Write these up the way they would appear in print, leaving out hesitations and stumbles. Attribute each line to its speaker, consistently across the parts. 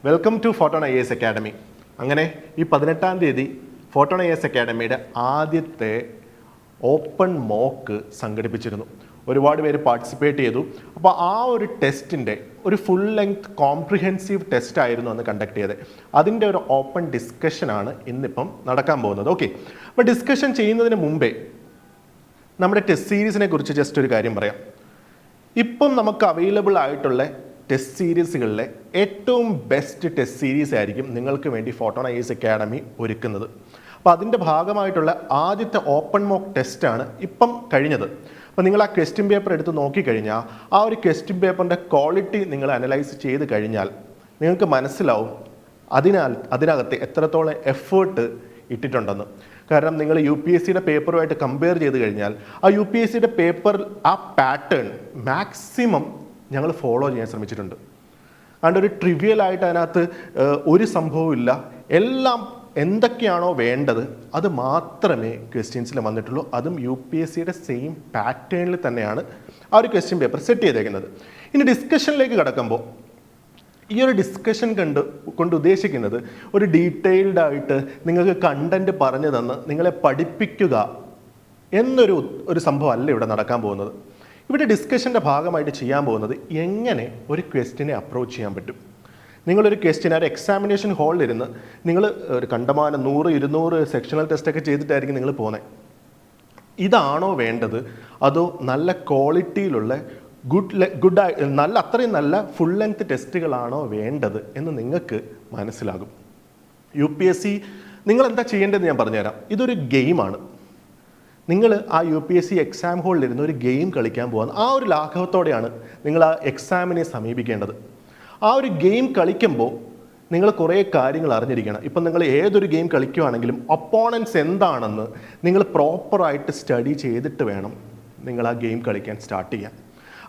Speaker 1: Welcome to Photon IAS academy. അങ്ങനെ ഈ 18-ാം തീയതി ഫോട്ടോൺ IAS അക്കാഡമിയുടെ ആദ്യത്തെ ഓപ്പൺ മോക്ക് സംഘടിപ്പിച്ചിരുന്നു. ഒരുപാട് പേര് പാർട്ടിസിപ്പേറ്റ് ചെയ്തു. അപ്പോൾ ആ ഒരു ടെസ്റ്റിൻ്റെ ഒരു ഫുൾ ലെങ്ത് കോംപ്രിഹെൻസീവ് ടെസ്റ്റ് ആയിരുന്നു അന്ന് കണ്ടക്ട് ചെയ്തത്. അതിൻ്റെ ഒരു ഓപ്പൺ ഡിസ്കഷനാണ് ഇന്നിപ്പം നടക്കാൻ പോകുന്നത്. ഓക്കെ, അപ്പോൾ ഡിസ്കഷൻ ചെയ്യുന്നതിന് മുമ്പേ നമ്മുടെ ടെസ്റ്റ് സീരീസിനെ കുറിച്ച് ജസ്റ്റ് ഒരു കാര്യം പറയാം. ഇപ്പം നമുക്ക് അവൈലബിൾ ആയിട്ടുള്ള ടെസ്റ്റ് സീരീസുകളിലെ ഏറ്റവും ബെസ്റ്റ് ടെസ്റ്റ് സീരീസ് ആയിരിക്കും നിങ്ങൾക്ക് വേണ്ടി ഫോട്ടോൺ IAS അക്കാഡമി ഒരുക്കുന്നത്. അപ്പോൾ അതിൻ്റെ ഭാഗമായിട്ടുള്ള ആദ്യത്തെ ഓപ്പൺ മോക്ക് ടെസ്റ്റാണ് ഇപ്പം കഴിഞ്ഞത്. അപ്പോൾ നിങ്ങൾ ആ ക്വസ്റ്റ്യൻ പേപ്പർ എടുത്ത് നോക്കിക്കഴിഞ്ഞാൽ ആ ഒരു ക്വസ്റ്റ്യൻ പേപ്പറിൻ്റെ ക്വാളിറ്റി നിങ്ങൾ അനലൈസ് ചെയ്ത് കഴിഞ്ഞാൽ നിങ്ങൾക്ക് മനസ്സിലാവും അതിനകത്ത് എത്രത്തോളം എഫേർട്ട് ഇട്ടിട്ടുണ്ടെന്ന്. കാരണം നിങ്ങൾ UPSCയുടെ പേപ്പറുമായിട്ട് കമ്പയർ ചെയ്ത് കഴിഞ്ഞാൽ ആ UPSCയുടെ പേപ്പറിൽ ആ പാറ്റേൺ മാക്സിമം ഞങ്ങൾ ഫോളോ ചെയ്യാൻ ശ്രമിച്ചിട്ടുണ്ട്. അതുകൊണ്ട് ഒരു ട്രിവിയലായിട്ട് അതിനകത്ത് ഒരു സംഭവവും ഇല്ല. എല്ലാം എന്തൊക്കെയാണോ വേണ്ടത് അത് മാത്രമേ ക്വസ്റ്റ്യൻസിൽ വന്നിട്ടുള്ളൂ. അതും UPSCയുടെ സെയിം പാറ്റേണിൽ തന്നെയാണ് ആ ഒരു ക്വസ്റ്റ്യൻ പേപ്പർ സെറ്റ് ചെയ്തേക്കുന്നത്. ഇനി ഡിസ്കഷനിലേക്ക് കടക്കുമ്പോൾ ഈ ഒരു ഡിസ്കഷൻ കൊണ്ട് ഉദ്ദേശിക്കുന്നത് ഒരു ഡീറ്റെയിൽഡ് ആയിട്ട് നിങ്ങൾക്ക് കണ്ടന്റ് പറഞ്ഞു തന്ന് നിങ്ങളെ പഠിപ്പിക്കുക എന്നൊരു സംഭവം അല്ല ഇവിടെ നടക്കാൻ പോകുന്നത്. ഇവിടെ ഡിസ്കഷൻ്റെ ഭാഗമായിട്ട് ചെയ്യാൻ പോകുന്നത് എങ്ങനെ ഒരു ക്വസ്റ്റ്യനെ അപ്രോച്ച് ചെയ്യാൻ പറ്റും. നിങ്ങളൊരു ക്വസ്റ്റ്യൻ ഒരു എക്സാമിനേഷൻ ഹാളിലിരുന്ന് നിങ്ങൾ ഒരു കണ്ടമാനം 100-200 സെക്ഷണൽ ടെസ്റ്റൊക്കെ ചെയ്തിട്ടായിരിക്കും നിങ്ങൾ പോകുന്നത്. ഇതാണോ വേണ്ടത്, അതോ നല്ല ക്വാളിറ്റിയിലുള്ള അത്രയും നല്ല ഫുൾ ലെങ്ത് ടെസ്റ്റുകളാണോ വേണ്ടത് എന്ന് നിങ്ങൾക്ക് മനസ്സിലാകും. UPSC നിങ്ങൾ എന്താ ചെയ്യേണ്ടതെന്ന് ഞാൻ പറഞ്ഞുതരാം. ഇതൊരു ഗെയിമാണ്. നിങ്ങൾ ആ UPSC എക്സാം ഹോളിലിരുന്ന് ഒരു ഗെയിം കളിക്കാൻ പോകുന്നത് ആ ഒരു ലാഘവത്തോടെയാണ് നിങ്ങൾ ആ എക്സാമിനെ സമീപിക്കേണ്ടത്. ആ ഒരു ഗെയിം കളിക്കുമ്പോൾ നിങ്ങൾ കുറേ കാര്യങ്ങൾ അറിഞ്ഞിരിക്കണം. ഇപ്പം നിങ്ങൾ ഏതൊരു ഗെയിം കളിക്കുകയാണെങ്കിലും ഒപ്പോണൻസ് എന്താണെന്ന് നിങ്ങൾ പ്രോപ്പറായിട്ട് സ്റ്റഡി ചെയ്തിട്ട് വേണം നിങ്ങൾ ആ ഗെയിം കളിക്കാൻ സ്റ്റാർട്ട് ചെയ്യാൻ.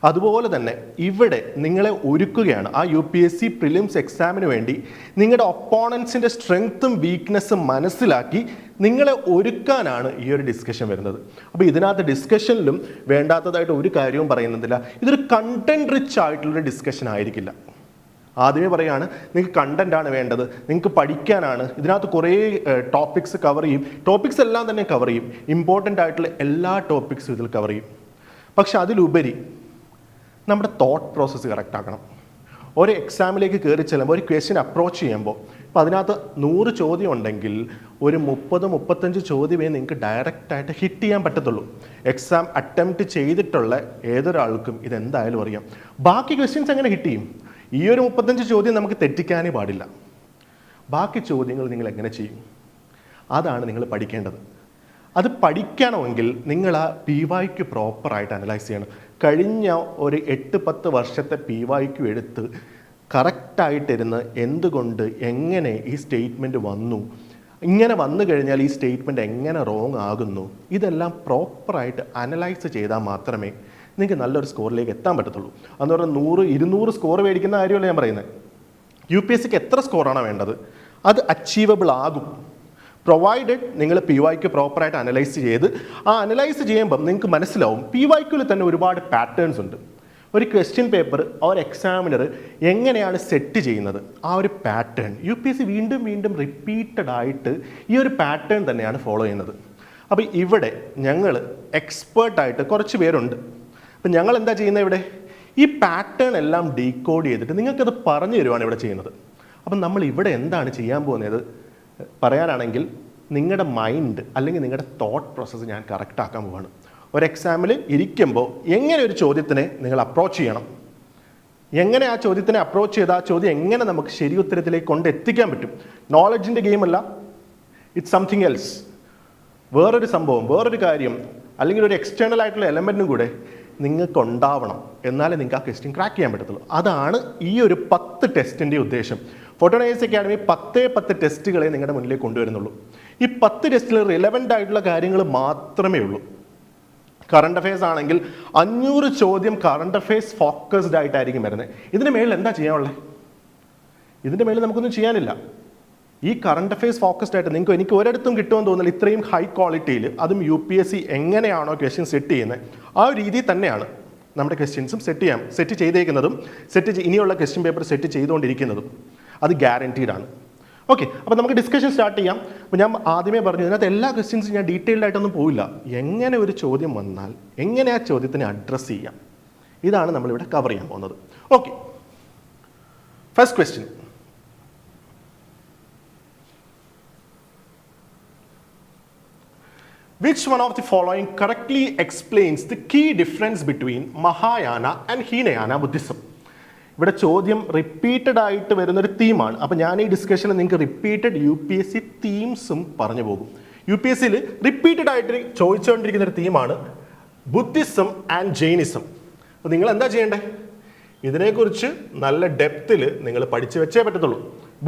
Speaker 1: അതുപോലെ തന്നെ ഇവിടെ നിങ്ങളെ ഒരുക്കുകയാണ് ആ UPSC പ്രിലിംസ് എക്സാമിന് വേണ്ടി നിങ്ങളുടെ ഒപ്പോണൻസിൻ്റെ സ്ട്രെങ്ത്തും വീക്ക്നെസ്സും മനസ്സിലാക്കി നിങ്ങളെ ഒരുക്കാനാണ് ഈ ഒരു ഡിസ്കഷൻ വരുന്നത്. അപ്പോൾ ഇതിനകത്ത് ഡിസ്കഷനിലും വേണ്ടാത്തതായിട്ട് ഒരു കാര്യവും പറയുന്നില്ല. ഇതൊരു കണ്ടന്റ് റിച്ച് ആയിട്ടുള്ളൊരു ഡിസ്കഷൻ ആയിരിക്കില്ല. ആദ്യമേ പറയുകയാണ്, നിങ്ങൾക്ക് കണ്ടന്റാണ് വേണ്ടത്, നിങ്ങൾക്ക് പഠിക്കാനാണ്. ഇതിനകത്ത് കുറേ ടോപ്പിക്സ് കവർ ചെയ്യും. ടോപ്പിക്സ് എല്ലാം തന്നെ കവർ ചെയ്യും. ഇമ്പോർട്ടൻ്റ് ആയിട്ടുള്ള എല്ലാ ടോപ്പിക്സും ഇതിൽ കവർ ചെയ്യും. പക്ഷെ അതിലുപരി നമ്മുടെ തോട്ട് പ്രോസസ്സ് കറക്റ്റ് ആക്കണം. ഒരു എക്സാമിലേക്ക് കയറി ചെല്ലുമ്പോൾ ഒരു ക്വസ്റ്റ്യൻ അപ്രോച്ച് ചെയ്യുമ്പോൾ ഇപ്പോൾ അതിനകത്ത് 100 ചോദ്യം ഉണ്ടെങ്കിൽ ഒരു 30-35 ചോദ്യമേ നിങ്ങൾക്ക് ഡയറക്റ്റായിട്ട് ഹിറ്റ് ചെയ്യാൻ പറ്റത്തുള്ളൂ. എക്സാം അറ്റംപ്റ്റ് ചെയ്തിട്ടുള്ള ഏതൊരാൾക്കും ഇതെന്തായാലും അറിയാം. ബാക്കി ക്വസ്റ്റ്യൻസ് എങ്ങനെ ഹിറ്റ് ചെയ്യും? ഈ ഒരു 35 ചോദ്യം നമുക്ക് തെറ്റിക്കാനേ പാടില്ല. ബാക്കി ചോദ്യങ്ങൾ നിങ്ങൾ എങ്ങനെ ചെയ്യും? അതാണ് നിങ്ങൾ പഠിക്കേണ്ടത്. അത് പഠിക്കണമെങ്കിൽ നിങ്ങൾ ആ PYQ പ്രോപ്പറായിട്ട് അനലൈസ് ചെയ്യണം. കഴിഞ്ഞ ഒരു 8-10 വർഷത്തെ PYQ എടുത്ത് കറക്റ്റായിട്ടിരുന്ന് എന്തുകൊണ്ട് എങ്ങനെ ഈ സ്റ്റേറ്റ്മെൻറ്റ് വന്നു, ഇങ്ങനെ വന്നു കഴിഞ്ഞാൽ ഈ സ്റ്റേറ്റ്മെൻറ്റ് എങ്ങനെ റോങ് ആകുന്നു, ഇതെല്ലാം പ്രോപ്പറായിട്ട് അനലൈസ് ചെയ്താൽ മാത്രമേ നിങ്ങൾക്ക് നല്ലൊരു സ്കോറിലേക്ക് എത്താൻ പറ്റത്തുള്ളൂ. എന്ന് പറഞ്ഞാൽ 100-200 സ്കോർ മേടിക്കുന്ന കാര്യമല്ല ഞാൻ പറയുന്നത്. UPSCക്ക് എത്ര സ്കോറാണോ വേണ്ടത് അത് അച്ചീവബിൾ ആകും, പ്രൊവൈഡഡ് നിങ്ങൾ PYQ പ്രോപ്പറായിട്ട് അനലൈസ് ചെയ്ത് ആ അനലൈസ് ചെയ്യുമ്പം നിങ്ങൾക്ക് മനസ്സിലാവും PYQയിൽ തന്നെ ഒരുപാട് പാറ്റേൺസ് ഉണ്ട്. ഒരു ക്വസ്റ്റ്യൻ പേപ്പർ ഒരു എക്സാമിനർ എങ്ങനെയാണ് സെറ്റ് ചെയ്യുന്നത്, ആ ഒരു പാറ്റേൺ UPSC വീണ്ടും റിപ്പീറ്റഡ് ആയിട്ട് ഈ ഒരു പാറ്റേൺ തന്നെയാണ് ഫോളോ ചെയ്യുന്നത്. അപ്പോൾ ഇവിടെ ഞങ്ങൾ എക്സ്പേർട്ടായിട്ട് കുറച്ച് പേരുണ്ട്. അപ്പം ഞങ്ങൾ എന്താ ചെയ്യുന്നത്, ഇവിടെ ഈ പാറ്റേൺ എല്ലാം ഡീകോഡ് ചെയ്തിട്ട് നിങ്ങൾക്കത് പറഞ്ഞു തരുവാണ് ഇവിടെ ചെയ്യുന്നത്. അപ്പം നമ്മൾ ഇവിടെ എന്താണ് ചെയ്യാൻ പോകുന്നത് പറയാനാണെങ്കിൽ, നിങ്ങളുടെ മൈൻഡ് അല്ലെങ്കിൽ നിങ്ങളുടെ തോട്ട് പ്രോസസ്സ് ഞാൻ കറക്റ്റ് ആക്കാൻ പോവാണ്. ഒരു എക്സാമിൽ ഇരിക്കുമ്പോൾ എങ്ങനെ ഒരു ചോദ്യത്തിനെ നിങ്ങൾ അപ്രോച്ച് ചെയ്യണം, എങ്ങനെ ആ ചോദ്യത്തിനെ അപ്രോച്ച് ചെയ്താൽ ആ ചോദ്യം എങ്ങനെ നമുക്ക് ശരി ഉത്തരത്തിലേക്ക് കൊണ്ടെത്തിക്കാൻ പറ്റും. നോളജിൻ്റെ ഗെയിമല്ല, ഇറ്റ്സ് സംതിങ് എൽസ്. വേറൊരു സംഭവം, വേറൊരു കാര്യം അല്ലെങ്കിൽ ഒരു എക്സ്റ്റേണൽ ആയിട്ടുള്ള എലമെൻറ്റും കൂടെ നിങ്ങൾക്ക് ഉണ്ടാവണം. എന്നാലേ നിങ്ങൾക്ക് ആ ക്വസ്റ്റ്യൻ ക്രാക്ക് ചെയ്യാൻ പറ്റത്തുള്ളൂ. അതാണ് ഈ ഒരു 10 ടെസ്റ്റിൻ്റെ ഉദ്ദേശം. ഫോട്ടോൺ IAS അക്കാഡമി 10 ടെസ്റ്റുകളെ നിങ്ങളുടെ മുന്നിലേക്ക് കൊണ്ടുവരുന്നുള്ളൂ. ഈ 10 ടെസ്റ്റിൽ റിലവൻ്റ് ആയിട്ടുള്ള കാര്യങ്ങൾ മാത്രമേ ഉള്ളൂ. കറണ്ട് അഫയേഴ്സ് ആണെങ്കിൽ 500 ചോദ്യം കറണ്ട് അഫയേഴ്സ് ഫോക്കസ്ഡ് ആയിട്ടായിരിക്കും വരുന്നത്. ഇതിന് മേളിൽ എന്താ ചെയ്യാനുള്ളത്? ഇതിൻ്റെ മേളിൽ നമുക്കൊന്നും ചെയ്യാനില്ല. ഈ കറണ്ട് അഫയേഴ്സ് ഫോക്കസ്ഡ് ആയിട്ട് എനിക്ക് ഒരിടത്തും കിട്ടുമെന്ന് തോന്നുന്നില്ല. ഇത്രയും ഹൈ ക്വാളിറ്റിയിൽ, അതും UPSC എങ്ങനെയാണോ ക്വസ്റ്റ്യൻ സെറ്റ് ചെയ്യുന്നത് ആ ഒരു രീതിയിൽ തന്നെയാണ് നമ്മുടെ ക്വസ്റ്റ്യൻസും സെറ്റ് ചെയ്തേക്കുന്നതും ഇനിയുള്ള ക്വസ്റ്റ്യൻ പേപ്പർ സെറ്റ് ചെയ്തുകൊണ്ടിരിക്കുന്നതും. അത് ഗ്യാരണ്ടീഡ് ആണ്. ഓക്കെ, അപ്പോൾ നമുക്ക് ഡിസ്കഷൻ സ്റ്റാർട്ട് ചെയ്യാം. അപ്പോൾ ഞാൻ ആദ്യമേ പറഞ്ഞു ഇതിനകത്ത് എല്ലാ ക്വസ്റ്റ്യൻസും ഞാൻ ഡീറ്റെയിൽഡ് ആയിട്ടൊന്നും പോയില്ല. എങ്ങനെ ഒരു ചോദ്യം വന്നാൽ എങ്ങനെ ആ ചോദ്യത്തിനെ അഡ്രസ്സ് ചെയ്യാം, ഇതാണ് നമ്മളിവിടെ കവർ ചെയ്യാൻ പോകുന്നത്. Okay, first question. Which one of the following correctly explains the key difference between Mahayana and Hinayana Buddhism? ഇവിടെ ചോദ്യം റിപ്പീറ്റഡ് ആയിട്ട് വരുന്നൊരു തീമാണ്. അപ്പോൾ ഞാൻ ഈ ഡിസ്കഷനിൽ നിങ്ങൾക്ക് റിപ്പീറ്റഡ് UPSC തീംസും പറഞ്ഞു പോകും. UPSCയിൽ റിപ്പീറ്റഡ് ആയിട്ട് ചോദിച്ചുകൊണ്ടിരിക്കുന്ന ഒരു തീമാണ് ബുദ്ധിസം ആൻഡ് ജൈനിസം. അപ്പോൾ നിങ്ങൾ എന്താ ചെയ്യേണ്ടത്? ഇതിനെക്കുറിച്ച് നല്ല ഡെപ്തിൽ നിങ്ങൾ പഠിച്ചു വെച്ചേ പറ്റത്തുള്ളൂ.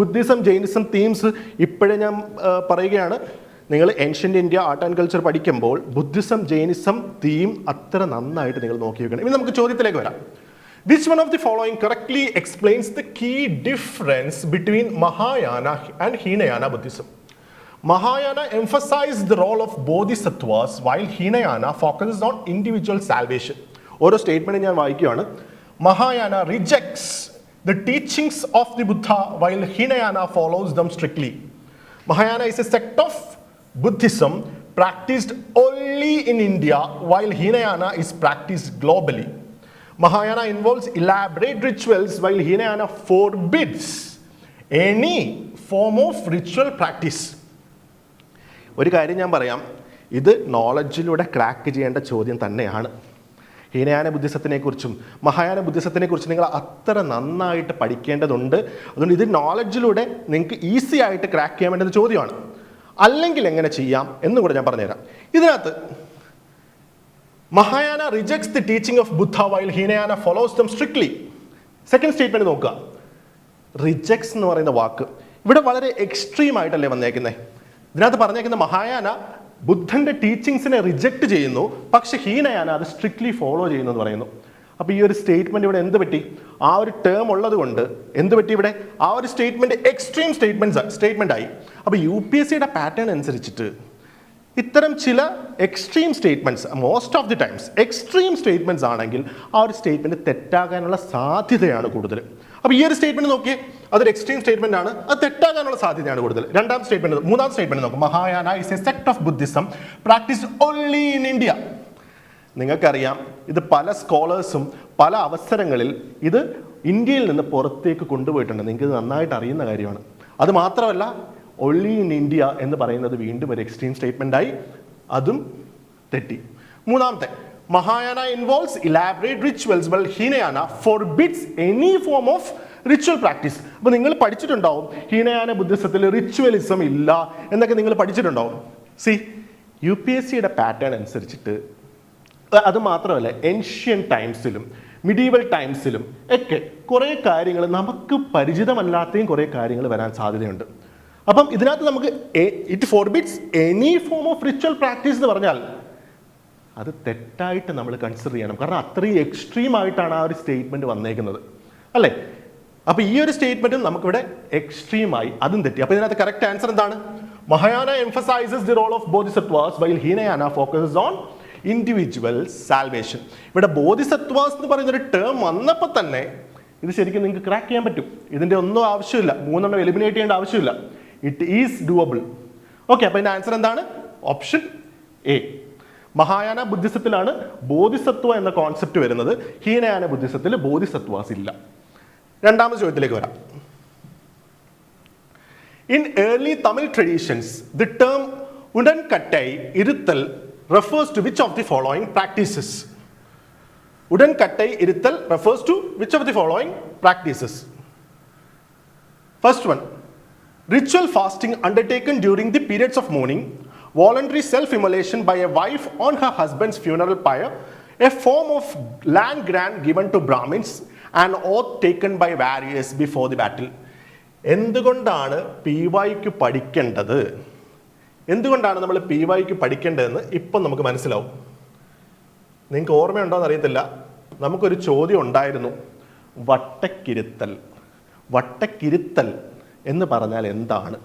Speaker 1: ബുദ്ധിസം ജൈനിസം തീംസ് ഇപ്പോഴേ ഞാൻ പറയുകയാണ്. നിങ്ങൾ ancient India art and culture പഠിക്കുമ്പോൾ ബുദ്ധിസം ജൈനിസം തീം അത്ര നന്നായിട്ട് നിങ്ങൾ നോക്കി വെക്കണം. ഇനി നമുക്ക് ചോദ്യത്തിലേക്ക് വരാം. Which one of the following correctly explains the key difference between Mahayana and Hinayana Buddhism? Mahayana emphasized the role of bodhisattvas while Hinayana focuses on individual salvation. ഓരോ സ്റ്റേറ്റ്മെന്റ് ഞാൻ വായിക്കുകയാണ്. Mahayana rejects the teachings of the Buddha while Hinayana follows them strictly. Mahayana is a sect of Buddhism practiced only in India while Hinayana is practiced globally. Mahayana involves elaborate rituals while Hinayana forbids any form of ritual practice. ഒരു കാര്യം ഞാൻ പറയാം, ഇത് നോളജിലൂടെ crack ചെയ്യേണ്ട ചോദ്യം തന്നെയാണ്. ഹീനയാന ബുദ്ധിസത്തിനെ കുറിച്ചും മഹായാന ബുദ്ധിസത്തിനെ കുറിച്ചും നിങ്ങൾ അത്ര നന്നായിട്ട് പഠിക്കേണ്ടതുണ്ട്. അതുകൊണ്ട് ഇത് നോളജിലൂടെ നിങ്ങൾക്ക് ഈസി ആയിട്ട് ക്രാക്ക് ചെയ്യാൻ വേണ്ടുന്ന ചോദ്യമാണ്. അല്ലെങ്കിൽ എങ്ങനെ ചെയ്യാം എന്നും കൂടെ ഞാൻ പറഞ്ഞുതരാം. ഇതിനകത്ത് Mahayana rejects the teaching of Buddha while Hinayana follows them strictly. Second statement നോക്കുക. റിജക്ട്സ് എന്ന് പറയുന്ന വാക്ക് ഇവിടെ വളരെ എക്സ്ട്രീം ആയിട്ടല്ലേ വന്നേക്കുന്നത്. ഇതിനകത്ത് പറഞ്ഞേക്കുന്ന മഹായാന ബുദ്ധന്റെ ടീച്ചിങ്സിനെ റിജക്റ്റ് ചെയ്യുന്നു, പക്ഷെ ഹീനയാന അത് സ്ട്രിക്ട്ലി ഫോളോ ചെയ്യുന്നു എന്ന് പറയുന്നു. അപ്പോൾ ഈ ഒരു സ്റ്റേറ്റ്മെന്റ് ഇവിടെ എന്ത് പറ്റി? ആ ഒരു ടേം ഉള്ളത് കൊണ്ട് എന്ത് പറ്റി ഇവിടെ? ആ ഒരു സ്റ്റേറ്റ്മെന്റ് എക്സ്ട്രീം സ്റ്റേറ്റ്മെന്റ് ആയി. അപ്പോൾ UPSCയുടെ പാറ്റേൺ അനുസരിച്ചിട്ട് ഇത്തരം ചില extreme statements most of the times extreme statements ആണെങ്കിൽ ആ ഒരു സ്റ്റേറ്റ്മെന്റ് തെറ്റാകാനുള്ള സാധ്യതയാണ് കൂടുതൽ. അപ്പോൾ ഈ ഒരു സ്റ്റേറ്റ്മെന്റ് നോക്കിയേ, അതൊരു എക്സ്ട്രീം സ്റ്റേറ്റ്മെന്റ് ആണ്, അത് തെറ്റാകാനുള്ള സാധ്യതയാണ് കൂടുതൽ. മൂന്നാം സ്റ്റേറ്റ്മെന്റ് നോക്കും. Mahayana is A സെക്ട് of Buddhism practised only in India. നിങ്ങൾക്കറിയാം, ഇത് പല സ്കോളേഴ്സും പല അവസരങ്ങളിൽ ഇത് ഇന്ത്യയിൽ നിന്ന് പുറത്തേക്ക് കൊണ്ടുപോയിട്ടുണ്ട്. നിങ്ങൾക്ക് ഇത് നന്നായിട്ട് അറിയുന്ന കാര്യമാണ്. അത് മാത്രമല്ല, ഒൺലി ഇൻ ഇന്ത്യ എന്ന് പറയുന്നത് വീണ്ടും ഒരു എക്സ്ട്രീം സ്റ്റേറ്റ്മെന്റ് ആയി, അതും തെറ്റി. മൂന്നാമത്തെ, Mahayana involves elaborate rituals well Hinayana forbids any form of ritual practice. അപ്പോൾ നിങ്ങൾ പഠിച്ചിട്ടുണ്ടാവും ഹീനയാന ബുദ്ധിസത്തിൽ റിച്വലിസം ഇല്ല എന്നൊക്കെ നിങ്ങൾ പഠിച്ചിട്ടുണ്ടാവും. UPSCയുടെ പാറ്റേൺ അനുസരിച്ചിട്ട് അത് മാത്രമല്ല, ഏൻഷ്യൻ ടൈംസിലും മിഡീവൽ ടൈംസിലും ഒക്കെ കുറേ കാര്യങ്ങൾ നമുക്ക് പരിചിതമല്ലാത്തയും കുറേ കാര്യങ്ങൾ വരാൻ സാധ്യതയുണ്ട്. അപ്പം ഇതിനകത്ത് നമുക്ക് it forbids any form of ritual practice എന്ന് പറഞ്ഞാൽ അത് തെറ്റായിട്ട് നമ്മൾ കൺസിഡർ ചെയ്യണം. കാരണം അത്രയും എക്സ്ട്രീം ആയിട്ടാണ് ആ ഒരു സ്റ്റേറ്റ്മെന്റ് വന്നേക്കുന്നത്, അല്ലേ? അപ്പോൾ ഈ ഒരു സ്റ്റേറ്റ്മെന്റും നമുക്കിവിടെ എക്സ്ട്രീമായി, അതും തെറ്റി. അപ്പോൾ ഇതിനകത്ത് കറക്റ്റ് ആൻസർ എന്താണ്? Mahayana emphasizes the role of Bodhisattvas while Hinayana focuses on individual salvation. ഇവിടെ ബോധിസത്വാസ് എന്ന് പറയുന്നൊരു ടേം വന്നപ്പോൾ തന്നെ ഇത് ശരിക്കും നിങ്ങൾക്ക് ക്രാക്ക് ചെയ്യാൻ പറ്റും. ഇതിൻ്റെ ഒന്നും ആവശ്യമില്ല, 3 എലിമിനേറ്റ് ചെയ്യേണ്ട ആവശ്യമില്ല. It is ഡൂവബിൾ. ഓക്കെ, അപ്പോൾ ഇതിൻ്റെ ആൻസർ എന്താണ്? Option A. മഹായാന ബുദ്ധിസത്തിലാണ് ബോധിസത്വ എന്ന കോൺസെപ്റ്റ് വരുന്നത്. ഹീനയാന ബുദ്ധിസത്തിൽ ബോധിസത്വാസ് ഇല്ല. രണ്ടാമത്തെ ചോദ്യത്തിലേക്ക് വരാം. In early Tamil traditions the term Udankattai Iruthal refers to which of the following practices? Udankattai irithal refers to which of the following practices? First one, ritual fasting undertaken during the periods of mourning, voluntary self-immolation by a wife on her husband's funeral pyre, a form of land grant given to Brahmins, an oath taken by warriors before the battle. എന്തുകൊണ്ടാണ് PYക്ക് പഠിക്കേണ്ടത്, എന്തുകൊണ്ടാണ് നമ്മൾ PYക്ക് പഠിക്കേണ്ടതെന്ന് ഇപ്പം നമുക്ക് മനസ്സിലാവും. നിങ്ങൾക്ക് ഓർമ്മയുണ്ടോയെന്ന് അറിയത്തില്ല, നമുക്കൊരു ചോദ്യം ഉണ്ടായിരുന്നു, വട്ടക്കിരുത്തൽ. വട്ടക്കിരുത്തൽ എന്ന് പറഞ്ഞാൽ എന്താണ്?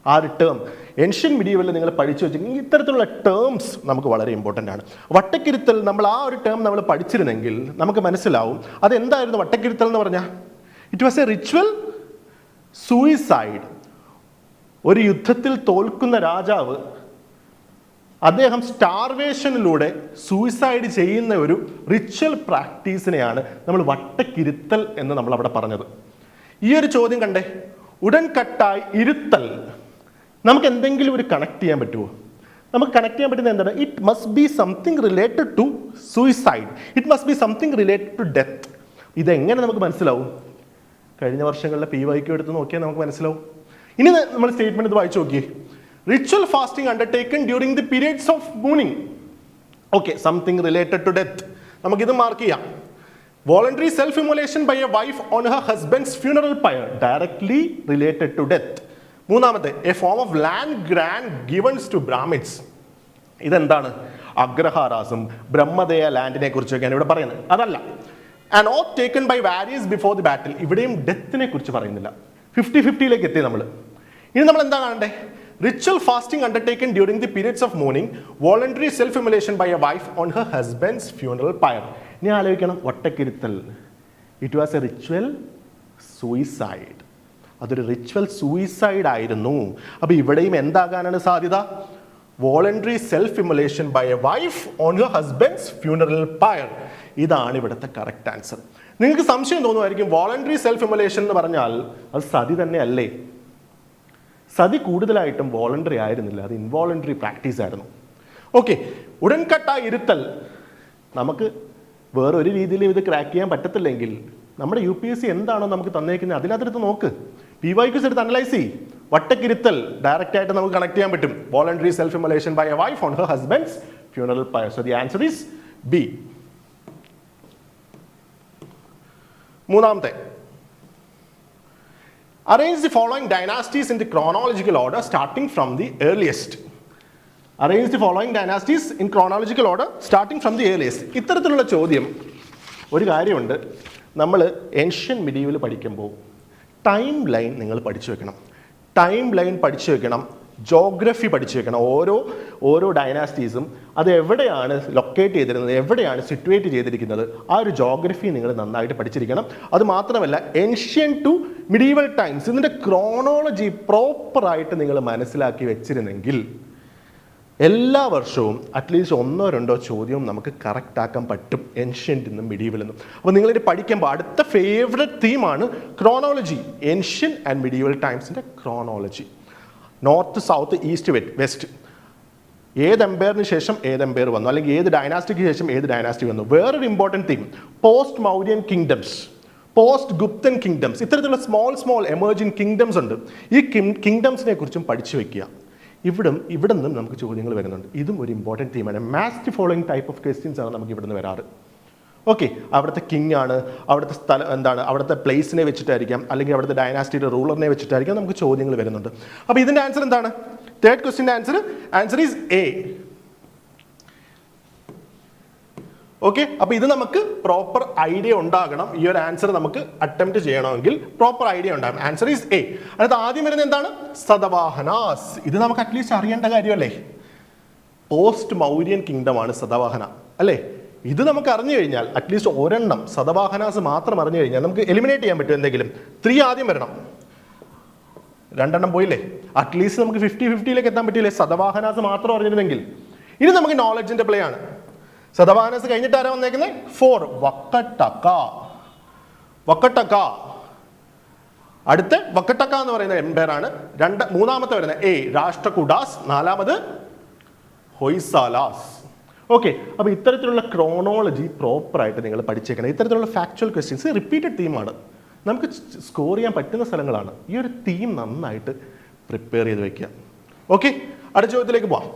Speaker 1: ആ ഒരു ടേം ഏൻഷ്യൻ മിഡീവലിൽ നിങ്ങൾ പഠിച്ചു വെച്ചെങ്കിൽ ഇത്തരത്തിലുള്ള ടേംസ് നമുക്ക് വളരെ ഇമ്പോർട്ടൻ്റ് ആണ്. വട്ടക്കിരുത്തൽ നമ്മൾ ആ ഒരു ടേം നമ്മൾ പഠിച്ചിരുന്നെങ്കിൽ നമുക്ക് മനസ്സിലാവും അതെന്തായിരുന്നു. വട്ടക്കിരുത്തൽ എന്ന് പറഞ്ഞാൽ it was a ritual suicide. ഒരു യുദ്ധത്തിൽ തോൽക്കുന്ന രാജാവ് അദ്ദേഹം സ്റ്റാർവേഷനിലൂടെ സൂയിസൈഡ് ചെയ്യുന്ന ഒരു റിച്വൽ പ്രാക്ടീസിനെയാണ് നമ്മൾ വട്ടക്കിരുത്തൽ എന്ന് നമ്മൾ അവിടെ പറഞ്ഞത്. ഈ ഒരു ചോദ്യം കണ്ടേ, ഉടൻ കട്ടായി ഇരുത്തൽ, നമുക്ക് എന്തെങ്കിലും ഒരു കണക്ട് ചെയ്യാൻ പറ്റുമോ? നമുക്ക് കണക്ട് ചെയ്യാൻ പറ്റുന്ന എന്താണ്? It must be something related to suicide, it must be something related to death. ഇതെങ്ങനെ നമുക്ക് മനസ്സിലാവും? കഴിഞ്ഞ വർഷങ്ങളിലെ PYQ എടുത്ത് നോക്കിയാൽ നമുക്ക് മനസ്സിലാവും. ഇനി നമ്മൾ സ്റ്റേറ്റ്മെന്റ് ഇത് വായിച്ചു നോക്കിയേ. Ritual fasting undertaken during the periods of mourning. Okay, something related to death. നമുക്കിത് മാർക്ക് ചെയ്യാം. Voluntary self-immolation by a wife on her husband's funeral pyre, directly related to death. മൂന്നാമത്തെ, a form of land grant given to Brahmins. ഇതെന്താണ്? അഗ്രഹാരാസം, ബ്രഹ്മദേയ ലാൻഡിനെ കുറിച്ചൊക്കെയാണ് ഇവിടെ പറയുന്നത്. അതല്ല. An oath taken by various before the battle. ഇവിടെയും ഡെത്തിനെ കുറിച്ച് പറയുന്നില്ല. 50-50 എത്തി നമ്മൾ. ഇനി നമ്മൾ എന്താ കാണണ്ടേ? Ritual fasting undertaken during the periods of mourning, voluntary self-immolation by a wife on her husband's funeral pyre. ഇനി ആലോചിക്കണം, Vadakkiruthal. It was a ritual suicide. അതൊരു റിച്വൽ സൂയിസൈഡ് ആയിരുന്നു. അപ്പൊ ഇവിടെയും എന്താകാനാണ് സാധ്യത? Voluntary self immolation by a wife on her husband's funeral pyre. ഇതാണ് ഇവിടുത്തെ കറക്റ്റ് ആൻസർ. നിങ്ങൾക്ക് സംശയം തോന്നുമായിരിക്കും, വോളണ്ടറി സെൽഫ് ഇമ്മൊലേഷൻ എന്ന് പറഞ്ഞാൽ അത് സതി തന്നെ അല്ലേ? സതി കൂടുതലായിട്ടും വോളണ്ടറി ആയിരുന്നില്ല, അത് ഇൻവോളണ്ടറി പ്രാക്ടീസ് ആയിരുന്നു. ഓക്കെ, ഉടൻകട്ടായി ഇരുത്തൽ നമുക്ക് വേറൊരു രീതിയിലും ഇത് ക്രാക്ക് ചെയ്യാൻ പറ്റത്തില്ലെങ്കിൽ നമ്മുടെ UPSC എന്താണോ നമുക്ക് തന്നേക്കുന്നത് അതിനകത്തെടുത്ത് നോക്ക്. PYQs എടുത്ത് അനലൈസ് ചെയ്യ്. വട്ടക്കിരുത്തൽ ഡയറക്റ്റ് ആയിട്ട് നമുക്ക് കണക്ട് ചെയ്യാൻ പറ്റും. Voluntary self immolation by a wife on her husband's funeral pyre. So the answer is B. മൂന്നാമത്തെ, arrange the following dynasties in the chronological order starting from the earliest. Arrange the following dynasties in chronological order starting from the earliest. ഇത്തരത്തിലുള്ള ചോദ്യം ഒരു കാര്യമുണ്ട്, നമ്മൾ ancient medieval പഠിക്കുമ്പോൾ time line നിങ്ങൾ പഠിച്ചു വെക്കണം. ടൈം ലൈൻ പഠിച്ചു വെക്കണം, ജോഗ്രഫി പഠിച്ചു വെക്കണം. ഓരോ ഡൈനാസ്റ്റീസും അത് എവിടെയാണ് ലൊക്കേറ്റ് ചെയ്തിരുന്നത്, എവിടെയാണ് സിറ്റുവേറ്റ് ചെയ്തിരിക്കുന്നത്, ആ ഒരു ജോഗ്രഫി നിങ്ങൾ നന്നായിട്ട് പഠിച്ചിരിക്കണം. അത് മാത്രമല്ല, ഏൻഷ്യൻ ടു മിഡീവൽ ടൈംസ് ഇതിൻ്റെ ക്രോണോളജി പ്രോപ്പറായിട്ട് നിങ്ങൾ മനസ്സിലാക്കി വെച്ചിരുന്നെങ്കിൽ എല്ലാ വർഷവും അറ്റ്ലീസ്റ്റ് 1-2 ചോദ്യവും നമുക്ക് കറക്റ്റ് ആക്കാൻ പറ്റും, ഏൻഷ്യൻ്റ് നിന്നും മിഡീവൽ നിന്നും. അപ്പോൾ നിങ്ങളിത് പഠിക്കുമ്പോൾ അടുത്ത ഫേവറേറ്റ് തീമാണ് ക്രോണോളജി, ഏൻഷ്യൻ ആൻഡ് മിഡീവൽ ടൈംസിൻ്റെ chronology. North, south, east, west, ഏത് എംപയറിന് ശേഷം ഏത് എംപയർ വന്നു, അല്ലെങ്കിൽ ഏത് ഡൈനാസ്റ്റിക്ക് ശേഷം ഏത് ഡൈനാസ്റ്റി വന്നു. വേറൊരു important theme, post Mauryan kingdoms, post Guptan kingdoms, ഇത്തരത്തിലുള്ള സ്മോൾ എമേർജിങ് കിങ്ഡംസ് ഉണ്ട്. ഈ കിങ്ഡംസിനെ കുറിച്ചും പഠിച്ചു വെക്കുക. ഇവിടെ നിന്നും നമുക്ക് ചോദ്യങ്ങൾ വരുന്നുണ്ട്. ഇതും ഒരു ഇമ്പോർട്ടൻറ്റ് തീമാണ്. Match the following type of questions ആണ് നമുക്ക് ഇവിടുന്ന് വരാറ്. ഓക്കെ, അവിടുത്തെ കിങ് ആണ്, അവിടുത്തെ സ്ഥലം എന്താണ്, അവിടുത്തെ പ്ലേസിനെ വെച്ചിട്ടായിരിക്കാം, അല്ലെങ്കിൽ അവിടുത്തെ ഡൈനാസ്റ്റിയുടെ റൂളറിനെ വെച്ചിട്ടായിരിക്കാം നമുക്ക് ചോദ്യങ്ങൾ വരുന്നുണ്ട്. അപ്പോൾ ഇതിൻ്റെ ആൻസർ എന്താണ്? തേർഡ് ക്വസ്റ്റ്യൻ്റെ ആൻസർ ഈസ് A. ഓക്കെ, അപ്പോൾ ഇത് നമുക്ക് പ്രോപ്പർ ഐഡിയ ഉണ്ടാകണം. ഈ ഒരു ആൻസർ നമുക്ക് അറ്റംപ്റ്റ് ചെയ്യണമെങ്കിൽ പ്രോപ്പർ ഐഡിയ ഉണ്ടാകണം. Answer is A. അതിനകത്ത് ആദ്യം വരുന്നത് എന്താണ്? സതവാഹനാസ്. ഇത് നമുക്ക് അറ്റ്ലീസ്റ്റ് അറിയേണ്ട കാര്യമല്ലേ? പോസ്റ്റ് മൗര്യൻ കിങ്ഡമാണ് സതവാഹന അല്ലേ? ഇത് നമുക്ക് അറിഞ്ഞു കഴിഞ്ഞാൽ അറ്റ്ലീസ്റ്റ് ഒരെണ്ണം സതവാഹനാസ് മാത്രം അറിഞ്ഞു കഴിഞ്ഞാൽ നമുക്ക് എലിമിനേറ്റ് ചെയ്യാൻ പറ്റും. എന്തെങ്കിലും 3 ആദ്യം വരണം, 2 പോയില്ലേ? അറ്റ്ലീസ്റ്റ് നമുക്ക് 50-50 എത്താൻ പറ്റിയില്ലേ സതവാഹനാസ് മാത്രം അറിഞ്ഞിരുന്നെങ്കിൽ. ഇനി നമുക്ക് നോളജിന്റെ പ്ലേ ആണ്. സതവാഹനാസ് കഴിഞ്ഞിട്ട് ആരാ വന്നേക്കുന്നത്? 4 വക്കട്ടക്ക. അടുത്ത വക്കട്ടക്ക എന്ന് പറയുന്ന എംപയർ ആണ്. മൂന്നാമത്തെ വരുന്നത് A രാഷ്ട്രകൂടാസ്, 4ാമത് ഹൊയ്സാലാസ്. ഓക്കെ, അപ്പോൾ ഇത്തരത്തിലുള്ള ക്രോണോളജി പ്രോപ്പറായിട്ട് നിങ്ങൾ പഠിച്ചേക്കണം. ഇത്തരത്തിലുള്ള ഫാക്ച്വൽ ക്വസ്റ്റ്യൻസ് റിപ്പീറ്റഡ് തീമാണ്, നമുക്ക് സ്കോർ ചെയ്യാൻ പറ്റുന്ന സ്ഥലങ്ങളാണ്. ഈ ഒരു തീം നന്നായിട്ട് പ്രിപ്പയർ ചെയ്ത് വെക്കുക. ഓക്കെ, അടുത്ത ചോദ്യത്തിലേക്ക് പോവാം.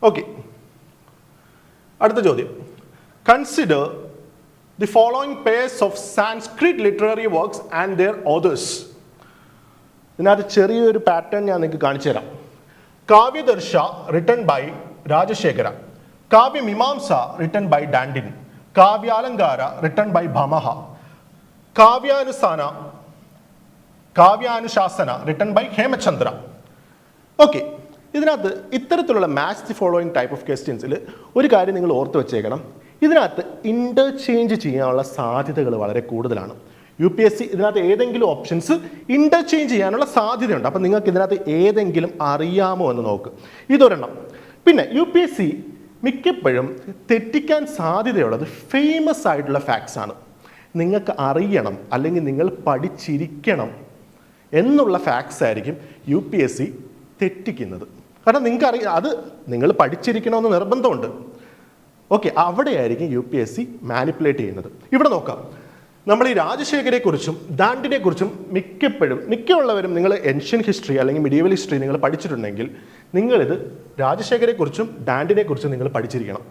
Speaker 1: ഓക്കെ, അടുത്ത ചോദ്യം, consider the following pairs of Sanskrit literary works and their authors. ഇതിനകത്ത് ചെറിയൊരു പാറ്റേൺ ഞാൻ നിങ്ങൾക്ക് കാണിച്ചു തരാം. Kavyadarsha written by Rajashekhara, Kavyamimamsa written by Dandin, Kavyalankara written by Bhamaha, Kavyanushasana written by Hemachandra. Okay, ഇതിനകത്ത് ഇത്തരത്തിലുള്ള match the following type of ക്വസ്റ്റ്യൻസിൽ ഒരു കാര്യം നിങ്ങൾ ഓർത്ത് വെച്ചേക്കണം. ഇതിനകത്ത് ഇൻ്റർചേഞ്ച് ചെയ്യാനുള്ള സാധ്യതകൾ വളരെ കൂടുതലാണ്. UPSC ഇതിനകത്ത് ഏതെങ്കിലും ഓപ്ഷൻസ് ഇൻ്റർചേഞ്ച് ചെയ്യാനുള്ള സാധ്യതയുണ്ട്. അപ്പം നിങ്ങൾക്ക് ഇതിനകത്ത് ഏതെങ്കിലും അറിയാമോ എന്ന് നോക്ക്. ഇതൊരെണ്ണം. പിന്നെ UPSC മിക്കപ്പോഴും തെറ്റിക്കാൻ സാധ്യതയുള്ളത് ഫേമസ് ആയിട്ടുള്ള ഫാക്ട്സ് ആണ്. നിങ്ങൾക്ക് അറിയണം അല്ലെങ്കിൽ നിങ്ങൾ പഠിച്ചിരിക്കണം എന്നുള്ള ഫാക്ട്സ് ആയിരിക്കും UPSC തെറ്റിക്കുന്നത്. കാരണം നിങ്ങൾക്ക് അത് നിങ്ങൾ പഠിച്ചിരിക്കണമെന്ന് നിർബന്ധമുണ്ട്. ഓക്കെ, അവിടെയായിരിക്കും UPSC മാനിപ്പുലേറ്റ് ചെയ്യുന്നത്. ഇവിടെ നോക്കാം, നമ്മൾ ഈ രാജശേഖരെക്കുറിച്ചും ദാണ്ടിനെക്കുറിച്ചും മിക്കുള്ളവരും നിങ്ങൾ ഏൻഷ്യൻ ഹിസ്റ്ററി അല്ലെങ്കിൽ മിഡീവൽ ഹിസ്റ്ററി നിങ്ങൾ പഠിച്ചിട്ടുണ്ടെങ്കിൽ നിങ്ങളിത് രാജശേഖരെക്കുറിച്ചും ഡാൻഡിനെക്കുറിച്ചും നിങ്ങൾ പഠിച്ചിരിക്കണം.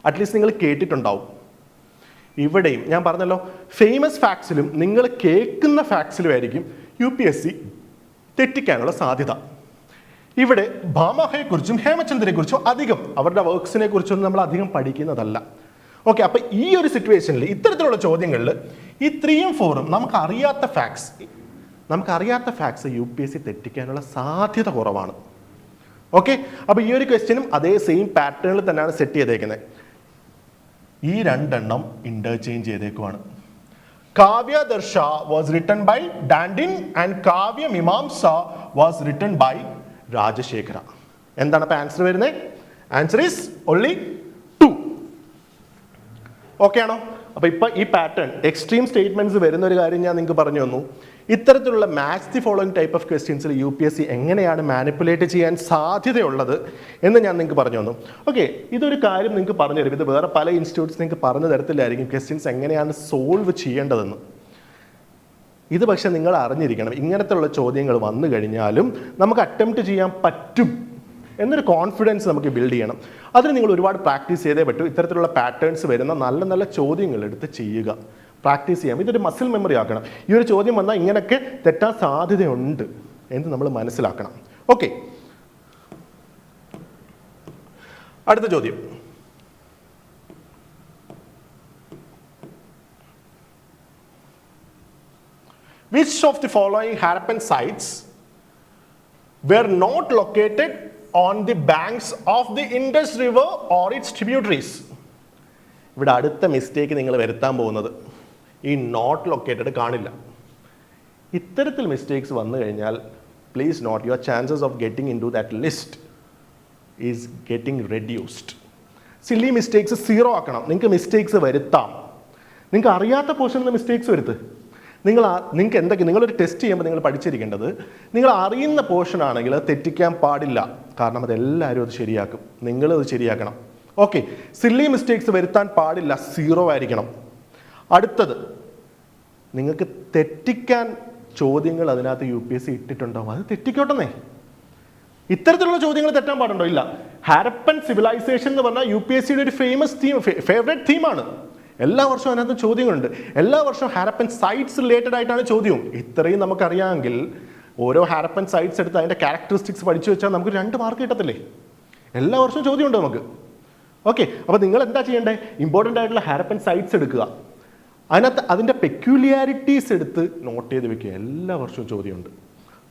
Speaker 1: അറ്റ്ലീസ്റ്റ് നിങ്ങൾ കേട്ടിട്ടുണ്ടാവും. ഇവിടെയും ഞാൻ പറഞ്ഞല്ലോ, ഫേമസ് ഫാക്ട്സിലും നിങ്ങൾ കേൾക്കുന്ന ഫാക്ട്സിലും ആയിരിക്കും UPSC തെറ്റിക്കാനുള്ള സാധ്യത. ഇവിടെ ഭാമഹയെക്കുറിച്ചും ഹേമചന്ദ്രനെക്കുറിച്ചും അധികം അവരുടെ വർക്ക്സിനെ കുറിച്ചൊന്നും നമ്മൾ അധികം പഠിക്കുന്നതല്ല. ഓക്കെ, അപ്പോൾ ഈ ഒരു സിറ്റുവേഷനിൽ ഇത്തരത്തിലുള്ള ചോദ്യങ്ങളിൽ ഈ 3ഉം 4ഉം നമുക്കറിയാത്ത ഫാക്ട്സ് UPSC തെറ്റിക്കാനുള്ള സാധ്യത കുറവാണ്. ഓക്കെ, അപ്പോൾ ഈ ഒരു ക്വസ്റ്റ്യനും അതേ സെയിം പാറ്റേണിൽ തന്നെയാണ് സെറ്റ് ചെയ്തേക്കുന്നത്. ഈ രണ്ടെണ്ണം ഇന്റർചേഞ്ച് ചെയ്തേക്കുവാണ്. Kavyadarsha was written by Dandin and Kavyamimamsa was written by Rajashekhara. എന്താണ് അപ്പോൾ ആൻസർ വരുന്നത്? Answer is only 2. ഓക്കെ ആണോ? അപ്പോൾ ഇപ്പോൾ ഈ പാറ്റേൺ എക്സ്ട്രീം സ്റ്റേറ്റ്മെന്റ്സ് വരുന്ന ഒരു കാര്യം ഞാൻ നിങ്ങൾക്ക് പറഞ്ഞു തന്നു. ഇത്തരത്തിലുള്ള match the following type of ക്വസ്റ്റ്യൻസിൽ UPSC എങ്ങനെയാണ് മാനിപ്പുലേറ്റ് ചെയ്യാൻ സാധ്യതയുള്ളത് എന്ന് ഞാൻ നിങ്ങൾക്ക് പറഞ്ഞു തന്നു. ഓക്കെ, ഇതൊരു കാര്യം നിങ്ങൾക്ക് പറഞ്ഞു തരും. ഇത് വേറെ പല ഇൻസ്റ്റിറ്റ്യൂട്ട്സ് നിങ്ങൾക്ക് പറഞ്ഞു തരത്തില്ലായിരിക്കും ക്വസ്റ്റ്യൻസ് എങ്ങനെയാണ് സോൾവ് ചെയ്യേണ്ടതെന്ന്. ഇത് പക്ഷേ നിങ്ങൾ അറിഞ്ഞിരിക്കണം. ഇങ്ങനത്തെയുള്ള ചോദ്യങ്ങൾ വന്നു കഴിഞ്ഞാലും നമുക്ക് അറ്റംപ്റ്റ് ചെയ്യാൻ പറ്റും എന്നൊരു കോൺഫിഡൻസ് നമുക്ക് ബിൽഡ് ചെയ്യണം. അതിന് നിങ്ങൾ ഒരുപാട് പ്രാക്ടീസ് ചെയ്തേ പറ്റൂ. ഇത്തരത്തിലുള്ള പാറ്റേൺസ് വരുന്ന നല്ല നല്ല ചോദ്യങ്ങൾ എടുത്ത് ചെയ്യുക, പ്രാക്ടീസ് ചെയ്യാം. ഇതൊരു മസിൽ മെമ്മറി ആക്കണം. ഈ ഒരു ചോദ്യം വന്നാൽ ഇങ്ങനെയൊക്കെ തെറ്റാൻ സാധ്യതയുണ്ട് എന്ന് നമ്മൾ മനസ്സിലാക്കണം. ഓക്കെ, അടുത്ത ചോദ്യം. Which of the following Harappan sites were not located on the banks of the Indus River or its tributaries? ഇവിടെ അടുത്ത മിസ്റ്റേക്ക് നിങ്ങൾ വരുത്താൻ പോകുന്നത് ഈ നോട്ട് ലൊക്കേറ്റഡ് കാണില്ല. ഇത്തരത്തിൽ മിസ്റ്റേക്സ് വന്നു കഴിഞ്ഞാൽ please note, your chances of getting in to that list is getting reduced. Silly mistakes 0 ആക്കണം. നിങ്ങൾക്ക് മിസ്റ്റേക്സ് വരുത്താം. നിങ്ങൾക്ക് അറിയാത്ത പോർഷനിൽ മിസ്റ്റേക്സ് വരുത്ത്. നിങ്ങൾക്ക് എന്തൊക്കെ നിങ്ങളൊരു ടെസ്റ്റ് ചെയ്യുമ്പോൾ നിങ്ങൾ പഠിച്ചിരിക്കേണ്ടത്, നിങ്ങൾ അറിയുന്ന പോർഷൻ ആണെങ്കിൽ അത് തെറ്റിക്കാൻ പാടില്ല. കാരണം അതെല്ലാവരും അത് ശരിയാക്കും, നിങ്ങളത് ശരിയാക്കണം. ഓക്കെ, സില്ലി മിസ്റ്റേക്സ് വരുത്താൻ പാടില്ല, 0 ആയിരിക്കണം. അടുത്തത്, നിങ്ങൾക്ക് തെറ്റിക്കാൻ ചോദ്യങ്ങൾ അതിനകത്ത് UPSC ഇട്ടിട്ടുണ്ടാവും, അത് തെറ്റിക്കോട്ടെന്നേ. ഇത്തരത്തിലുള്ള ചോദ്യങ്ങൾ തെറ്റാൻ പാടുണ്ടോ? ഇല്ല. ഹാരപ്പൻ സിവിലൈസേഷൻ എന്ന് പറഞ്ഞാൽ UPSCയുടെ ഒരു ഫേവറേറ്റ് തീമാണ്. എല്ലാ വർഷവും അതിനകത്ത് ചോദ്യങ്ങളുണ്ട്. എല്ലാ വർഷവും ഹാരപ്പൻ സൈറ്റ്സ് റിലേറ്റഡ് ആയിട്ടാണ് ചോദ്യവും. ഇത്രയും നമുക്കറിയാമെങ്കിൽ ഓരോ ഹാരപ്പൻ സൈറ്റ്സ് എടുത്ത് അതിൻ്റെ ക്യാരക്ടറിസ്റ്റിക്സ് പഠിച്ചു വെച്ചാൽ നമുക്ക് 2 മാർക്ക് കിട്ടത്തില്ലേ? എല്ലാ വർഷവും ചോദ്യമുണ്ട് നമുക്ക്. ഓക്കെ, അപ്പോൾ നിങ്ങൾ എന്താ ചെയ്യേണ്ടത്? ഇമ്പോർട്ടൻ്റ് ആയിട്ടുള്ള ഹാരപ്പൻ സൈറ്റ്സ് എടുക്കുക, അതിനകത്ത് അതിൻ്റെ പെക്യുലിയാരിറ്റീസ് എടുത്ത് നോട്ട് ചെയ്ത് വെക്കുക. എല്ലാ വർഷവും ചോദ്യമുണ്ട്.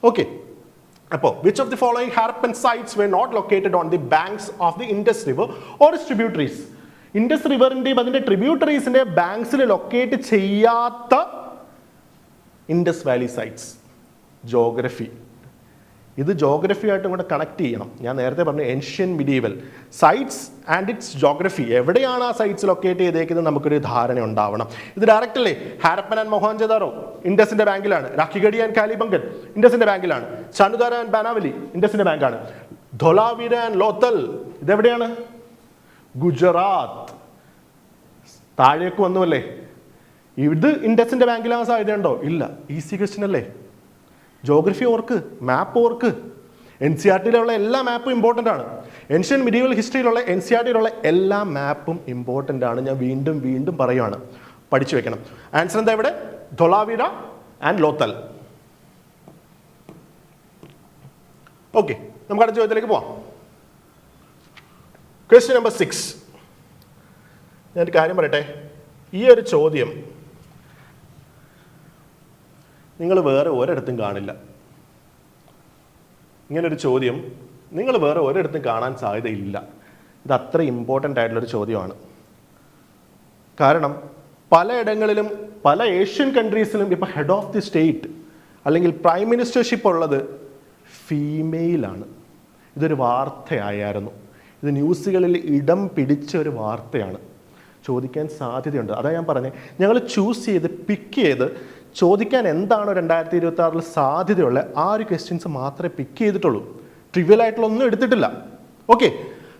Speaker 1: ഓക്കെ, അപ്പോൾ which of the following Harappan sites were not located on the banks of the Indus River or its tributaries? Indus റിവറിൻ്റെയും അതിൻ്റെ ട്രിബ്യൂട്ടറീസിൻ്റെ ബാങ്ക്സിൽ ലൊക്കേറ്റ് ചെയ്യാത്ത ഇൻഡസ് വാലി സൈറ്റ്സ്. ജോഗ്രഫി, ഇത് ജോഗ്രഫി ആയിട്ടും കൂടെ കണക്ട് ചെയ്യണം. ഞാൻ നേരത്തെ പറഞ്ഞു ancient medieval sites and its geography. എവിടെയാണ് ആ സൈറ്റ്സ് ലൊക്കേറ്റ് ചെയ്തേക്കുന്നത് നമുക്കൊരു ധാരണ ഉണ്ടാവണം. ഇത് ഡയറക്റ്റ് അല്ലേ? ഹാരപ്പൻ ആൻഡ് മൊഹൻജദാരോ ഇൻഡസിന്റെ ബാങ്കിലാണ്. രാഖിഗഡി ആൻഡ് കാലിബംഗൻ ഇൻഡസിന്റെ ബാങ്കിലാണ്. ചനുദാര ആൻഡ് ബാനാവലി ഇൻഡസിന്റെ ബാങ്കാണ്. ധോലാവീര ആൻഡ് ലോത്തൽ ഇതെവിടെയാണ്? ഗുജറാത്ത്. താഴേക്ക് വന്നുവല്ലേ? ഇത് ഇൻഡസിന്റെ ബാങ്കിലാകാൻ സാധ്യതയുണ്ടോ? ഇല്ല. ഈസി ക്വസ്റ്റ്യൻ അല്ലേ? ജോഗ്രഫി ഓർക്ക്, മാപ്പ് ഓർക്ക്. NCERT-യിലുള്ള എല്ലാ മാപ്പും ഇമ്പോർട്ടൻ്റ് ആണ്. ഏൻഷ്യൻ മിഡീവൽ ഹിസ്റ്ററിയിലുള്ള NCERT-യിലുള്ള എല്ലാ മാപ്പും ഇമ്പോർട്ടൻ്റ് ആണ്. ഞാൻ വീണ്ടും വീണ്ടും പറയുവാണ്, പഠിച്ചു വെക്കണം. ആൻസർ എന്താ ഇവിടെ? ധോലാവീര ആൻഡ് ലോത്തൽ. ഓക്കെ, നമുക്ക് അടുത്ത ചോദ്യത്തിലേക്ക് പോവാം. Question number 6. ഞാനൊരു കാര്യം പറയട്ടെ, ഈ ഒരു ചോദ്യം നിങ്ങൾ വേറെ ഒരിടത്തും കാണില്ല. ഇങ്ങനൊരു ചോദ്യം നിങ്ങൾ വേറെ ഒരിടത്തും കാണാൻ സാധ്യതയില്ല. ഇത് അത്ര ഇമ്പോർട്ടൻ്റ് ആയിട്ടുള്ളൊരു ചോദ്യമാണ്. കാരണം പലയിടങ്ങളിലും പല ഏഷ്യൻ കൺട്രീസിലും ഇപ്പോൾ ഹെഡ് ഓഫ് ദി സ്റ്റേറ്റ് അല്ലെങ്കിൽ പ്രൈം മിനിസ്റ്റർഷിപ്പ് ഉള്ളത് ഫീമെയിലാണ്. ഇതൊരു വാർത്തയായിരുന്നു. ഇത് ന്യൂസുകളിൽ ഇടം പിടിച്ച ഒരു വാർത്തയാണ്. ചോദിക്കാൻ സാധ്യതയുണ്ട്. അതാ ഞാൻ പറഞ്ഞത്, ഞങ്ങൾ ചൂസ് ചെയ്ത് പിക്ക് ചെയ്ത് ചോദിക്കാൻ എന്താണോ 2026 സാധ്യതയുള്ള ആ ഒരു ക്വസ്റ്റ്യൻസ് മാത്രമേ പിക്ക് ചെയ്തിട്ടുള്ളൂ. ട്രിവിയൽ ആയിട്ടുള്ള ഒന്നും എടുത്തിട്ടില്ല. ഓക്കെ,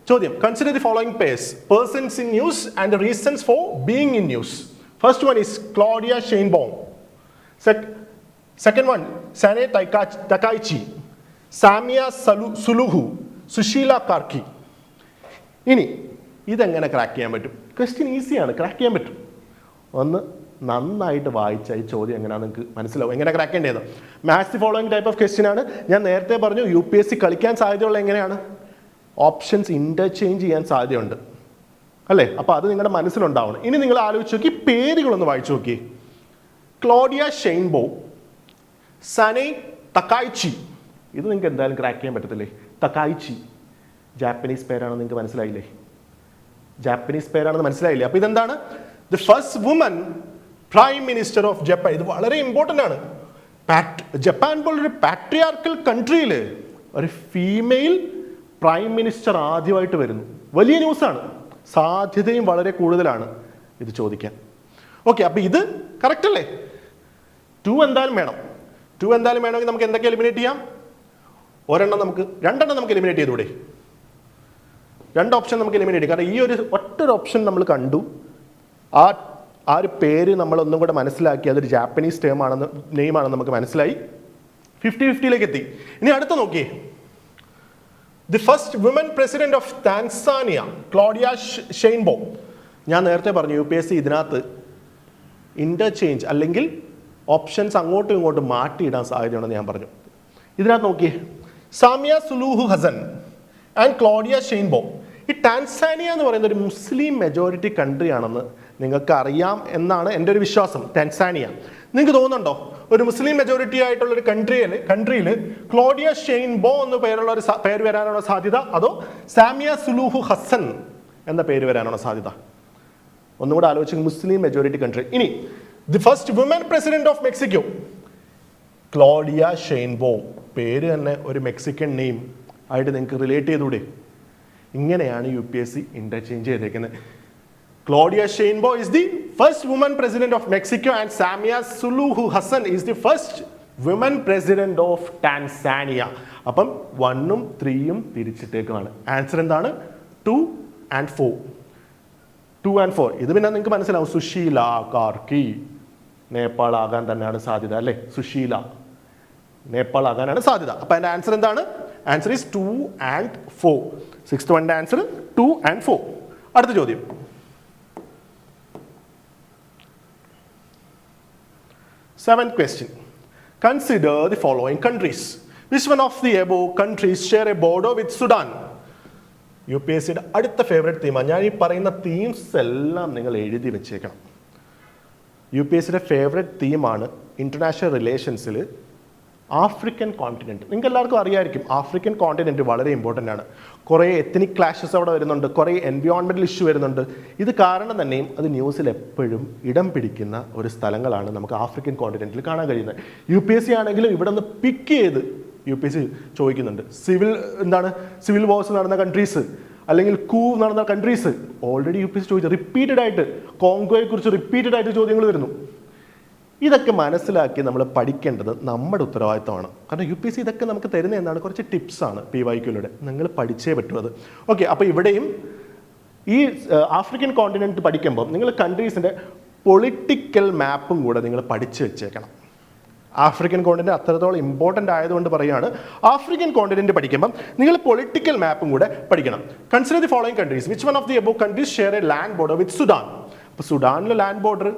Speaker 1: ചോദ്യം. Consider the following persons in news and reasons for being in news. First one is Claudia Sheinbaum. Second one Sanae Takaichi, Samia Suluhu, Sushila Karki. ഇനി ഇതെങ്ങനെ ക്രാക്ക് ചെയ്യാൻ പറ്റും? ക്വസ്റ്റ്യൻ ഈസിയാണ്, ക്രാക്ക് ചെയ്യാൻ പറ്റും. ഒന്ന് നന്നായിട്ട് വായിച്ച ഈ ചോദ്യം എങ്ങനെയാണ് നിങ്ങൾക്ക് മനസ്സിലാവും എങ്ങനെ ക്രാക്ക് ചെയ്യേണ്ടത്. Match the following type of question ആണ്. ഞാൻ നേരത്തെ പറഞ്ഞു UPSC കളിക്കാൻ സാധ്യതയുള്ള എങ്ങനെയാണ്, ഓപ്ഷൻസ് ഇന്റർചേഞ്ച് ചെയ്യാൻ സാധ്യതയുണ്ട് അല്ലേ? അപ്പോൾ അത് നിങ്ങളുടെ മനസ്സിലുണ്ടാവണം. ഇനി നിങ്ങൾ ആലോചിച്ച് നോക്കി, പേരുകളൊന്ന് വായിച്ചു നോക്കി. Claudia Sheinbaum, Sanae Takaichi. ഇത് നിങ്ങൾക്ക് എന്തായാലും ക്രാക്ക് ചെയ്യാൻ പറ്റത്തില്ലേ? തക്കായിച്ചി ജാപ്പനീസ് പേരാണെന്ന് നിങ്ങൾക്ക് മനസ്സിലായില്ലേ? ജാപ്പനീസ് പേരാണെന്ന് മനസ്സിലായില്ലേ? അപ്പോൾ ഇതെന്താണ്? The first woman prime minister of Japan. ഇത് വളരെ ഇമ്പോർട്ടൻ്റ് ആണ്. ജപ്പാൻ പോലൊരു പാട്രിയാർക്കൽ കൺട്രിയിൽ ഒരു ഫീമെയിൽ പ്രൈം മിനിസ്റ്റർ ആദ്യമായിട്ട് വരുന്നു. വലിയ ന്യൂസാണ്. സാധ്യതയും വളരെ കൂടുതലാണ് ഇത് ചോദിക്കാൻ. ഓക്കെ, അപ്പോൾ ഇത് കറക്റ്റ് അല്ലേ? 2 എന്തായാലും വേണം. 2 എന്തായാലും വേണമെങ്കിൽ നമുക്ക് എന്തൊക്കെ എലിമിനേറ്റ് ചെയ്യാം? രണ്ടെണ്ണം നമുക്ക് എലിമിനേറ്റ് ചെയ്തൂടെ? 2 ഓപ്ഷൻ നമുക്ക് എലിമിനേറ്റ് ചെയ്യാം. കാരണം ഈ ഒരു ഒറ്റൊരു ഓപ്ഷൻ നമ്മൾ കണ്ടു. ആ ഒരു പേര് നമ്മൾ ഒന്നും കൂടെ മനസ്സിലാക്കി. അതൊരു ജാപ്പനീസ് നെയിമാണെന്ന് നമുക്ക് മനസ്സിലായി. 50-50 എത്തി. ഇനി അടുത്ത നോക്കിയേ. The first woman president of Tanzania, Claudia Sheinbaum. ഞാൻ നേരത്തെ പറഞ്ഞു UPSC ഇതിനകത്ത് ഇന്റർചേഞ്ച് അല്ലെങ്കിൽ ഓപ്ഷൻസ് അങ്ങോട്ടും ഇങ്ങോട്ടും മാറ്റിയിടാൻ സാധ്യതയുണ്ടെന്ന് ഞാൻ പറഞ്ഞു. ഇതിനകത്ത് നോക്കിയേ, സാമിയ സുലൂഹു ഹസൻ ആൻഡ് ക്ലോഡിയ ഷെയ്ൻബോ. ഈ ടാൻസാനിയ എന്ന് പറയുന്ന ഒരു മുസ്ലിം മെജോറിറ്റി കൺട്രി ആണെന്ന് നിങ്ങൾക്ക് അറിയാം എന്നാണ് എൻ്റെ ഒരു വിശ്വാസം. ടാൻസാനിയ നിങ്ങൾക്ക് തോന്നുന്നുണ്ടോ ഒരു മുസ്ലിം മെജോറിറ്റി ആയിട്ടുള്ള ഒരു കൺട്രിയിൽ ക്ലോഡിയ ഷെയ്ൻബോ എന്ന് പേര് വരാനുള്ള സാധ്യത, അതോ സാമിയ സുലൂഹു ഹസൻ എന്ന പേര് വരാനുള്ള സാധ്യത? ഒന്നുകൂടെ ആലോചിച്ച്. Muslim majority country. ഇനി the first woman president of Mexico, Claudia Sheinbaum. പേര് തന്നെ ഒരു മെക്സിക്കൻ നെയിം ആയിട്ട് നിങ്ങൾക്ക് റിലേറ്റ് ചെയ്തൂടെ? ഇങ്ങനെയാണ് UPSC ഇന്റർചേഞ്ച് ചെയ്തേക്കുന്നത്. Claudia Sheinbaum is the first woman president of Mexico and Samia Suluhu Hassan is the first women president of Tanzania. അപ്പം 1ഉം 3ഉം തിരിച്ചിട്ടേക്കാണ്. Answer എന്താണ്? 2 and 4. 2 and 4. ഇത് പിന്നെ നിങ്ങൾക്ക് മനസ്സിലാവും. സുശീല കാർക്കി നേപ്പാൾ ആകാൻ തന്നെയാണ് സാധ്യത അല്ലേ? സുശീല നേപ്പാൾ ആകാനാണ് സാധ്യത. അപ്പം അതിൻ്റെ ആൻസർ എന്താണ്? Answer is 2 and 4. 6th വണ്ണിൻ്റെ ആൻസർ 2 and 4. അടുത്ത ചോദ്യം. Seventh question. Consider the following countries. Which one of the above countries share a border with Sudan? UPSCയുടെ അടുത്ത ഫേവറേറ്റ് തീമാണ്. ഞാൻ ഈ പറയുന്ന തീംസ് എല്ലാം നിങ്ങൾ എഴുതി വെച്ചേക്കണം. UPSCയുടെ ഫേവറേറ്റ് തീമാണ് ഇന്റർനാഷണൽ റിലേഷൻസിൽ ആഫ്രിക്കൻ കോണ്ടിനെൻറ്റ്. നിങ്ങൾക്ക് എല്ലാവർക്കും അറിയാമായിരിക്കും ആഫ്രിക്കൻ കോണ്ടിനെൻറ്റ് വളരെ ഇമ്പോർട്ടൻ്റ് ആണ്. കുറേ എത്നിക് ക്ലാഷസ് അവിടെ വരുന്നുണ്ട്, കുറേ എൻവയോൺമെൻറ്റൽ ഇഷ്യൂ വരുന്നുണ്ട്. ഇത് കാരണം തന്നെയും അത് ന്യൂസിൽ എപ്പോഴും ഇടം പിടിക്കുന്ന ഒരു സ്ഥലങ്ങളാണ് നമുക്ക് ആഫ്രിക്കൻ കോണ്ടിനെൻറ്റിൽ കാണാൻ കഴിയുന്നത്. UPSC ആണെങ്കിലും ഇവിടെ നിന്ന് പിക്ക് ചെയ്ത് UPSC ചോദിക്കുന്നുണ്ട്. സിവിൽ വാർസ് നടന്ന കൺട്രീസ് അല്ലെങ്കിൽ നടന്ന കൺട്രീസ് ഓൾറെഡി UPSC ചോദിച്ചു. റിപ്പീറ്റഡ് ആയിട്ട് കോങ്കോയെക്കുറിച്ച് റിപ്പീറ്റഡ് ആയിട്ട് ചോദ്യങ്ങൾ വരുന്നു. ഇതൊക്കെ മനസ്സിലാക്കി നമ്മൾ പഠിക്കേണ്ടത് നമ്മുടെ ഉത്തരവാദിത്തമാണ്. കാരണം UPSC ഇതൊക്കെ നമുക്ക് തരുന്ന എന്താണ്? കുറച്ച് ടിപ്സാണ് PYQയിലൂടെ. നിങ്ങൾ പഠിച്ചേ പറ്റൂ അത്. ഓക്കെ, അപ്പോൾ ഇവിടെയും ഈ ആഫ്രിക്കൻ കോണ്ടിനെൻറ്റ് പഠിക്കുമ്പോൾ നിങ്ങൾ കൺട്രീസിൻ്റെ പൊളിറ്റിക്കൽ മാപ്പും കൂടെ നിങ്ങൾ പഠിച്ചു വെച്ചേക്കണം. ആഫ്രിക്കൻ കോണ്ടിനെൻറ്റ് അത്രത്തോളം ഇമ്പോർട്ടൻ്റ് ആയതുകൊണ്ട് പറയുകയാണ്. ആഫ്രിക്കൻ കോണ്ടിനെൻറ്റ് പഠിക്കുമ്പം നിങ്ങൾ പൊളിറ്റിക്കൽ മാപ്പും കൂടെ പഠിക്കണം. Consider the following countries. Which one of the above countries share A land border with Sudan? അപ്പോൾ സുഡാനിലെ ലാൻഡ് ബോർഡർ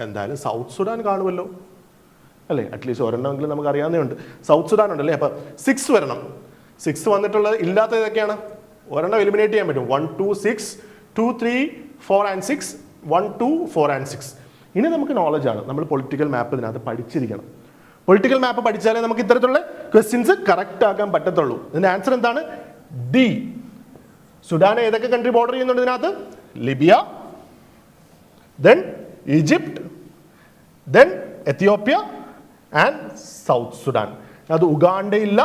Speaker 1: എന്തായാലും സൗത്ത് സുഡാൻ കാണുമല്ലോ അല്ലേ? അറ്റ്ലീസ്റ്റ് ഒരെണ്ണമെങ്കിലും നമുക്ക് അറിയാവുന്നതുണ്ട്. സൗത്ത് സുഡാൻ ഉണ്ടല്ലേ? അപ്പോൾ 6 വരണം. 6 വന്നിട്ടുള്ളത് ഇല്ലാത്ത ഏതൊക്കെയാണ്? ഒരെണ്ണം എലിമിനേറ്റ് ചെയ്യാൻ പറ്റും. 1, 2, 6, 2, 3, 4 and 6, 1, 2, 4 and 6. ഇനി നമുക്ക് നോളജാണ്. നമ്മൾ പൊളിറ്റിക്കൽ മാപ്പ് ഇതിനകത്ത് പഠിച്ചിരിക്കണം. പൊളിറ്റിക്കൽ മാപ്പ് പഠിച്ചാലേ നമുക്ക് ഇത്തരത്തിലുള്ള ക്വസ്റ്റ്യൻസ് കറക്റ്റ് ആക്കാൻ പറ്റത്തുള്ളൂ. ഇതിൻ്റെ ആൻസർ എന്താണ്? D. സുഡാനെ ഏതൊക്കെ കൺട്രി ബോർഡർ ചെയ്യുന്നുണ്ട് ഇതിനകത്ത്? Libya, then Egypt, then Ethiopia and South Sudan. അത് ഉഗാണ്ട ഇല്ല,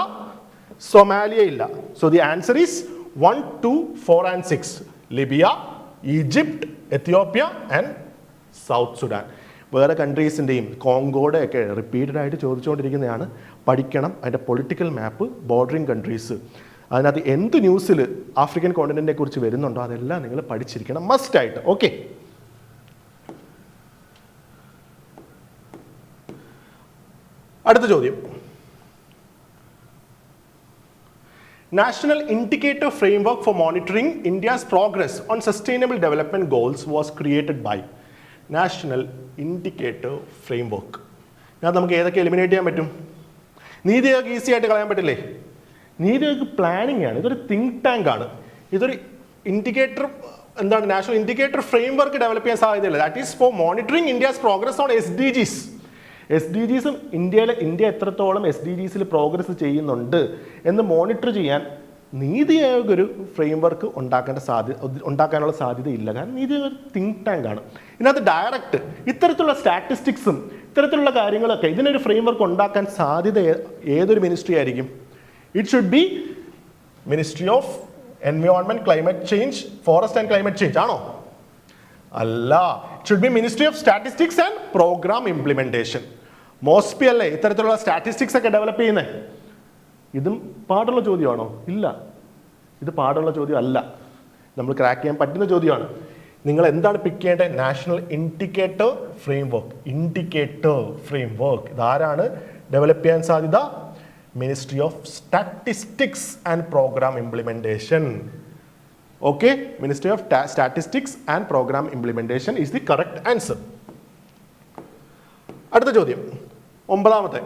Speaker 1: സൊമാലിയ ഇല്ല. So the answer is 1, 2, 4 and 6. Libya, Egypt, Ethiopia and south Sudan. വേറെ കൺട്രീസിൻ്റെയും കോങ്കോയുടെ ഒക്കെ റിപ്പീറ്റഡ് ആയിട്ട് ചോദിച്ചുകൊണ്ടിരിക്കുന്നതാണ്. പഠിക്കണം അതിൻ്റെ പൊളിറ്റിക്കൽ മാപ്പ്, ബോർഡറിങ് കൺട്രീസ്. അതിനകത്ത് എന്ത് ന്യൂസിൽ ആഫ്രിക്കൻ കോണ്ടിനെൻറ്റിനെ കുറിച്ച് വരുന്നുണ്ടോ അതെല്ലാം നിങ്ങൾ പഠിച്ചിരിക്കണം മസ്റ്റായിട്ട്. ഓക്കെ, അടുത്ത ചോദ്യം. National Indicator Framework for Monitoring India's Progress on Sustainable Development Goals was created by. National Indicator Framework. ഞാൻ നമുക്ക് ഏതൊക്കെ എലിമിനേറ്റ് ചെയ്യാൻ പറ്റും? നീതി ആയോഗ് ഈസി ആയിട്ട് കളയാൻ പറ്റില്ലേ? നീതി ആയോഗ് പ്ലാനിങ് ആണ്, ഇതൊരു തിങ്ക് ടാങ്ക് ആണ്. ഇതൊരു ഇൻഡിക്കേറ്റർ എന്താണ്, നാഷണൽ ഇൻഡിക്കേറ്റർ ഫ്രെയിംവർക്ക് ഡെവലപ്പ് ചെയ്യാൻ സാധ്യതയില്ല. That is for monitoring India's progress on SDGs. SDGസും ഇന്ത്യ എത്രത്തോളം SDGസിൽ പ്രോഗ്രസ് ചെയ്യുന്നുണ്ട് എന്ന് മോണിറ്റർ ചെയ്യാൻ നീതി ആയോഗ് ഒരു ഫ്രെയിംവർക്ക് ഉണ്ടാക്കാനുള്ള സാധ്യതയില്ല. കാരണം നീതി ആയോഗ് തിങ്ക് ടാങ്ക് ആണ്. ഇതിനകത്ത് ഡയറക്റ്റ് ഇത്തരത്തിലുള്ള സ്റ്റാറ്റിസ്റ്റിക്സും ഇത്തരത്തിലുള്ള കാര്യങ്ങളൊക്കെ ഇതിനൊരു ഫ്രെയിംവർക്ക് ഉണ്ടാക്കാൻ സാധ്യത ഏതൊരു മിനിസ്ട്രി ആയിരിക്കും? It should be ministry of environment, climate change, forest and climate change ആണോ? അല്ല, it should be ministry of statistics and programme implementation. MoSPI അല്ലേ ഇത്തരത്തിലുള്ള സ്റ്റാറ്റിസ്റ്റിക്സ് ഒക്കെ ഡെവലപ്പ് ചെയ്യുന്നത്? ഇതും പാടുള്ള ചോദ്യമാണോ? ഇല്ല, ഇത് പാടുള്ള ചോദ്യം അല്ല. നമ്മൾ ക്രാക്ക് ചെയ്യാൻ പറ്റുന്ന ചോദ്യമാണ്. നിങ്ങൾ എന്താണ് പിക്ക് ചെയ്യേണ്ടത്? National indicator framework. Indicator framework ഇതാരാണ് ഡെവലപ്പ് ചെയ്യാൻ സാധ്യത? Ministry of statistics and programme implementation. Okay, Ministry of Statistics and Program Implementation is the correct answer. അടുത്ത ചോദ്യം, 9ാമത്തെ.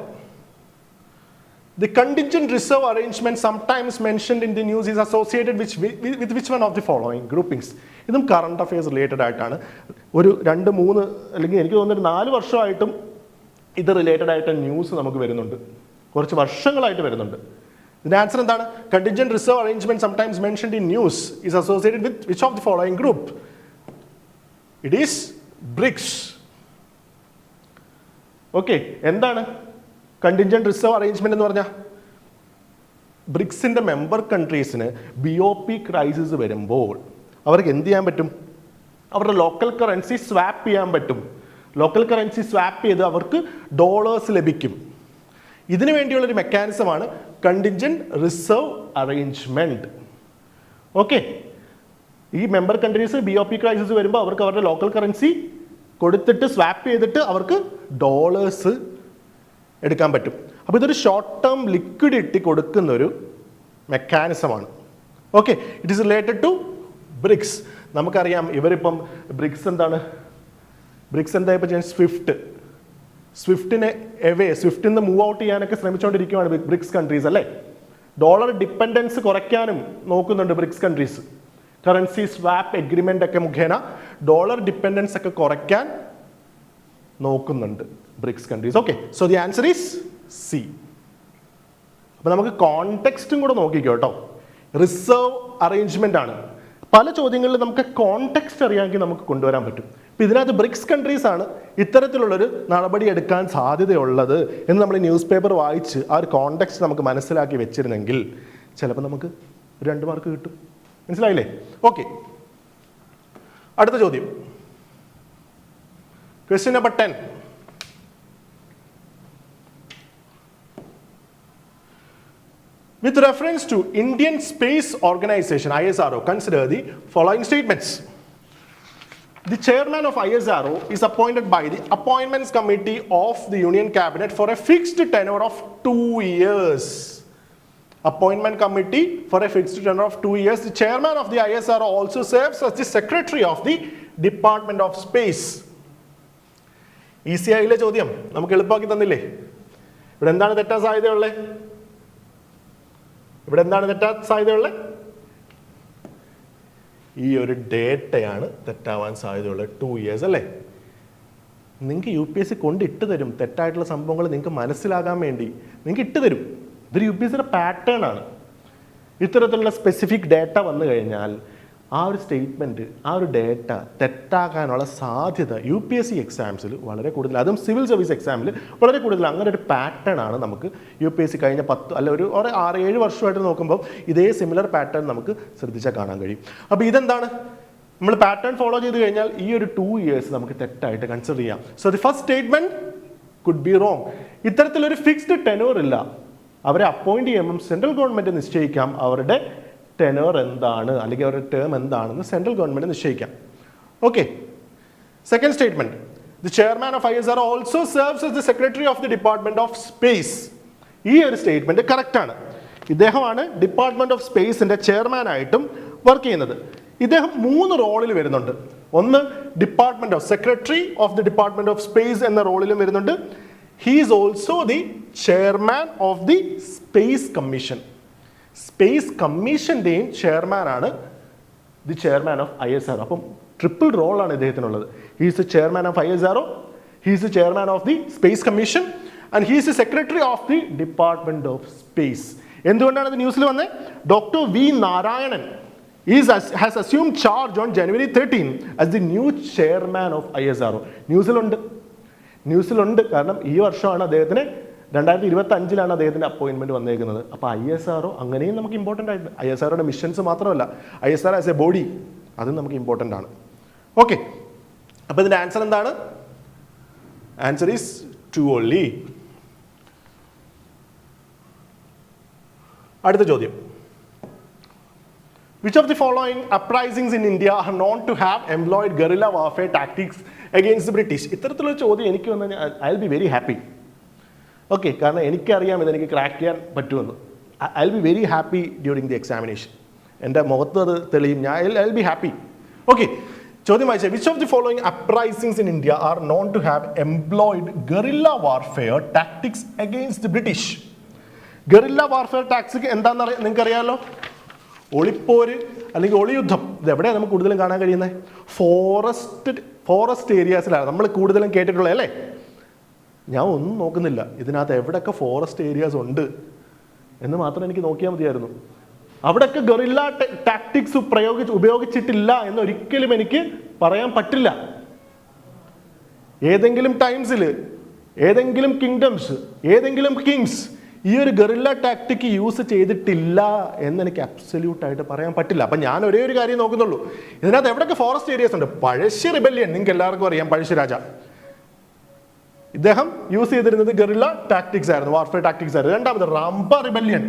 Speaker 1: The contingent reserve arrangement sometimes mentioned in the news is associated with which one of the following groupings? ഇതും current affairs related ആയിട്ടാണ്. ഒരു 2, 3 അല്ലെങ്കിൽ എനിക്ക് തോന്നുന്നൊരു 4 വർഷമായിട്ടും ഇത് related ആയിട്ട് ന്യൂസ് നമുക്ക് വരുന്നുണ്ട്, കുറച്ച് വർഷങ്ങളായിട്ട് വരുന്നുണ്ട്. ഇതിന്റെ ആൻസർ എന്താണ്? Contingent reserve arrangement sometimes mentioned in news is associated with which of the following group? It is BRICS. Okay, എന്താണ് contingent reserve arrangement എന്ന് പറഞ്ഞാൽ? ബ്രിക്സിന്റെ മെമ്പർ കൺട്രീസിന് BOP ക്രൈസിസ് വരുമ്പോൾ അവർക്ക് എന്ത് ചെയ്യാൻ പറ്റും? അവരുടെ ലോക്കൽ കറൻസി സ്വാപ്പ് ചെയ്യാൻ പറ്റും. ലോക്കൽ കറൻസി സ്വാപ്പ് ചെയ്ത് അവർക്ക് ഡോളേഴ്സ് ലഭിക്കും. ഇതിനു വേണ്ടിയുള്ളൊരു മെക്കാനിസമാണ് കണ്ടിൻജന്റ് റിസർവ് അറേഞ്ച്മെന്റ്. ഓക്കെ, ഈ മെമ്പർ കൺട്രീസ് BOP ക്രൈസിസ് വരുമ്പോൾ അവർക്ക് അവരുടെ ലോക്കൽ കറൻസി കൊടുത്തിട്ട് സ്വാപ്പ് ചെയ്തിട്ട് അവർക്ക് ഡോളേഴ്സ് എടുക്കാൻ പറ്റും. അപ്പോൾ ഇതൊരു ഷോർട്ട് ടേം ലിക്വിഡിറ്റി കൊടുക്കുന്ന ഒരു മെക്കാനിസമാണ്. Okay, it is related to BRICS. നമുക്കറിയാം ഇവരിപ്പം ബ്രിക്സ് എന്താണ്? ബ്രിക്സ് എന്താ ഇപ്പം ചെയ്യാൻ? സ്വിഫ്റ്റിനെ സ്വിഫ്റ്റിൽ നിന്ന് മൂവ് ഔട്ട് ചെയ്യാനൊക്കെ ശ്രമിച്ചുകൊണ്ടിരിക്കുകയാണ് ബ്രിക്സ് കൺട്രീസ് അല്ലേ? ഡോളർ ഡിപ്പെൻഡൻസ് കുറയ്ക്കാനും നോക്കുന്നുണ്ട് BRICS countries. Currency swap agreement ഒക്കെ മുഖേന ഡോളർ ഡിപ്പെൻഡൻസ് ഒക്കെ കുറയ്ക്കാൻ നോക്കുന്നുണ്ട് ബ്രിക്സ് കൺട്രീസ്. Okay, so the answer is C. അപ്പൊ നമുക്ക് കോണ്ടെക്സ്റ്റും കൂടെ നോക്കിക്കോ കേട്ടോ. റിസർവ് അറേഞ്ച്മെന്റ് ആണ്. പല ചോദ്യങ്ങളിൽ നമുക്ക് കോണ്ടെക്സ്റ്റ് അറിയാമെങ്കിൽ നമുക്ക് കൊണ്ടുവരാൻ പറ്റും. ഇപ്പം ഇതിനകത്ത് ബ്രിക്സ് കൺട്രീസ് ആണ് ഇത്തരത്തിലുള്ളൊരു നടപടി എടുക്കാൻ സാധ്യതയുള്ളത് എന്ന് നമ്മൾ ന്യൂസ് പേപ്പർ വായിച്ച് ആ ഒരു കോണ്ടെക്സ്റ്റ് നമുക്ക് മനസ്സിലാക്കി വെച്ചിരുന്നെങ്കിൽ ചിലപ്പോൾ നമുക്ക് 2 മാർക്ക് കിട്ടും. മനസ്സിലായില്ലേ? ഓക്കെ, അടുത്ത ചോദ്യം, question number 10. With reference to Indian Space Organization ISRO, consider the following statements. The chairman of ISRO is appointed by the Appointments Committee of the Union Cabinet for a fixed tenure of 2 years. Appointment Committee for a fixed tenure of 2 years. The chairman of the ISRO also serves as the secretary of the Department of Space. Easy ആയില്ലേ ചോദ്യം? നമുക്ക് എളുപ്പമാക്കി തന്നില്ലേ? ഇവിടെ എന്താണ് തെറ്റാൻ സാധ്യതയുള്ളത്? ഈ ഒരു ഡേറ്റയാണ് തെറ്റാവാൻ സാധ്യതയുള്ളത്. 2 years അല്ലേ? നിങ്ങൾക്ക് UPSC കൊണ്ടിട്ട് തരും തെറ്റായിട്ടുള്ള സംഭവങ്ങൾ നിങ്ങൾക്ക് മനസ്സിലാകാൻ വേണ്ടി നിങ്ങൾക്ക് ഇട്ട് തരും. ഇതൊരു UPSCയുടെ പാറ്റേൺ ആണ്. ഇത്തരത്തിലുള്ള സ്പെസിഫിക് ഡേറ്റ വന്നു കഴിഞ്ഞാൽ ആ ഒരു സ്റ്റേറ്റ്മെൻറ്റ്, ആ ഒരു ഡേറ്റ തെറ്റാക്കാനുള്ള സാധ്യത UPSC എക്സാംസിൽ വളരെ കൂടുതൽ, അതും സിവിൽ സർവീസ് എക്സാമിൽ വളരെ കൂടുതൽ. അങ്ങനെ ഒരു പാറ്റേൺ ആണ് നമുക്ക് UPSC കഴിഞ്ഞ 10 അല്ല ഒരു 6-7 വർഷമായിട്ട് നോക്കുമ്പോൾ ഇതേ സിമിലർ പാറ്റേൺ നമുക്ക് ശ്രദ്ധിച്ചാൽ കാണാൻ കഴിയും. അപ്പോൾ ഇതെന്താണ്, നമ്മൾ പാറ്റേൺ ഫോളോ ചെയ്ത് കഴിഞ്ഞാൽ ഈ ഒരു 2 years നമുക്ക് തെറ്റായിട്ട് കൺസിഡർ ചെയ്യാം. So the first statement could be wrong. ഇത്തരത്തിലൊരു ഫിക്സ്ഡ് ടെനോർ ഇല്ല. അവരെ അപ്പോയിന്റ് ചെയ്യുമ്പം സെൻട്രൽ ഗവൺമെന്റ് നിശ്ചയിക്കാം അവരുടെ ടെനോർ എന്താണ് അല്ലെങ്കിൽ അവരുടെ ടേം എന്താണെന്ന് സെൻട്രൽ ഗവൺമെന്റ് നിശ്ചയിക്കാം. Okay. Second statement, the chairman of ISR also serves as the secretary of the department of space. ഈ ഒരു സ്റ്റേറ്റ്മെന്റ് കറക്റ്റ് ആണ്. ഇദ്ദേഹമാണ് ഡിപ്പാർട്ട്മെന്റ് ഓഫ് സ്പേസിന്റെ ചെയർമാൻ ആയിട്ടും വർക്ക് ചെയ്യുന്നത്. ഇദ്ദേഹം 3 റോളിൽ വരുന്നുണ്ട്. ഒന്ന് department of secretary of the department of space എന്ന റോളിലും വരുന്നുണ്ട്. He is also the chairman of the space commission. Space കമ്മീഷന്റെയും ചെയർമാൻ ആണ് ദി ചെയർമാൻ ഓഫ് ISR. അപ്പം ട്രിപ്പിൾ റോളാണ് ഇദ്ദേഹത്തിനുള്ളത്. He is the chairman of ISR, he is the chairman of the space commission and he is the secretary of the department of space. എന്തുകൊണ്ടാണ് ഇത് ന്യൂസിൽ വന്നത്? Doctor V. Narayanan has assumed charge on January 13 as the new chairman of ISR. ന്യൂസിലുണ്ട് കാരണം ഈ വർഷമാണ് അദ്ദേഹത്തിന് 2025 അദ്ദേഹത്തിന്റെ appointment വന്നേക്കുന്നത്. അപ്പോൾ ISR അങ്ങനെയും നമുക്ക് ഇമ്പോർട്ടൻ്റ് ആയിട്ട്, ISRയുടെ മിഷൻസ് മാത്രമല്ല ISR ആസ് എ ബോഡി അതും നമുക്ക് ഇമ്പോർട്ടൻ്റ് ആണ്. ഓക്കെ. അപ്പോൾ ഇതിന്റെ ആൻസർ എന്താണ്? Answer is 2 only. അടുത്ത ചോദ്യം, which of the following uprisings in India are known to have employed guerrilla warfare tactics against the British? ഇത്തരത്തിലുള്ള ചോദ്യം എനിക്ക് വന്നാൽ I will be very happy. Okay, കാരണം എനിക്കറിയാം ഇതെനിക്ക് ക്രാക്ക് ചെയ്യാൻ പറ്റുമെന്ന്. I will be very happy during the examination. എൻ്റെ മുഖത്ത് അത് തെളിയും. I will be happy. Okay, ചോദ്യം വായിച്ചാൽ, which of the following uprisings in India are known to have employed guerrilla warfare tactics against the British? Guerrilla warfare tactics എന്താണെന്ന് നിങ്ങൾക്ക് അറിയാമല്ലോ. ഒളിപ്പോര് അല്ലെങ്കിൽ ഒളിയുദ്ധം. ഇത് എവിടെയാണ് നമുക്ക് കൂടുതലും കാണാൻ കഴിയുന്നത്? ഫോറസ്റ്റ് ഏരിയാസിലാണ് നമ്മൾ കൂടുതലും കേട്ടിട്ടുള്ളത് അല്ലേ? ഞാൻ ഒന്നും നോക്കുന്നില്ല, ഇതിനകത്ത് എവിടെയൊക്കെ ഫോറസ്റ്റ് ഏരിയാസ് ഉണ്ട് എന്ന് മാത്രം എനിക്ക് നോക്കിയാൽ മതിയായിരുന്നു. അവിടെയൊക്കെ ഗറില്ല ടാക്ടിക്സ് ഉപയോഗിച്ചിട്ടില്ല എന്നൊരിക്കലും എനിക്ക് പറയാൻ പറ്റില്ല. ഏതെങ്കിലും ടൈംസിൽ ഏതെങ്കിലും കിങ്ഡംസ് ഏതെങ്കിലും കിങ്സ് ഈ ഒരു ഗറില്ല ടാക്ടിക് യൂസ് ചെയ്തിട്ടില്ല എന്ന് എനിക്ക് അബ്സല്യൂട്ടായിട്ട് പറയാൻ പറ്റില്ല. അപ്പം ഞാൻ ഒരേ ഒരു കാര്യം നോക്കുന്നുള്ളൂ, ഇതിനകത്ത് എവിടെയൊക്കെ ഫോറസ്റ്റ് ഏരിയാസ് ഉണ്ട്. പഴശ്ശി റിബല്യൻ നിങ്ങൾക്ക് എല്ലാവർക്കും അറിയാം, പഴശ്ശിരാജ ഇദ്ദേഹം യൂസ് ചെയ്തിരുന്നത് ഗറില്ല ടാക്ടിക്സ് ആയിരുന്നു, വാർഫെയർ ടാക്ടിക്സ് ആയിരുന്നു. രണ്ടാമത് റാംബ റിബല്യൻ,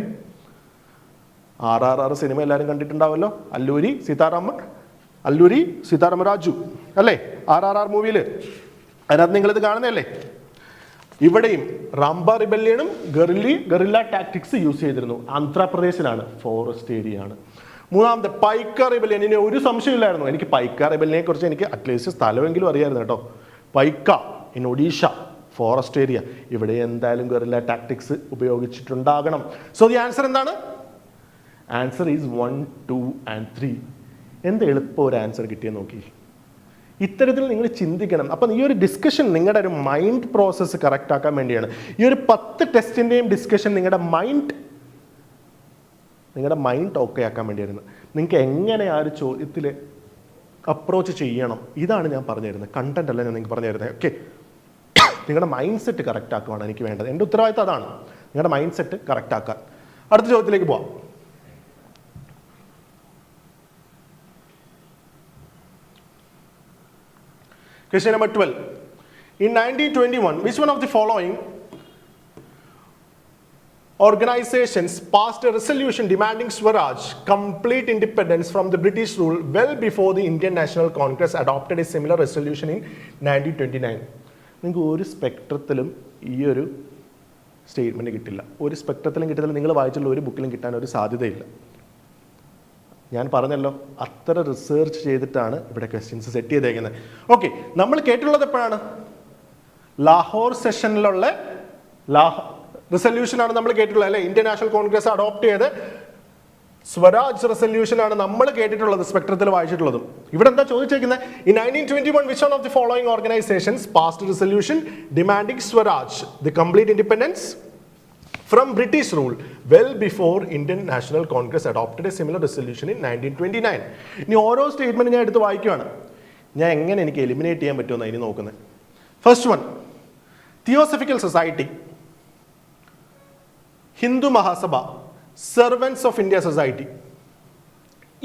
Speaker 1: RRR സിനിമ എല്ലാവരും കണ്ടിട്ടുണ്ടാവല്ലോ, അല്ലൂരി സീതാരാമരാജു അല്ലേ, RRR മൂവിയിൽ, അതിനകത്ത് നിങ്ങളിത് കാണുന്നതല്ലേ. ഇവിടെയും റാംബ റിബല്യനും ഗറില്ല ടാക്ടിക്സ് യൂസ് ചെയ്തിരുന്നു. ആന്ധ്രാപ്രദേശിലാണ്, ഫോറസ്റ്റ് ഏരിയ ആണ്. മൂന്നാമത്തെ പൈക്ക റിബല്യൻ. ഇനി ഒരു സംശയമില്ലായിരുന്നു, എനിക്ക് പൈക്ക റിബല്യനെ കുറിച്ച് എനിക്ക് അറ്റ്ലീസ്റ്റ് സ്ഥലമെങ്കിലും അറിയായിരുന്നു കേട്ടോ. Paika in Odisha, forest area. ഇവിടെ എന്തായാലും ഗറില്ല ടാക്ടിക്സ് ഉപയോഗിച്ചിട്ടുണ്ടാകണം. സോ ദി ആൻസർ എന്താണ്? Answer is 1, 2 and 3. എന്ത് എളുപ്പം ഒരു ആൻസർ കിട്ടിയെന്ന് നോക്കി. ഇത്തരത്തിൽ നിങ്ങൾ ചിന്തിക്കണം. അപ്പം ഈ ഒരു ഡിസ്കഷൻ നിങ്ങളുടെ ഒരു മൈൻഡ് പ്രോസസ്സ് കറക്റ്റ് ആക്കാൻ വേണ്ടിയാണ്. ഈ ഒരു 10 ടെസ്റ്റിൻ്റെയും ഡിസ്കഷൻ നിങ്ങളുടെ മൈൻഡ് ഓക്കെ ആക്കാൻ വേണ്ടിയായിരുന്നു. നിങ്ങൾക്ക് എങ്ങനെ ആ ഒരു ചോദ്യത്തിൽ അപ്രോച്ച് ചെയ്യണം, ഇതാണ് ഞാൻ പറഞ്ഞു തരുന്നത്. കണ്ടന്റ് അല്ല ഞാൻ നിങ്ങൾക്ക് പറഞ്ഞു തരുന്നത്. ഓക്കെ, നിങ്ങളുടെ മൈൻഡ് സെറ്റ് കറക്റ്റ് ആക്കുവാണ് എനിക്ക് വേണ്ടത്. എൻ്റെ ഉത്തരവാദിത്തം അതാണ്, നിങ്ങളുടെ മൈൻഡ് സെറ്റ് കറക്റ്റ് ആക്കാൻ. അടുത്ത ചോദ്യത്തിലേക്ക് പോവാം. Question number 12. In 1921, which one of the following organizations passed a resolution demanding Swaraj, complete independence from the British rule, well before the Indian National Congress adopted a similar resolution in 1929? നിങ്ങൾക്ക് ഒരു സ്പെക്ട്രത്തിലും ഈ ഒരു statement കിട്ടില്ല. ഒരു സ്പെക്ട്രത്തിലും കിട്ടില്ല. നിങ്ങൾ വായിച്ചുള്ള ഒരു ബുക്കിലും കിട്ടാൻ ഒരു സാധ്യതയില്ല. ഞാൻ പറഞ്ഞല്ലോ, അത്ര റിസർച്ച് ചെയ്തിട്ടാണ് ഇവിടെ ക്വസ്റ്റ്യൻസ് സെറ്റ് ചെയ്തേക്കുന്നത്. ഓക്കെ, നമ്മൾ കേട്ടുള്ളത് എപ്പോഴാണ്? ലാഹോർ സെഷനിലുള്ള റിസൊല്യൂഷനാണ് നമ്മൾ കേട്ടിട്ടുള്ളത് അല്ലേ? ഇന്ത്യൻ നാഷണൽ കോൺഗ്രസ് അഡോപ്റ്റ് ചെയ്ത് സ്വരാജ് റെസൊല്യൂഷനാണ് നമ്മൾ കേട്ടിട്ടുള്ളത്, സ്പെക്ട്രത്തിൽ വായിച്ചിട്ടുള്ളതും. ഇവിടെ എന്താ ചോദിച്ചേക്കുന്നത്? In 1921, which one of the following organizations passed a resolution demanding Swaraj, the complete independence from British rule well before Indian National Congress adopted a similar resolution in 1929. ഇനി ഓരോ statement ഞാൻ എടുത്ത് വായിക്കുകയാണ്. ഞാൻ എങ്ങനെ എനിക്ക് എലിമിനേറ്റ് ചെയ്യാൻ പറ്റുമെന്ന് ഇനി നോക്കുന്നത്. First one, theosophical society, Hindu Mahasabha, servants of India society,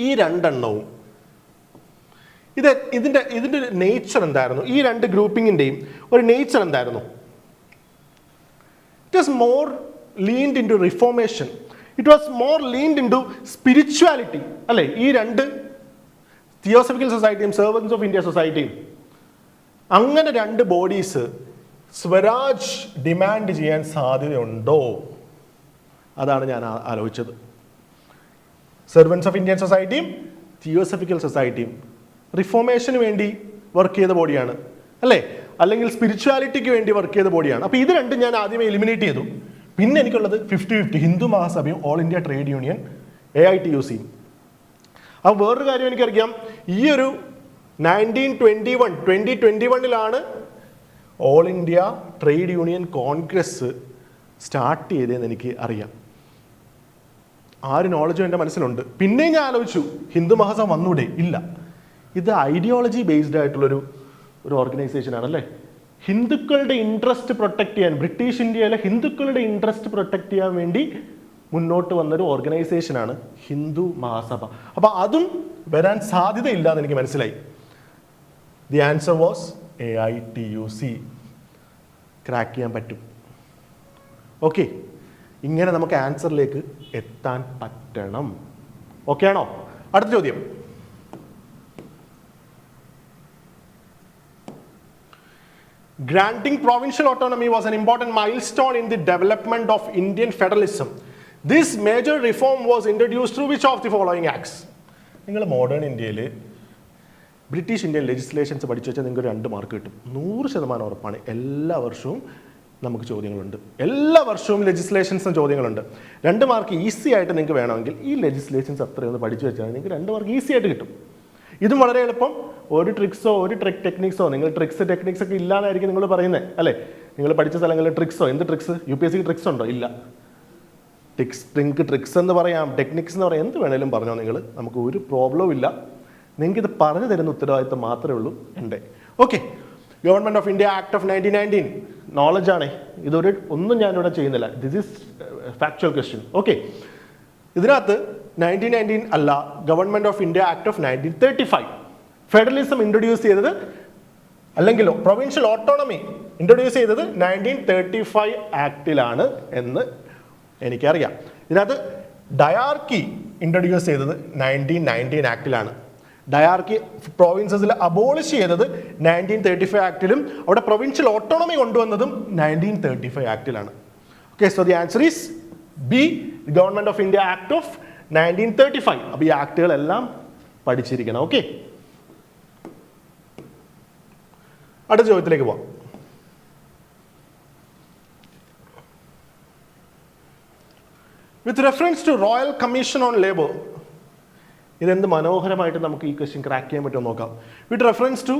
Speaker 1: ഈ രണ്ടെണ്ണവും ഇതിൻ്റെ ഒരു നേച്ചർ എന്തായിരുന്നു? ഈ രണ്ട് ഗ്രൂപ്പിങ്ങിൻ്റെയും ഒരു നേച്ചർ എന്തായിരുന്നു? It was more leaned in to reformation, it was more leaned in to spirituality, അല്ലേ? ഈ രണ്ട് തിയോസഫിക്കൽ സൊസൈറ്റിയും സെർവൻസ് ഓഫ് ഇന്ത്യ സൊസൈറ്റിയും, അങ്ങനെ രണ്ട് ബോഡീസ് സ്വരാജ് ഡിമാൻഡ് ചെയ്യാൻ സാധ്യതയുണ്ടോ? അതാണ് ഞാൻ ആലോചിച്ചത്. സെർവൻസ് ഓഫ് ഇന്ത്യൻ സൊസൈറ്റിയും തിയോസഫിക്കൽ സൊസൈറ്റിയും റിഫോർമേഷന് വേണ്ടി വർക്ക് ചെയ്ത ബോഡിയാണ്, അല്ലേ? അല്ലെങ്കിൽ സ്പിരിച്വാലിറ്റിക്ക് വേണ്ടി വർക്ക് ചെയ്ത ബോഡിയാണ്. അപ്പോൾ ഇത് രണ്ടും ഞാൻ ആദ്യമേ എലിമിനേറ്റ് ചെയ്തു. പിന്നെ എനിക്കുള്ളത് 50-50, ഹിന്ദു മഹാസഭയും All India Trade Union AITUC. അപ്പോൾ വേറൊരു കാര്യം എനിക്കറിയാം, ഈ ഒരു 2021 All India Trade Union Congress start ചെയ്തതെന്ന് എനിക്ക് അറിയാം. ആ ഒരു നോളജും എൻ്റെ മനസ്സിലുണ്ട്. പിന്നെ ഞാൻ ആലോചിച്ചു, ഹിന്ദു മഹാസഭ വന്നൂടെ? ഇല്ല, ഇത് ഐഡിയോളജി ബേസ്ഡ് ആയിട്ടുള്ളൊരു ഓർഗനൈസേഷൻ ആണല്ലേ. ഹിന്ദുക്കളുടെ ഇൻട്രസ്റ്റ് പ്രൊട്ടക്ട് ചെയ്യാൻ, ബ്രിട്ടീഷ് ഇന്ത്യയിലെ ഹിന്ദുക്കളുടെ ഇൻട്രസ്റ്റ് പ്രൊട്ടക്ട് ചെയ്യാൻ വേണ്ടി മുന്നോട്ട് വന്നൊരു ഓർഗനൈസേഷനാണ് ഹിന്ദു മഹാസഭ. അപ്പോൾ അതും വരാൻ സാധ്യതയില്ല എന്ന് എനിക്ക് മനസ്സിലായി. The answer was AITUC. Crack ചെയ്യാൻ പറ്റും. ഓക്കെ, ഇങ്ങനെ നമുക്ക് ആൻസറിലേക്ക് എത്താൻ പറ്റണം. ഓക്കെ ആണോ? അടുത്ത ചോദ്യം. Granting provincial autonomy was an important milestone in the development of Indian federalism. This major reform was introduced through which of the following acts? നിങ്ങൾ മോഡേൺ ഇന്ത്യയിൽ ബ്രിട്ടീഷ് ഇന്ത്യൻ ലെജിസ്ലേഷൻസ് പഠിച്ചു വെച്ചാൽ നിങ്ങൾക്ക് 2 മാർക്ക് കിട്ടും. 100% ഉറപ്പാണ്. എല്ലാ വർഷവും നമുക്ക് ചോദ്യങ്ങളുണ്ട്. എല്ലാ വർഷവും ലെജിസ്ലേഷൻസിന് ചോദ്യങ്ങളുണ്ട്. 2 മാർക്ക് ഈസി ആയിട്ട് നിങ്ങൾക്ക് വേണമെങ്കിൽ ഈ ലെജിസ്ലേഷൻസ് അത്രയൊന്ന് പഠിച്ചു വെച്ചാൽ നിങ്ങൾക്ക് 2 മാർക്ക് ഈസി ആയിട്ട് കിട്ടും. ഇതും വളരെ എളുപ്പം. ഒരു ട്രിക്സോ ഒരു ടെക്നിക്സോ, നിങ്ങൾ ട്രിക്സ് ടെക്നിക്സ് ഒക്കെ ഇല്ലാന്നായിരിക്കും നിങ്ങൾ പറയുന്നത്, അല്ലേ? നിങ്ങൾ പഠിച്ച സ്ഥലങ്ങളിൽ ട്രിക്സോ, എന്ത് ട്രിക്സ്? UPSC ട്രിക്സ് ഉണ്ടോ? ഇല്ല. നിങ്ങൾക്ക് ട്രിക്സ് എന്ന് പറയാം, ടെക്നിക്സ് എന്ന് പറയാം, എന്ത് വേണേലും പറഞ്ഞോ നിങ്ങൾ, നമുക്ക് ഒരു പ്രോബ്ലവും ഇല്ല. നിങ്ങൾക്ക് ഇത് പറഞ്ഞു തരുന്ന ഉത്തരവാദിത്വം മാത്രമേ ഉള്ളൂ എൻ്റെ. Okay, government of India Act of 1919 നോളജാണേ, ഒന്നും ഞാനിവിടെ ചെയ്യുന്നില്ല. This is factual question. Okay, ഇതിനകത്ത് 1919 അല്ല, government of India Act of 1935 federalism introduce ചെയ്തത്, അല്ലെങ്കിൽ പ്രൊവിൻഷ്യൽ ഓട്ടോണമി ഇൻട്രൊഡ്യൂസ് ചെയ്തത് 1935 ആക്ടിലാണ് എന്ന് എനിക്കറിയാം. ഇതിനകത്ത് ഡയാർക്കി ഇൻട്രൊഡ്യൂസ് ചെയ്തത് 1919 ആക്ടിലാണ്. ഡയാർക്കി പ്രോവിൻസസിൽ അബോളിഷ് ചെയ്തത് 1935 ആക്ടിലും അവിടെ പ്രൊവിൻഷ്യൽ ഓട്ടോണമി കൊണ്ടുവന്നതും 1935 ആക്ടിലാണ്. Okay, so the answer is B, Government of India Act of 1935. അപ്പോൾ ഈ ആക്ടുകളെല്ലാം പഠിച്ചിരിക്കണം. ഓക്കെ, അടുത്ത ചോദ്യത്തിലേക്ക് പോവാം. With reference to Royal Commission on Labour, ഇതെന്ത് മനോഹരമായിട്ട് നമുക്ക് ഈ ക്വസ്റ്റ്യൻ ക്രാക്ക് ചെയ്യാൻ പറ്റുമോ നോക്കാം. With reference to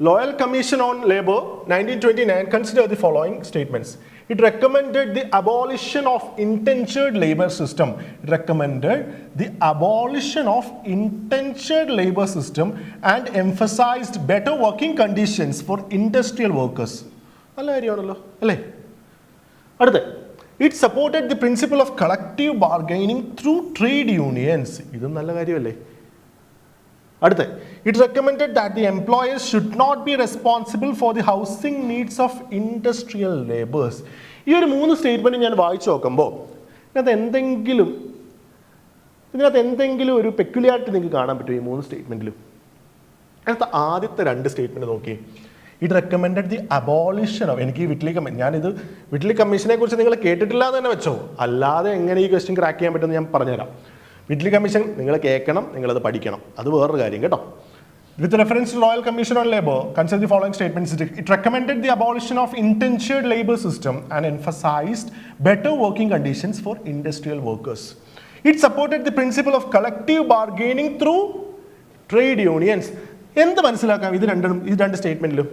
Speaker 1: Royal Commission on Labour 1929, consider the following statements. It recommended the abolition of indentured labor system. It recommended the abolition of indentured labor system and emphasized better working conditions for industrial workers. നല്ല കാര്യമാണല്ലോ, അല്ലേ? അടുത്ത, it supported the principle of collective bargaining through trade unions. ഇതും നല്ല കാര്യമല്ലേ? അടുത്ത, it recommended that the employers should not be responsible for the housing needs of industrial laborers. ഈ ഒരു 3 സ്റ്റേറ്റ്മെന്റ് ഞാൻ വായിച്ചു നോക്കുമ്പോൾ ഇതിനകത്ത് എന്തെങ്കിലും ഒരു പെക്യുലാരിറ്റി നിങ്ങൾക്ക് കാണാൻ പറ്റുമോ ഈ 3 സ്റ്റേറ്റ്മെന്റിലും? അതിനകത്ത് ആദ്യത്തെ 2 സ്റ്റേറ്റ്മെന്റ് നോക്കി. It recommended the abolition of, എനിക്ക് ഞാനിത് വിറ്റ്ലി കമ്മീഷനെ കുറിച്ച് നിങ്ങൾ കേട്ടിട്ടില്ല എന്ന് തന്നെ വെച്ചോ, അല്ലാതെ എങ്ങനെ ഈ ക്വസ്റ്റ്യൻ ക്രാക്ക് ചെയ്യാൻ പറ്റുമെന്ന് ഞാൻ പറഞ്ഞുതരാം. വിറ്റ്ലി കമ്മീഷൻ നിങ്ങൾ കേൾക്കണം, നിങ്ങളത് പഠിക്കണം, അത് വേറൊരു കാര്യം കേട്ടോ. With reference to Royal Commission on Labour, consider the following statements. It recommended the abolition of indentured labor system and emphasized better working conditions for industrial workers. It supported the principle of collective bargaining through trade unions. എന്ത് മനസ്സിലാക്കാം ഇത് രണ്ട് സ്റ്റേറ്റ്മെന്റിലും?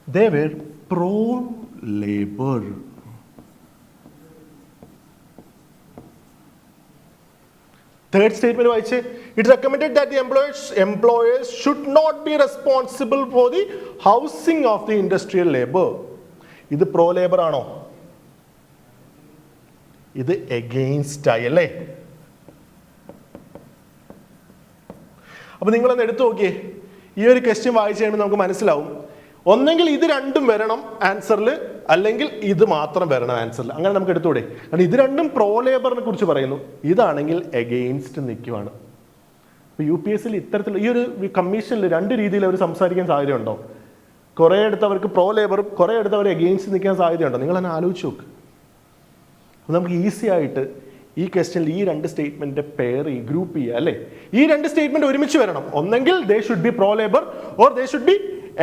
Speaker 1: They were pro labor. Third statement വായിച്ച്, it recommended that the employers should not be responsible for the housing of the industrial labor. ഇത് pro labour ആണോ? ഇത് against ആയി അല്ലേ? അപ്പൊ നിങ്ങളൊന്ന് എടുത്തു നോക്കിയേ, ഈ ഒരു ക്വസ്റ്റ്യൻ വായിച്ചു കഴിയുമ്പോൾ നമുക്ക് മനസ്സിലാവും, ഒന്നെങ്കിൽ ഇത് രണ്ടും വരണം ആൻസറിൽ, അല്ലെങ്കിൽ ഇത് മാത്രം വരണം ആൻസറിൽ. അങ്ങനെ നമുക്ക് എടുത്തുകൂടെ? കാരണം ഇത് രണ്ടും പ്രോ ലേബറിനെ കുറിച്ച് പറയുന്നു, ഇതാണെങ്കിൽ എഗെയിൻസ്റ്റ് നിൽക്കുവാണ്. ഇപ്പോൾ UPSC ഇത്തരത്തിൽ ഈ ഒരു കമ്മീഷനിൽ രണ്ട് രീതിയിൽ അവർ സംസാരിക്കാൻ സാധ്യതയുണ്ടോ? കുറേ അടുത്തവർക്ക് പ്രോ ലേബറും കുറേ അടുത്തവർ എഗെയിൻസ്റ്റ് നിൽക്കാൻ സാധ്യതയുണ്ടോ? നിങ്ങൾ തന്നെ ആലോചിച്ച് നോക്ക്. അപ്പോൾ നമുക്ക് ഈസി ആയിട്ട് ഈ ക്വസ്റ്റ്യനിൽ ഈ രണ്ട് സ്റ്റേറ്റ്മെന്റിന്റെ പെയർ ഗ്രൂപ്പ് ചെയ്യുക അല്ലേ? ഈ രണ്ട് സ്റ്റേറ്റ്മെന്റ് ഒരുമിച്ച് വരണം. ഒന്നെങ്കിൽ they should be pro labour or they should be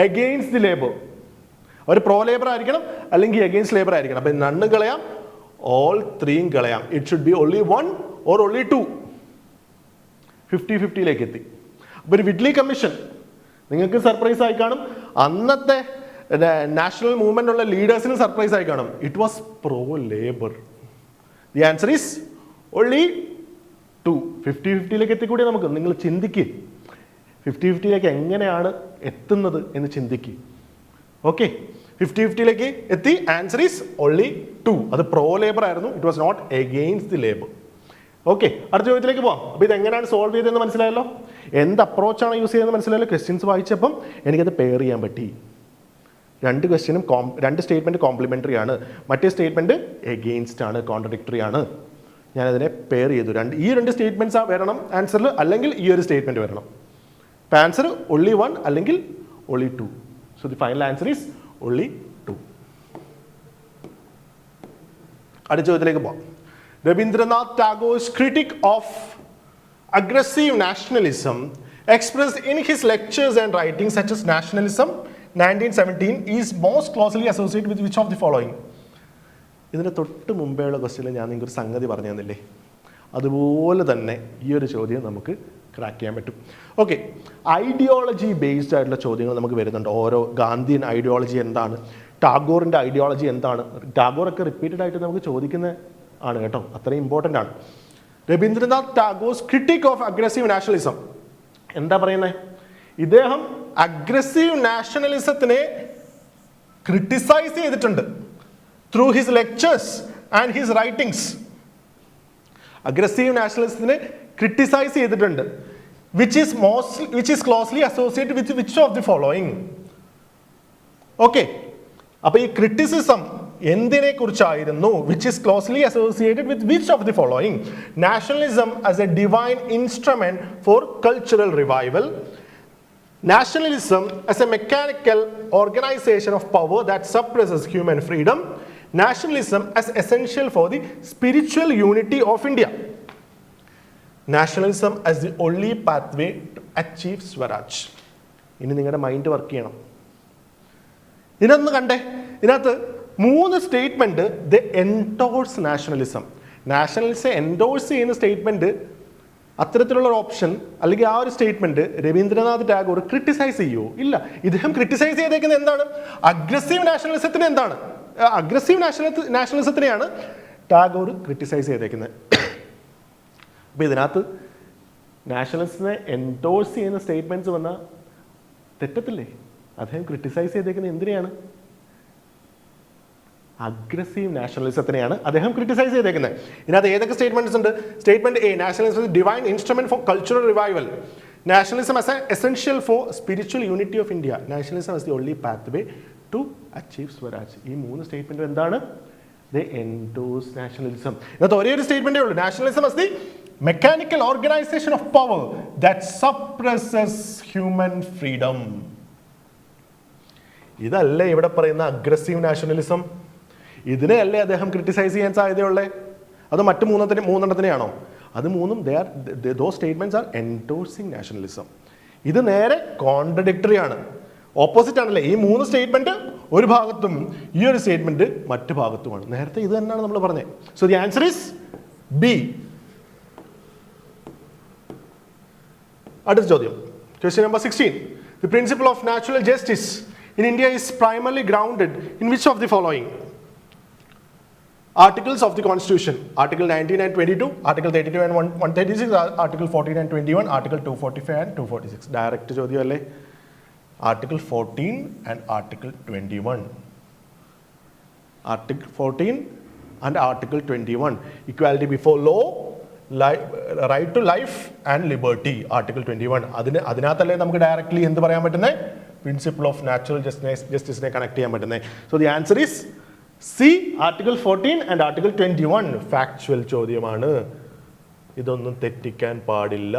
Speaker 1: against the labour. അവർ പ്രോ ലേബർ ആയിരിക്കണം അല്ലെങ്കിൽ എഗെയിൻസ്റ്റ് ലേബർ ആയിരിക്കണം. അപ്പം നണ്ണ് കളയാം, ഓൾ ത്രീയും കളയാം. It should B only 1 or only 2. 50-50 എത്തി. അപ്പോൾ ഒരു വിഡ്ലി കമ്മീഷൻ നിങ്ങൾക്ക് സർപ്രൈസ് ആയി കാണും, അന്നത്തെ നാഷണൽ മൂവ്മെന്റ് ഉള്ള ലീഡേഴ്സിന് സർപ്രൈസ് ആയി കാണും. It was pro labour. The answer is only 2. 50-50 എത്തിക്കൂടിയ നമുക്ക്. നിങ്ങൾ ചിന്തിക്ക്, 50-50 എങ്ങനെയാണ് എത്തുന്നത് എന്ന് ചിന്തിക്ക്. ഓക്കെ, 50-50 എത്തി. Answer is only 2. അത് പ്രോ ലേബർ ആയിരുന്നു. It was not against the labour. Okay, അടുത്ത ചോദ്യത്തിലേക്ക് പോവാം. അപ്പോൾ ഇത് എങ്ങനെയാണ് സോൾവ് ചെയ്തതെന്ന് മനസ്സിലായല്ലോ, എന്ത് അപ്രോച്ചാണ് യൂസ് ചെയ്തതെന്ന് മനസ്സിലായല്ലോ. ക്വസ്റ്റ്യൻസ് വായിച്ചപ്പം എനിക്കത് പെയർ ചെയ്യാൻ പറ്റി. രണ്ട് ക്വസ്റ്റ്യനും രണ്ട് സ്റ്റേറ്റ്മെന്റ് കോംപ്ലിമെന്ററി ആണ്, മറ്റേ സ്റ്റേറ്റ്മെന്റ് എഗെയിൻസ്റ്റ് ആണ്, കോൺട്രഡിക്ടറി ആണ്. ഞാനതിനെ പെയർ ചെയ്തു. ഈ രണ്ട് സ്റ്റേറ്റ്മെന്റ്സ് വരണം ആൻസറിൽ, അല്ലെങ്കിൽ ഈ ഒരു സ്റ്റേറ്റ്മെന്റ് വരണം. അപ്പം ആൻസർ ഓൺലി 1 അല്ലെങ്കിൽ only 2. So the final answer is only 2. അടുത്ത ചോദ്യത്തിലേക്ക് പോവാം. Rabindranath Tagore's critique of aggressive nationalism expressed in his lectures and writings such as Nationalism 1917 is most closely associated with which of the following? ഇതിന് തൊട്ട് മുമ്പേയുള്ള ക്വസ്റ്റ്യനിൽ ഞാൻ നിങ്ങൾക്ക് ഒരു സംഗതി പറഞ്ഞു തന്നില്ലേ, അതുപോലെ തന്നെ ഈ ഒരു ചോദ്യം നമുക്ക് ക്രാക്ക് ചെയ്യാൻ പറ്റും. ഓക്കെ, ഐഡിയോളജി ബേസ്ഡ് ആയിട്ടുള്ള ചോദ്യങ്ങൾ നമുക്ക് വരുന്നുണ്ട്. ഓരോ ഗാന്ധിയൻ ഐഡിയോളജി എന്താണ്, ടാഗോറിൻ്റെ ഐഡിയോളജി എന്താണ്, ടാഗോറൊക്കെ റിപ്പീറ്റഡ് ആയിട്ട് നമുക്ക് ചോദിക്കുന്ന ആണ് കേട്ടോ, അത്രയും ഇമ്പോർട്ടൻ്റ് ആണ്. Rabindranath Tagore's critic of aggressive nationalism എന്താ പറയുന്നത്? ഇദ്ദേഹം അഗ്രസീവ് നാഷണലിസത്തിനെ ക്രിട്ടിസൈസ് ചെയ്തിട്ടുണ്ട് through his lectures and his writings. Aggressive നാഷണലിസത്തിനെ ക്രിട്ടിസൈസ് ചെയ്തിട്ടുണ്ട്. Which is closely associated with which of the following? Okay, അപ്പൊ ഈ ക്രിറ്റിസിസം എന്തിനെ കുറിച്ചായിരുന്നു? Which is closely associated with which of the following? Nationalism as a divine instrument for cultural revival, nationalism as a mechanical organization of power that suppresses human freedom, nationalism as essential for the spiritual unity of India, nationalism as the only pathway to achieve Swaraj. ഇനി നിങ്ങളുടെ mind work ചെയ്യണം. ഇതിനൊന്ന് കണ്ടേ, ഇതിനകത്ത് 3 statement the endorse nationalism. Nationalism endorse ചെയ്യുന്ന statement, അത്തരത്തിലുള്ള ഒരു option അല്ലെങ്കിൽ ആ ഒരു സ്റ്റേറ്റ്മെന്റ് രവീന്ദ്രനാഥ് ടാഗോർ ക്രിട്ടിസൈസ് ചെയ്യുമോ? ഇല്ല. ഇദ്ദേഹം ക്രിട്ടിസൈസ് ചെയ്തേക്കുന്നത് എന്താണ്? അഗ്രസീവ് നാഷണലിസത്തിന്. എന്താണ് അഗ്രസീവ് നാഷണലിസത്തിനെയാണ് ടാഗോർ ക്രിട്ടിസൈസ് ചെയ്തേക്കുന്നത്. അപ്പൊ ഇതിനകത്ത് നാഷണലിസത്തിനെ എൻഡോഴ്സ് ചെയ്യുന്ന സ്റ്റേറ്റ്മെന്റ്സ് വന്നാൽ തെറ്റത്തില്ലേ? അദ്ദേഹം ക്രിട്ടിസൈസ് ചെയ്തേക്കുന്നത് എന്തിനെയാണ്? അഗ്രസീവ് നാഷണലിസത്തിനെയാണ് അദ്ദേഹം ക്രിട്ടിസൈസ് ചെയ്തേക്കുന്നത്. ഇതിനകത്ത് ഏതൊക്കെ സ്റ്റേറ്റ്മെന്റ്സ് ഉണ്ട്? Statement A, nationalism divine instrument for cultural revival, nationalism as a essential for spiritual unity of India, nationalism as the only pathway to achieve Swaraj. ഈ 3 സ്റ്റേറ്റ്മെന്റ് എന്താണ്? They endorse nationalism. ഇതിനകത്ത് ഒരേ ഒരു സ്റ്റേറ്റ്മെന്റേ ഉള്ളൂ, nationalism as the mechanical organisation of power that suppresses human freedom. ഇതല്ലേ ഇവിടെ പറയുന്ന അഗ്രസീവ് നാഷണലിസം? ഇതിനെയല്ലേ അദ്ദേഹം ക്രിട്ടിസൈസ് ചെയ്യാൻ സാധ്യതയുള്ളേ? അത് മറ്റു മൂന്നെണ്ണത്തിനെയാണോ? അത് മൂന്നും ദോസ് സ്റ്റേറ്റ്മെന്റ്സ് ആർ എൻഡോഴ്സിങ് നാഷണലിസം. ഇത് നേരെ കോൺട്രഡിക്ടറി ആണ്, ഓപ്പോസിറ്റ് ആണല്ലേ. ഈ 3 സ്റ്റേറ്റ്മെന്റ് ഒരു ഭാഗത്തും ഈ ഒരു സ്റ്റേറ്റ്മെന്റ് മറ്റു ഭാഗത്തുമാണ്. നേരത്തെ ഇത് തന്നെയാണ് നമ്മൾ പറഞ്ഞത്. So the answer is B. അടുത്ത ചോദ്യം, question number 16. The principle of natural justice in India is primarily grounded in which of the following? Articles of the Constitution, Article 19 and 22, Article 32 and 136, Article 14 and 21, Article 245 and 246. Direct ചോദ്യം അല്ലേ? Article 14 and Article 21. Article 14 and Article 21. Equality before law, right to life and liberty. Article 21. അതിനകത്തല്ലേ നമുക്ക് directly എന്ത് പറയാൻ പറ്റുന്നത്? Principle of natural ജസ്റ്റിസിനെ connect ചെയ്യാൻ പറ്റുന്നത്. So the answer is C, article 14 and article 21. Factual ചോദ്യമാണ്. ഇതൊന്നും തെറ്റിക്കാൻ പാടില്ല.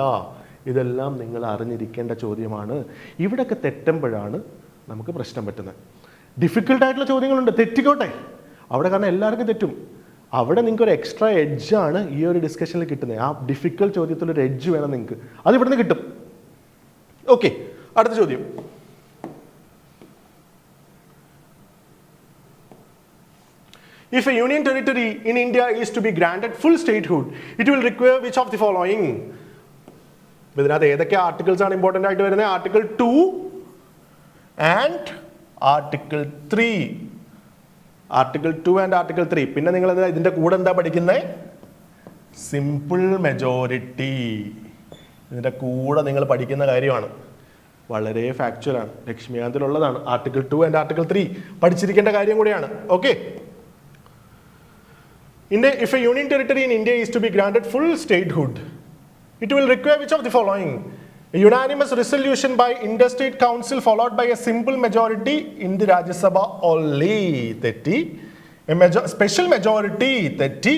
Speaker 1: ഇതെല്ലാം നിങ്ങൾ അറിഞ്ഞിരിക്കേണ്ട ചോദ്യമാണ്. ഇവിടെയൊക്കെ തെറ്റുമ്പോഴാണ് നമുക്ക് പ്രശ്നം പറ്റുന്നത്. ഡിഫിക്കൽട്ടായിട്ടുള്ള ചോദ്യങ്ങളുണ്ട്, തെറ്റിക്കോട്ടെ അവിടെ, കാരണം എല്ലാവർക്കും തെറ്റും. അവിടെ നിങ്ങൾക്ക് ഒരു എക്സ്ട്രാ എഡ്ജാണ് ഈ ഒരു ഡിസ്കഷനിൽ കിട്ടുന്നത്. ആ ഡിഫിക്കൽട്ട് ചോദ്യത്തിലൊരു എഡ്ജ് വേണം നിങ്ങൾക്ക്, അത് ഇവിടുന്ന് കിട്ടും. ഓക്കെ, അടുത്ത ചോദ്യം. If a union territory in India is to be granted full statehood, it will require which of the following? ഇതിനകത്ത് ഏതൊക്കെ ആർട്ടിക്കിൾസ് ആണ് ഇമ്പോർട്ടൻ്റ് ആയിട്ട് വരുന്നത്? Article 2 and article 3. Article 2 and article 3. പിന്നെ നിങ്ങൾ ഇതിൻ്റെ കൂടെ എന്താ പഠിക്കുന്നത്? Simple majority. ഇതിൻ്റെ കൂടെ നിങ്ങൾ പഠിക്കുന്ന കാര്യമാണ്. വളരെ ഫാക്ച്വലാണ്, ലക്ഷ്മികാന്തിലുള്ളതാണ്. ആർട്ടിക്കിൾ 2 ആൻഡ് ആർട്ടിക്കിൾ 3 പഠിച്ചിരിക്കേണ്ട കാര്യം കൂടിയാണ്. Okay, if a union territory in India is to be granted full statehood, it will require which of the following? A unanimous resolution by interstate council followed by a simple majority in the Rajya Sabha only. Tetti. A special majority. Tetti.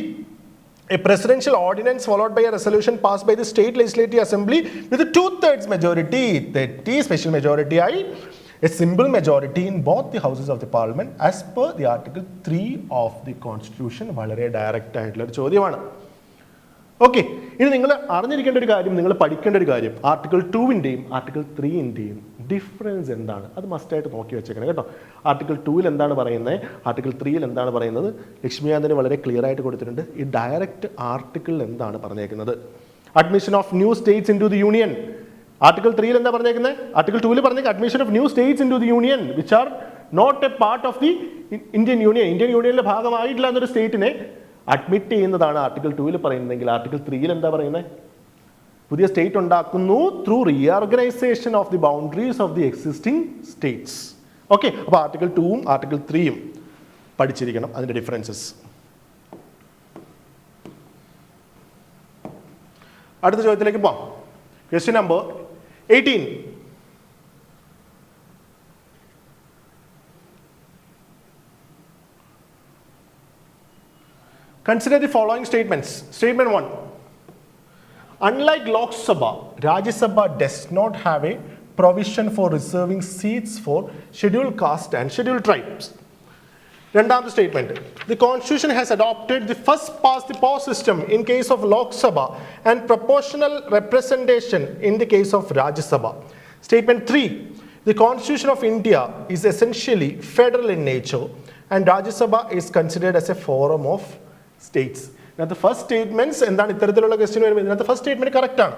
Speaker 1: A presidential ordinance followed by a resolution passed by the state legislative assembly with a 2/3 majority. Tetti. Special majority I. A simple majority in both the houses of the parliament as per the article 3 of the constitution. വളരെ direct ആയിട്ടുള്ള ഒരു ചോദ്യമാണ്. Okay, ഇനി നിങ്ങൾ അറിഞ്ഞിരിക്കേണ്ട ഒരു കാര്യം, നിങ്ങൾ പഠിക്കേണ്ട ഒരു കാര്യം, ആർട്ടിക്കിൾ 2-ൻ്റെയും ആർട്ടിക്കിൾ 3-ൻ്റെയും ഡിഫറൻസ് എന്താണ്, അത് മസ്റ്റായിട്ട് നോക്കി വെച്ചേക്കണം കേട്ടോ. ആർട്ടിക്കിൾ 2-ൽ എന്താണ് പറയുന്നത്, ആർട്ടിക്കിൾ 3-ൽ എന്താണ് പറയുന്നത്, ലക്ഷ്മികാന്തിന് വളരെ ക്ലിയർ ആയിട്ട് കൊടുത്തിട്ടുണ്ട്. ഈ ഡയറക്റ്റ് ആർട്ടിക്കിളിൽ എന്താണ് പറഞ്ഞേക്കുന്നത്? Admission of new states into the union. Article 3-ൽ എന്താ പറഞ്ഞേക്കുന്നത്? ആർട്ടിക്കിൾ 2-ൽ പറഞ്ഞേക്കുന്നത് admission of new states into the union which are not a part of the Indian union. Indian യൂണിയനിലെ ഭാഗമായിട്ടില്ല എന്നൊരു സ്റ്റേറ്റിനെ അഡ്മിറ്റ് ചെയ്യുന്നതാണ് ആർട്ടിക്കിൾ 2-ൽ പറയുന്നതെങ്കിൽ ആർട്ടിക്കിൾ 3-ൽ എന്താ പറയുന്നത്? പുതിയ സ്റ്റേറ്റ് ഉണ്ടാക്കുന്നു through reorganisation of the boundaries of the existing States. Okay, അപ്പോൾ ആർട്ടിക്കിൾ 2-ഉം ആർട്ടിക്കിൾ 3-യും പഠിച്ചിരിക്കണം, അതിൻ്റെ ഡിഫറൻസസ്. അടുത്ത ചോദ്യത്തിലേക്ക് പോകാം. Question number 18. Consider the following statements. Statement 1. Unlike Lok Sabha, Rajya Sabha does not have a provision for reserving seats for scheduled caste and scheduled tribes. രണ്ടാമത്തെ statement. The Constitution has adopted the first past the post system in case of Lok Sabha and proportional representation in the case of Rajya Sabha. Statement 3. The Constitution of India is essentially federal in nature and Rajya Sabha is considered as a forum of states. ഇതിനകത്ത് first statements എന്താണ്? ഇത്തരത്തിലുള്ള question വരുമ്പോൾ ഇതിനകത്ത് first statement correct ആണ്.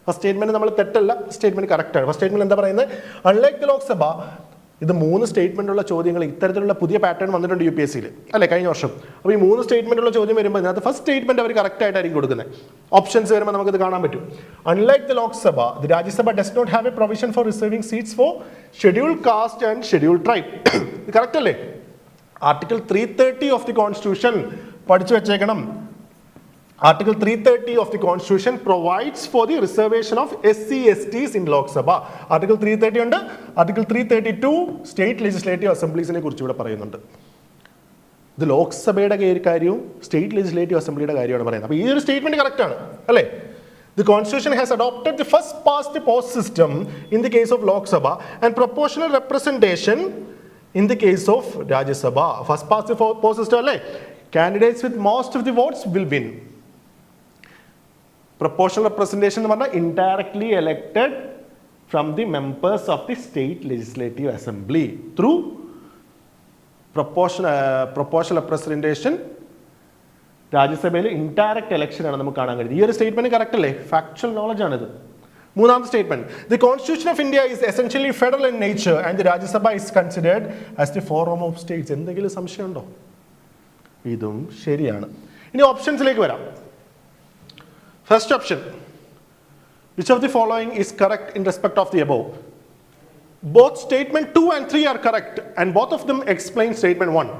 Speaker 1: First statement നമ്മൾ തെറ്റല്ല, statement correct ആണ്. First statement എന്താ പറയുന്നത്? Unlike the Lok Sabha. ഇത് 3 സ്റ്റേറ്റ്മെന്റ് ഉള്ള ചോദ്യങ്ങൾ, ഇത്തരത്തിലുള്ള പുതിയ പാറ്റേൺ വന്നിട്ടുണ്ട് UPSC-ൽ അല്ലേ കഴിഞ്ഞ വർഷം. അപ്പോൾ ഈ 3 സ്റ്റേറ്റ്മെന്റ് ഉള്ള ചോദ്യം വരുമ്പോൾ ഇതിനകത്ത് ഫസ്റ്റ് സ്റ്റേറ്റ്മെന്റ് അവർ കറക്റ്റ് ആയിട്ടായിരിക്കും കൊടുക്കുന്നത്. ഓപ്ഷൻസ് വരുമ്പോൾ നമുക്കിത് കാണാൻ പറ്റും. Unlike the Lok Sabha, the Rajya Sabha does not have a provision for reserving seats for scheduled caste and scheduled tribe. ഇത് കറക്റ്റ് അല്ലേ? ആർട്ടിക്കിൾ 330 ഓഫ് ദി കോൺസ്റ്റിറ്റ്യൂഷൻ പഠിച്ചു വെച്ചേക്കണം. Article 330 of the Constitution provides for the reservation of SC/STs in Lok Sabha. Article 330 ഉണ്ട്. Article 332 state legislative അസംബ്ലീസിനെ കുറിച്ച് ഇവിടെ പറയുന്നുണ്ട്. ഇത് ലോക്സഭയുടെ കാര്യവും സ്റ്റേറ്റ് ലെജിസ്ലേറ്റീവ് അസംബ്ലിയുടെ കാര്യമാണ് പറയുന്നത്. അപ്പോൾ ഈ ഒരു സ്റ്റേറ്റ്മെന്റ് കറക്റ്റ് ആണ് അല്ലേ? The Constitution has adopted the first past the post system in the case of Lok Sabha and proportional representation in the case of Rajya Sabha. First past the post system അല്ലേ? Candidates with most of the votes will win. Proportional representation എന്ന് പറഞ്ഞാൽ indirectly elected from the members of the state legislative assembly through proportional representation. രാജ്യസഭയിൽ indirect election ആണ് നമുക്ക് കാണാൻ കഴിയുന്നത്. ഈ ഒരു സ്റ്റേറ്റ്മെന്റ് കറക്റ്റ് അല്ലേ? ഫാക്ച്വൽ നോളജ് ആണിത്. മൂന്നാമത്തെ statement. The Constitution of India is essentially federal in nature and the Rajya Sabha is considered as the forum of states. എന്തെങ്കിലും സംശയമുണ്ടോ? ഇതും ശരിയാണ്. ഇനി ഓപ്ഷൻസിലേക്ക് വരാം. First option, which of the following is correct in respect of the above? Both statement 2 and 3 are correct and both of them explain statement 1.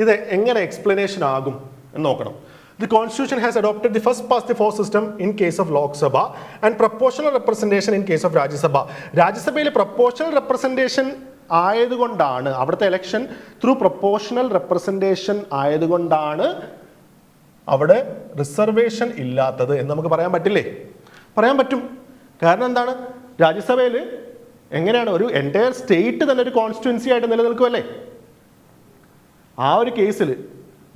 Speaker 1: ഇത് എങ്ങനെ explanation ആകും എന്ന് നോക്കണം. The constitution has adopted the first past the post system in case of Lok Sabha and proportional representation in case of Rajya Sabha. രാജ്യസഭയിൽ proportional representation ആയതുകൊണ്ടാണ്, അവിടുത്തെ election through proportional representation ആയതുകൊണ്ടാണ് അവിടെ റിസർവേഷൻ ഇല്ലാത്തത് എന്ന് നമുക്ക് പറയാൻ പറ്റില്ലേ? പറയാൻ പറ്റും. കാരണം എന്താണ്? രാജ്യസഭയിൽ എങ്ങനെയാണ് ഒരു എൻറ്റയർ സ്റ്റേറ്റ് തന്നെ ഒരു കോൺസ്റ്റിറ്റ്യുവൻസി ആയിട്ട് നിലനിൽക്കുമല്ലേ? ആ ഒരു കേസിൽ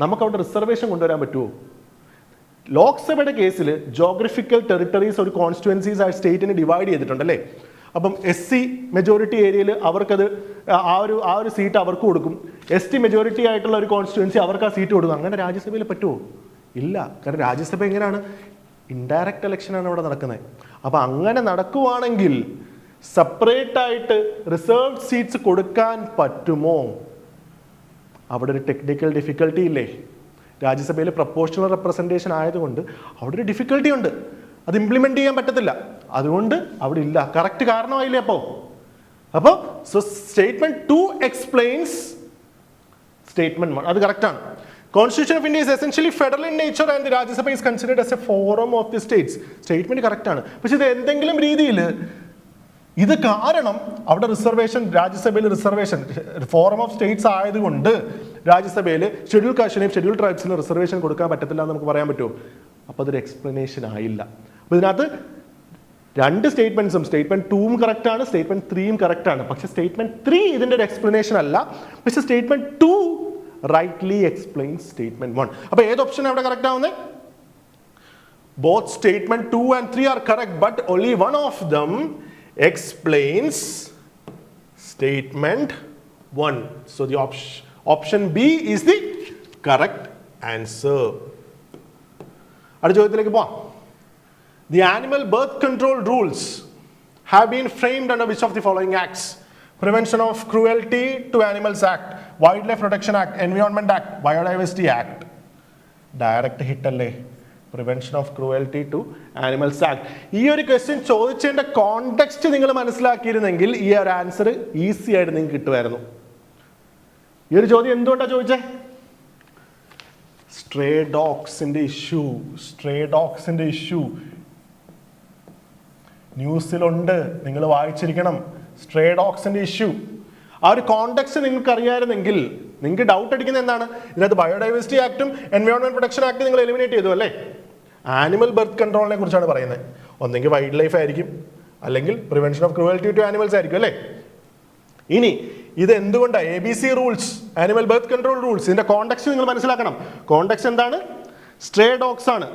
Speaker 1: നമുക്ക് അവിടെ റിസർവേഷൻ കൊണ്ടുവരാൻ പറ്റുമോ? ലോക്സഭയുടെ കേസിൽ ജോഗ്രഫിക്കൽ ടെറിട്ടറീസ് ഒരു കോൺസ്റ്റിറ്റ്യുവൻസീസ് ആ സ്റ്റേറ്റിനെ ഡിവൈഡ് ചെയ്തിട്ടുണ്ടല്ലേ? അപ്പം SC മെജോറിറ്റി ഏരിയയിൽ അവർക്കത് ആ ഒരു സീറ്റ് അവർക്ക് കൊടുക്കും. ST മെജോറിറ്റി ആയിട്ടുള്ള ഒരു കോൺസ്റ്റിറ്റ്യുവൻസി അവർക്ക് ആ സീറ്റ് കൊടുക്കും. അങ്ങനെ രാജ്യസഭയിൽ പറ്റുമോ? ഇല്ല. കാരണം രാജ്യസഭ എങ്ങനെയാണ്? ഇൻഡയറക്റ്റ് ഇലക്ഷനാണ് അവിടെ നടക്കുന്നത്. അപ്പം അങ്ങനെ നടക്കുവാണെങ്കിൽ സെപ്പറേറ്റ് ആയിട്ട് റിസർവ്ഡ് സീറ്റ്സ് കൊടുക്കാൻ പറ്റുമോ? അവിടെ ഒരു ടെക്നിക്കൽ ഡിഫിക്കൽട്ടി ഇല്ലേ? രാജ്യസഭയിൽ പ്രൊപ്പോർഷണൽ റെപ്രസെൻറ്റേഷൻ ആയതുകൊണ്ട് അവിടെ ഒരു ഡിഫിക്കൽട്ടി ഉണ്ട്. അത് ഇംപ്ലിമെൻറ്റ് ചെയ്യാൻ പറ്റത്തില്ല. അതുകൊണ്ട് അവിടെ ഇല്ല. കറക്റ്റ് കാരണമായില്ലേ അപ്പോൾ സോ സ്റ്റേറ്റ്മെന്റ് 2 എക്സ്പ്ലെയിൻസ് സ്റ്റേറ്റ്മെന്റ് 1. അത് കറക്റ്റാണ്. Constitution of India is essentially federal in nature and the Rajya Sabha is considered as a forum of the states. Statement കറക്റ്റാണ്. പക്ഷെ ഇത് എന്തെങ്കിലും രീതിയിൽ ഇത് കാരണം അവിടെ റിസർവേഷൻ, രാജ്യസഭയിൽ റിസർവേഷൻ ഫോറം ഓഫ് സ്റ്റേറ്റ്സ് ആയതുകൊണ്ട് രാജ്യസഭയിൽ ഷെഡ്യൂൾ കാസ്റ്റിനെയും ഷെഡ്യൂൾ ട്രൈബ്സിനും റിസർവേഷൻ കൊടുക്കാൻ പറ്റത്തില്ല എന്ന് നമുക്ക് പറയാൻ പറ്റുമോ? അപ്പോൾ അതൊരു എക്സ്പ്ലനേഷൻ ആയില്ല. അപ്പോൾ ഇതിനകത്ത് രണ്ട് സ്റ്റേറ്റ്മെന്റ്സും സ്റ്റേറ്റ്മെന്റ് 2ഉം കറക്റ്റാണ്, സ്റ്റേറ്റ്മെന്റ് 3ഉം കറക്റ്റാണ്. പക്ഷെ സ്റ്റേറ്റ്മെന്റ് 3 ഇതിന്റെ ഒരു എക്സ്പ്ലനേഷൻ അല്ല. പക്ഷെ സ്റ്റേറ്റ്മെന്റ് 2 റൈറ്റ്ലി എക്സ്പ്ലെയിൻസ് സ്റ്റേറ്റ്മെന്റ് 1. അപ്പോൾ ഏത് ഓപ്ഷൻ അവിടെ കറക്റ്റ് ആവുന്നത്? Both statement 2 and 3 are correct, but only one of them explains statement 1. So the option B is the correct answer. അടുത്ത ചോദ്യത്തിലേക്ക് പോവാം. The animal birth control rules have been framed under which of the following acts? Prevention of Cruelty to Animals Act, Wildlife Protection Act, Environment Act, Biodiversity Act. Direct hit അല്ലേ? Prevention of cruelty to animals act. ഈ ഒരു question ചോദിച്ചതിന്റെ context നിങ്ങൾ മനസ്സിലാക്കിയിരുന്നെങ്കിൽ ഈ ഒരു answer easy ആയിട്ട് നിങ്ങൾക്ക് കിട്ടുമായിരുന്നു. ഈ ഒരു ചോദ്യം എന്തുകൊണ്ടാണ് ചോദിച്ചേ? സ്ട്രേ ഡോഗ്സിന്റെ ഇഷ്യൂ ന്യൂസിലുണ്ട്, നിങ്ങൾ വായിച്ചിരിക്കണം. സ്ട്രേ ഡോഗ്സിന്റെ ഇഷ്യൂ ആ ഒരു കോണ്ടെക്സ്റ്റ് നിങ്ങൾക്ക് അറിയാമായിരുന്നെങ്കിൽ നിങ്ങൾക്ക് ഡൗട്ട് അടിക്കുന്നത് എന്താണ്? ഇതിനകത്ത് ബയോഡൈവേഴ്സിറ്റി ആക്ടും എൻവയോൺമെന്റ് പ്രൊട്ടക്ഷൻ ആക്ട് നിങ്ങൾ എലിമിനേറ്റ് ചെയ്തു അല്ലേ? ആനിമൽ ബർത്ത് കൺട്രോളിനെ കുറിച്ചാണ് പറയുന്നത്. ഒന്നെങ്കിൽ വൈൽഡ് ലൈഫ് ആയിരിക്കും, അല്ലെങ്കിൽ prevention of cruelty to animals ആയിരിക്കും അല്ലേ? ഇനി ഇത് എന്തുകൊണ്ടാണ് ABC rules, animal birth control rules, ഇതിന്റെ കോണ്ടെക്സ്റ്റ് നിങ്ങൾ മനസ്സിലാക്കണം. കോണ്ടെക്സ്റ്റ് എന്താണ്? സ്ട്രേ ഡോഗ്സ് ആണ്.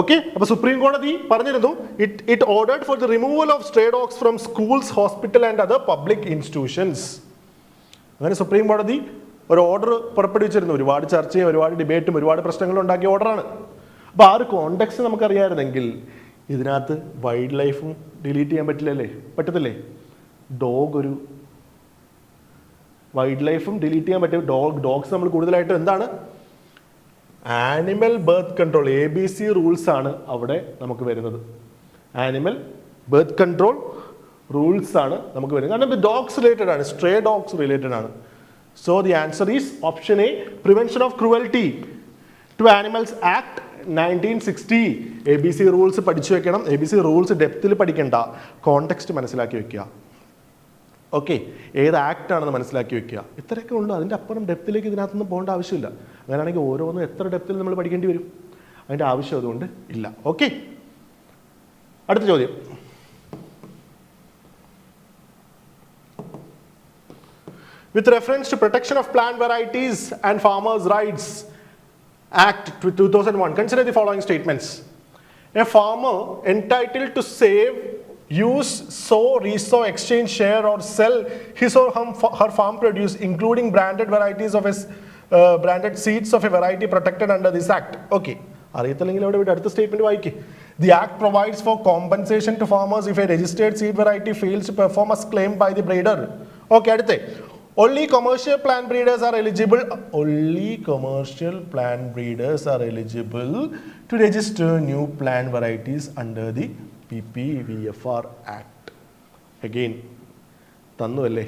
Speaker 1: ഓക്കെ, അപ്പൊ സുപ്രീം കോടതി പറഞ്ഞിരുന്നു it ordered for the removal of stray dogs from schools, hospital and other public institutions. അങ്ങനെ സുപ്രീം കോടതി ഒരു ഓർഡർ പുറപ്പെടുവിച്ചിരുന്നു. ഒരുപാട് ചർച്ചയും ഒരുപാട് ഡിബേറ്റും ഒരുപാട് പ്രശ്നങ്ങളും ഉണ്ടാക്കിയ ഓർഡറാണ്. അപ്പോൾ ആ ഒരു കോണ്ടെക്സ്റ്റ് നമുക്കറിയാമായിരുന്നെങ്കിൽ ഇതിനകത്ത് വൈൽഡ് ലൈഫും ഡിലീറ്റ് ചെയ്യാൻ പറ്റത്തില്ലേ? ഡോഗ് ഒരു വൈൽഡ് ലൈഫും ഡിലീറ്റ് ചെയ്യാൻ പറ്റും. ഡോഗ്സ് നമ്മൾ കൂടുതലായിട്ട് എന്താണ്? Animal birth control ABC rules ആണ് അവിടെ നമുക്ക് വരുന്നത്. ആനിമൽ ബർത്ത് കൺട്രോൾ റൂൾസ് ആണ് നമുക്ക് വരുന്നത്. കാരണം ഇത് ഡോഗ്സ് റിലേറ്റഡ് ആണ്, സ്ട്രേ ഡോഗ്സ് റിലേറ്റഡ് ആണ്. So the answer is option A, prevention of cruelty to animals act 1960. ABC rules പഠിച്ചു വെക്കണം. ABC റൂൾസ് ഡെപ്തിൽ പഠിക്കണ്ട, കോണ്ടെക്സ്റ്റ് മനസ്സിലാക്കി വെക്കുക. ഓക്കെ, ഏത് ആക്ട് ആണെന്ന് മനസ്സിലാക്കി വെക്കുക. ഇത്രയൊക്കെ ഉണ്ട്. അതിൻ്റെ അപ്പുറം ഡെപ്തിലേക്ക് ഇതിനകത്തൊന്നും പോകേണ്ട ആവശ്യമില്ല. അങ്ങനെയാണെങ്കിൽ ഓരോന്നും എത്ര ഡെപ്തിൽ നമ്മൾ പഠിക്കേണ്ടി വരും? അതിൻ്റെ ആവശ്യം അതുകൊണ്ട് ഇല്ല. ഓക്കെ, അടുത്ത ചോദ്യം. With reference to protection of plant varieties and farmers' rights Act 2001, consider the following statements. A farmer entitled to save, use, sow, resow, exchange, share or sell his or her farm produce including branded varieties of his branded seeds of a variety protected under this act. Okay, അറിയത്തില്ലെങ്കിൽ അവിടെ അടുത്ത statement വായിക്കേ. The act provides for compensation to farmers if a registered seed variety fails to perform as claimed by the breeder. Okay, അടുത്തേ. Only commercial plant breeders are eligible. Only commercial plant breeders are eligible to register new plant varieties under the PPVFR Act. Again, തന്നു അല്ലേ,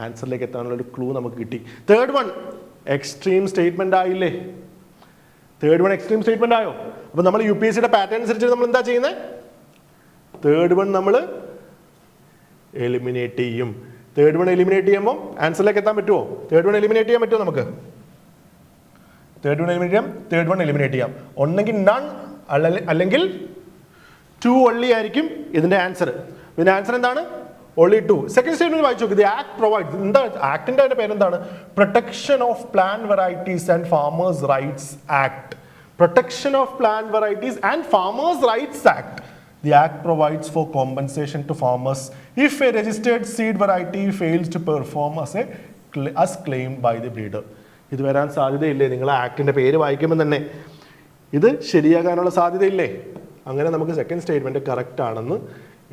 Speaker 1: ആൻസറിലേക്ക് എത്താനുള്ള ഒരു clue നമുക്ക് കിട്ടി. Third one extreme statement ആയില്ലേ? Third one extreme statement ആയോ? അപ്പൊ നമ്മൾ UPSC പാറ്റേൺ അനുസരിച്ച് നമ്മൾ എന്താ ചെയ്യുന്നത്? തേർഡ് വൺ നമ്മൾ എലിമിനേറ്റ് ചെയ്യും. തേർഡ് വൺ എലിമിനേറ്റ് ചെയ്യുമ്പോൾ ആൻസറിലേക്ക് എത്താൻ പറ്റുമോ? തേർഡ് വൺ എലിമിനേറ്റ് ചെയ്യാൻ പറ്റുമോ നമുക്ക്? തേർഡ് വൺ എലിമിനേറ്റ് ചെയ്യാം. തേർഡ് വൺ എലിമിനേറ്റ് ചെയ്യാം. ഒന്നെങ്കിൽ നൺ അല്ലെങ്കിൽ 2 only ആയിരിക്കും ഇതിന്റെ ആൻസർ. ഇതിന്റെ ആൻസർ എന്താണ്? only 2. സെക്കൻഡ് സ്റ്റേറ്റ്മെന്റ് വായിച്ചു നോക്ക്. ദി ആക്ട് പ്രൊവൈഡ്സ്, എന്താ ആക്ടിന്റെ പേരെന്താണ്? Protection of plant varieties and farmers rights act. Protection of plant varieties and farmers rights act. The act provides for compensation to farmers if a registered seed variety fails to perform as claimed by the breeder. ഇത് വരാൻ സാധ്യതയില്ലേ? നിങ്ങൾ ആക്ടിന്റെ പേര് വായിക്കുമ്പോൾ തന്നെ ഇത് ശരിയാകാനുള്ള സാധ്യതയില്ലേ? അങ്ങനെ നമുക്ക് second statement correct ആണെന്ന്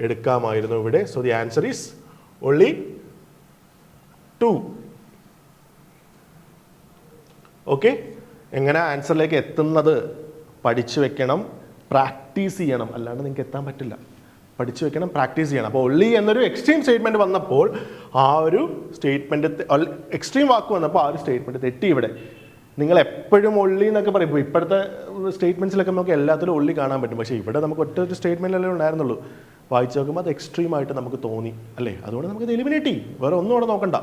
Speaker 1: എടുക്കാമായിരുന്നു ഇവിടെ. So the answer is only 2. Okay, എങ്ങനെ ആൻസറിലേക്ക് എത്തുന്നത് പഠിച്ചു വെക്കണം, പ്രാക്ടീസ് ചെയ്യണം, അല്ലാണ്ട് നിങ്ങൾക്ക് എത്താൻ പറ്റില്ല. പഠിച്ചു വെക്കണം, പ്രാക്ടീസ് ചെയ്യണം. അപ്പോൾ ഒള്ളി എന്നൊരു എക്സ്ട്രീം സ്റ്റേറ്റ്മെന്റ് വന്നപ്പോൾ ആ ഒരു സ്റ്റേറ്റ്മെന്റ്, എക്സ്ട്രീം വാക്ക് വന്നപ്പോൾ ആ ഒരു സ്റ്റേറ്റ്മെന്റ് തെറ്റി. ഇവിടെ നിങ്ങൾ എപ്പോഴും ഒള്ളി എന്നൊക്കെ പറയും. ഇപ്പോൾ ഇപ്പോഴത്തെ സ്റ്റേറ്റ്മെന്റ്സിലൊക്കെ നമുക്ക് എല്ലാത്തിലും ഒള്ളി കാണാൻ പറ്റും. പക്ഷേ ഇവിടെ നമുക്ക് ഒറ്റ ഒരു സ്റ്റേറ്റ്മെന്റിലല്ലേ ഉണ്ടായിരുന്നുള്ളൂ. വായിച്ചു നോക്കുമ്പോൾ അത് എക്സ്ട്രീം ആയിട്ട് നമുക്ക് തോന്നി അല്ലേ? അതുകൊണ്ട് നമുക്കത് എലിമിനേറ്റ് ചെയ്യും. വേറെ ഒന്നും അവിടെ നോക്കണ്ട.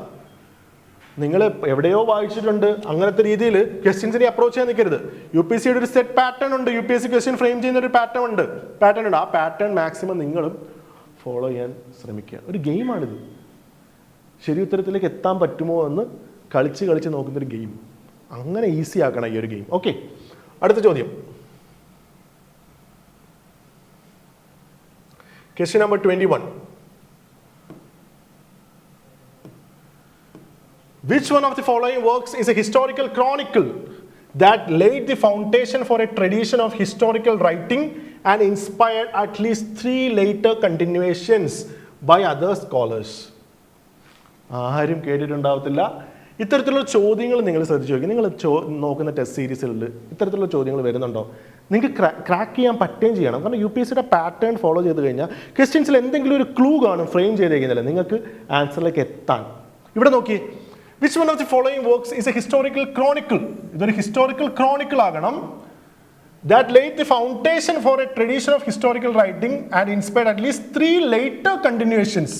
Speaker 1: നിങ്ങൾ എവിടെയോ വായിച്ചിട്ടുണ്ട്, അങ്ങനത്തെ രീതിയിൽ ക്വസ്റ്റ്യൻസിനെ അപ്രോച്ച് ചെയ്യാൻ നിൽക്കരുത്. UPSCയുടെ ഒരു സെറ്റ് പാറ്റേൺ ഉണ്ട്. UPSC ക്വസ്റ്റ്യൻ ഫ്രെയിം ചെയ്യുന്ന ഒരു പാറ്റേൺ ഉണ്ട്. ആ പാറ്റേൺ മാക്സിമം നിങ്ങളും ഫോളോ ചെയ്യാൻ ശ്രമിക്കുക. ഒരു ഗെയിമാണിത്. ശരി ഉത്തരത്തിലേക്ക് എത്താൻ പറ്റുമോ എന്ന് കളിച്ച് നോക്കുന്നൊരു ഗെയിം. അങ്ങനെ ഈസി ആക്കണം ഈ ഒരു ഗെയിം. ഓക്കെ, അടുത്ത ചോദ്യം. Question number 21. Which one of the following works is a historical chronicle that laid the foundation for a tradition of historical writing and inspired at least 3 later continuations by other scholars? ആരും കേട്ടിട്ടുണ്ടാവത്തില്ല. ഇത്തരത്തിലുള്ള ചോദ്യങ്ങൾ നിങ്ങൾ ശ്രദ്ധിച്ചു നോക്കി. നിങ്ങൾ നോക്കുന്ന test സീരീസുകളിൽ ഇത്തരത്തിലുള്ള ചോദ്യങ്ങൾ വരുന്നുണ്ടോ? നിങ്ങൾക്ക് ക്രാക്ക് ചെയ്യാൻ പറ്റുകയും ചെയ്യണം. കാരണം UPSCയുടെ പാറ്റേൺ ഫോളോ ചെയ്ത് കഴിഞ്ഞാൽ ക്വസ്റ്റ്യൻസിൽ എന്തെങ്കിലും ഒരു ക്ലൂ കാണും ഫ്രെയിം ചെയ്തേക്കുന്നില്ല നിങ്ങൾക്ക് ആൻസറിലേക്ക് എത്താൻ. ഇവിടെ നോക്കി, which one of the following works is a historical chronicle? ഇതൊരു ഹിസ്റ്റോറിക്കൽ ക്രോണിക്കിൾ ആകണം. that laid the foundation for a tradition of historical writing and inspired at least 3 later continuations.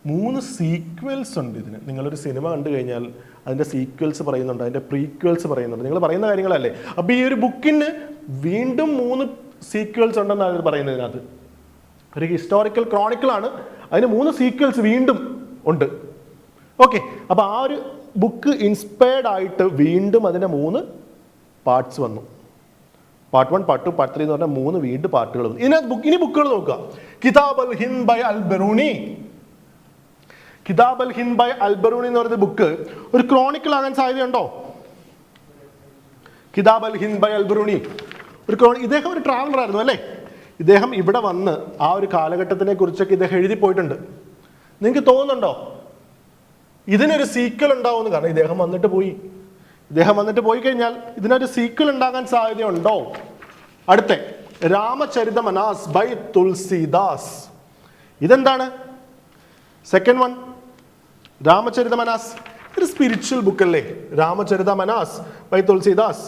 Speaker 1: 3 sequels ഉണ്ട് ഇതിന്. നിങ്ങളൊരു സിനിമ കണ്ടു കഴിഞ്ഞാൽ അതിൻ്റെ സീക്വൽസ് പറയുന്നുണ്ട്, അതിൻ്റെ പ്രീക്വൽസ് പറയുന്നുണ്ട്. നിങ്ങൾ പറയുന്ന കാര്യങ്ങളല്ലേ? അപ്പോൾ ഈ ഒരു ബുക്കിന് വീണ്ടും 3 സീക്വൽസ് ഉണ്ടെന്നാണ് ഇത് പറയുന്നതിനകത്ത്. ഒരു ഹിസ്റ്റോറിക്കൽ ക്രോണിക്കിളാണ്, അതിന് 3 സീക്വൽസ് വീണ്ടും ഉണ്ട്. ഓക്കെ, അപ്പോൾ ആ ഒരു ബുക്ക് ഇൻസ്പയർഡ് ആയിട്ട് വീണ്ടും അതിൻ്റെ 3 പാർട്സ് വന്നു. പാർട്ട് 1, പാർട്ട് 2, പാർട്ട് 3 എന്ന് പറഞ്ഞാൽ 3 വീണ്ടും പാർട്ടുകൾ വന്നു. ഇനി ബുക്കുകൾ നോക്കുക. കിതാബ് അൽ ഹിന്ദ് ബൈ അൽ ബറൂണി. കിതാബ് അൽ ഹിന്ദ് ബൈ അൽ ബറൂണി എന്ന് പറയുന്ന ബുക്ക് ഒരു ക്രോണിക്കിൾ ആകാൻ സാധ്യതയുണ്ടോ? കിതാബ് അൽ ഹിന്ദ് ബൈ അൽ ബറൂണി ഇദ്ദേഹം ഒരു ട്രാവലർ ആയിരുന്നു അല്ലേ? ഇദ്ദേഹം ഇവിടെ വന്ന് ആ ഒരു കാലഘട്ടത്തിനെ കുറിച്ചൊക്കെ ഇദ്ദേഹം എഴുതി പോയിട്ടുണ്ട്. നിങ്ങൾക്ക് തോന്നുന്നുണ്ടോ ഇതിനൊരു സീക്വൽ ഉണ്ടാവുമെന്ന്? കാരണം ഇദ്ദേഹം വന്നിട്ട് പോയി കഴിഞ്ഞാൽ ഇതിനൊരു സീക്വൽ ഉണ്ടാകാൻ സാധ്യതയുണ്ടോ? അടുത്ത രാമചരിതമനാസ് ബൈ തുളസിദാസ്. ഇതെന്താണ്? സെക്കൻഡ് വൺ രാമചരിതമനാസ് ഒരു സ്പിരിച്വൽ ബുക്ക് അല്ലേ? രാമചരിതമനാസ് ബൈ തുളസിദാസ്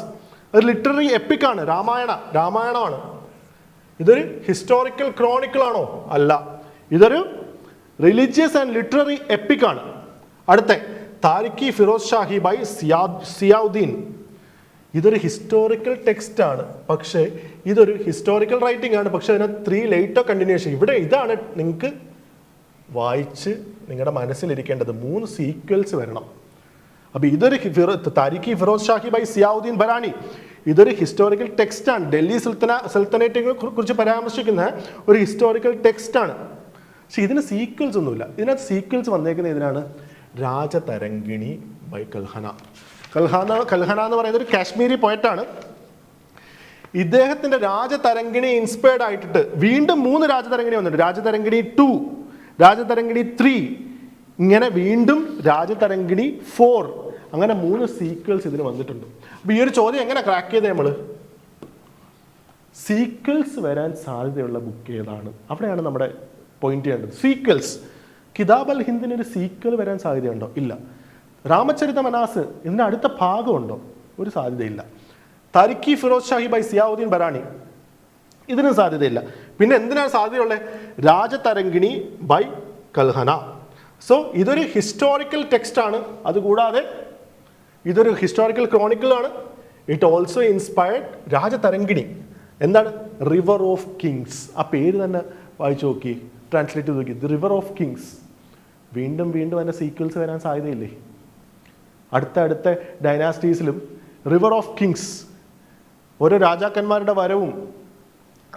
Speaker 1: ഒരു ലിറ്റററി എപ്പിക്കാണ്. രാമായണമാണ്. ഇതൊരു ഹിസ്റ്റോറിക്കൽ ക്രോണിക്കിൾ ആണോ? അല്ല, ഇതൊരു റിലീജിയസ് ആൻഡ് ലിറ്റററി എപ്പിക്കാണ്. അടുത്ത താരിഖി ഫിറോസ് ഷാഹി ബൈ സിയാഉദ്ദീൻ. ഇതൊരു ഹിസ്റ്റോറിക്കൽ ടെക്സ്റ്റ് ആണ്, പക്ഷേ ഇതൊരു ഹിസ്റ്റോറിക്കൽ റൈറ്റിംഗ് ആണ്, പക്ഷെ അതിന് 3 ലേറ്റർ കണ്ടിന്യൂഷൻ. ഇവിടെ ഇതാണ് നിങ്ങൾക്ക് വായിച്ച് നിങ്ങളുടെ മനസ്സിലിരിക്കേണ്ടത്. 3 സീക്വൽസ് വരണം. അപ്പോൾ ഇതൊരു താരിഖി ഫിറോസ് ഷാഹി ബൈ സിയാഉദ്ദീൻ ബരാനി. ഇതൊരു ഹിസ്റ്റോറിക്കൽ ടെക്സ്റ്റ് ആണ്. ഡൽഹി സൽത്തനേറ്റിനെ കുറിച്ച് പരാമർശിക്കുന്ന ഒരു ഹിസ്റ്റോറിക്കൽ ടെക്സ്റ്റ് ആണ്. പക്ഷെ ഇതിന് സീക്വൽസ് ഒന്നുമില്ല. ഇതിനകത്ത് സീക്വൽസ് വന്നേക്കുന്നത് ഇതിനാണ്. രാജതരംഗിണി ബൈ കൽഹന എന്ന് പറയുന്നത് ഒരു കാശ്മീരി പോയറ്റാണ്. ഇദ്ദേഹത്തിന്റെ രാജതരംഗിണി ഇൻസ്പയർഡ് ആയിട്ടിട്ട് വീണ്ടും 3 രാജതരംഗിണി വന്നിട്ടുണ്ട്. രാജതരംഗിണി 2, രാജതരംഗിണി 3, ഇങ്ങനെ വീണ്ടും രാജതരംഗിണി 4, അങ്ങനെ 3 സീക്വൽസ് ഇതിന് വന്നിട്ടുണ്ട്. അപ്പോൾ ഈ ഒരു ചോദ്യം എങ്ങനെ ക്രാക്ക് ചെയ്തേ നമ്മൾ? സീക്വൽസ് വരാൻ സാധ്യതയുള്ള ബുക്ക് ഏതാണ്? അവിടെയാണ് നമ്മുടെ പോയിന്റ് ചെയ്യേണ്ടത്. സീക്വൽസ്. കിതാബ് അൽ ഹിന്ദിന് ഒരു സീക്വൽ വരാൻ സാധ്യതയുണ്ടോ? ഇല്ല. രാമചരിത മനാസ് ഇതിൻ്റെ അടുത്ത ഭാഗമുണ്ടോ? ഒരു സാധ്യതയില്ല. താരിഖി ഫിറോസ് ഷാഹി ബൈ സിയാവുദ്ദീൻ ബരാനി, ഇതിനും സാധ്യതയില്ല. പിന്നെ എന്തിനാണ് സാധ്യതയുള്ളത്? രാജതരംഗിണി ബൈ കൽഹന. സോ ഇതൊരു ഹിസ്റ്റോറിക്കൽ ടെക്സ്റ്റ് ആണ്. അതുകൂടാതെ ഇതൊരു ഹിസ്റ്റോറിക്കൽ ക്രോണിക്കിൾ ആണ്. It also inspired Rajatarangini. എന്താണ്? River of kings. ആ പേര് തന്നെ വായിച്ചു നോക്കി, ട്രാൻസ്ലേറ്റ് ചെയ്ത് നോക്കി. The river of kings. വീണ്ടും വീണ്ടും അതിൻ്റെ സീക്വൽസ് വരാൻ സാധ്യതയില്ലേ? അടുത്ത ഡൈനാസ്റ്റീസിലും റിവർ ഓഫ് കിങ്സ്, ഓരോ രാജാക്കന്മാരുടെ വരവും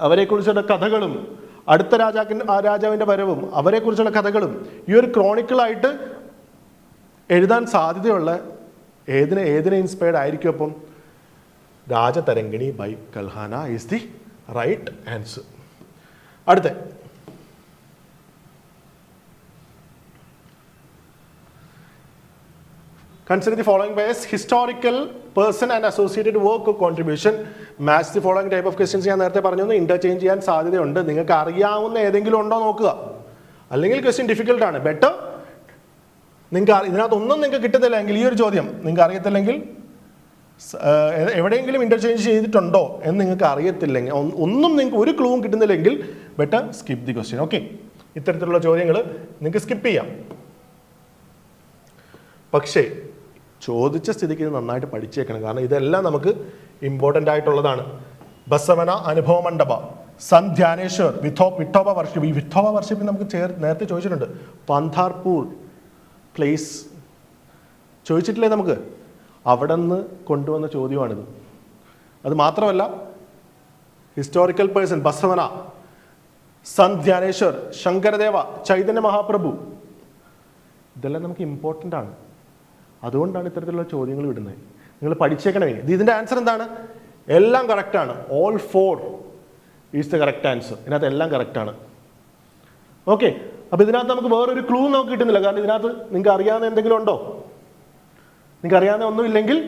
Speaker 1: അവരെക്കുറിച്ചുള്ള കഥകളും, അടുത്ത രാജാവിൻ്റെ വരവും അവരെക്കുറിച്ചുള്ള കഥകളും ഈ ഒരു ക്രോണിക്കിളായിട്ട് എഴുതാൻ സാധ്യതയുള്ള ഏതിനെ ഇൻസ്പയർഡ് ആയിരിക്കും? അപ്പം Rajatarangini by Kalhana is the right answer. അടുത്ത consider the following by as historical person and associated work or contribution. Match the following type of questions. ഞാൻ നേരത്തെ പറഞ്ഞു, ഇന്റർചേഞ്ച് ചെയ്യാൻ സാധ്യതയുണ്ട്. നിങ്ങൾക്ക് അറിയാവുന്ന ഏതെങ്കിലും ഉണ്ടോ നോക്കുക. അല്ലെങ്കിൽ ക്വസ്റ്റ്യൻ ഡിഫിക്കൽട്ട് ആണ്. ബെറ്റർ നിങ്ങൾക്ക് ഇതിനകത്തൊന്നും നിങ്ങൾക്ക് കിട്ടുന്നില്ലെങ്കിൽ, ഈ ഒരു ചോദ്യം നിങ്ങൾക്ക് അറിയത്തില്ലെങ്കിൽ, എവിടെയെങ്കിലും ഇന്റർചേഞ്ച് ചെയ്തിട്ടുണ്ടോ എന്ന് നിങ്ങൾക്ക് അറിയത്തില്ലെങ്കിൽ, ഒന്നും നിങ്ങൾക്ക് ഒരു ക്ലൂവും കിട്ടുന്നില്ലെങ്കിൽ better skip the question. Okay, ഇത്തരത്തിലുള്ള ചോദ്യങ്ങൾ നിങ്ങൾക്ക് സ്കിപ്പ് ചെയ്യാം. പക്ഷേ ചോദിച്ച സ്ഥിതിക്ക് ഇത് നന്നായിട്ട് പഠിച്ചേക്കണം. കാരണം ഇതെല്ലാം നമുക്ക് ഇമ്പോർട്ടൻ്റ് ആയിട്ടുള്ളതാണ്. ബസവന അനുഭവ മണ്ഡപ, സന്ത് ധ്യാനേശ്വർ, വിഠോബ വർഷിപ്പ്. ഈ വിഠോബ വർഷിപ്പ് നമുക്ക് നേരത്തെ ചോദിച്ചിട്ടുണ്ട്. പന്ഥാർപൂർ പ്ലേസ് ചോദിച്ചിട്ടില്ലേ നമുക്ക്? അവിടെ നിന്ന് കൊണ്ടുവന്ന ചോദ്യമാണിത്. അത് മാത്രമല്ല, ഹിസ്റ്റോറിക്കൽ പേഴ്സൺ ബസവന, സന്ത് ധ്യാനേശ്വർ, ശങ്കരദേവ, ചൈതന്യ മഹാപ്രഭു, ഇതെല്ലാം നമുക്ക് ഇമ്പോർട്ടൻ്റ് ആണ്. അതുകൊണ്ടാണ് ഇത്തരത്തിലുള്ള ചോദ്യങ്ങൾ വിടുന്നത്. നിങ്ങൾ പഠിച്ചേക്കണമേ. ഇതിൻ്റെ ആൻസർ എന്താണ്? എല്ലാം കറക്റ്റാണ്. All 4 is the correct answer. ഇതിനകത്ത് എല്ലാം കറക്റ്റാണ്. ഓക്കെ, അപ്പോൾ ഇതിനകത്ത് നമുക്ക് വേറൊരു ക്ലൂ നമുക്ക് കിട്ടുന്നില്ല. കാരണം ഇതിനകത്ത് നിങ്ങൾക്ക് അറിയാവുന്ന എന്തെങ്കിലും ഉണ്ടോ? നിങ്ങൾക്ക് അറിയാവുന്ന ഒന്നും ഇല്ലെങ്കിൽ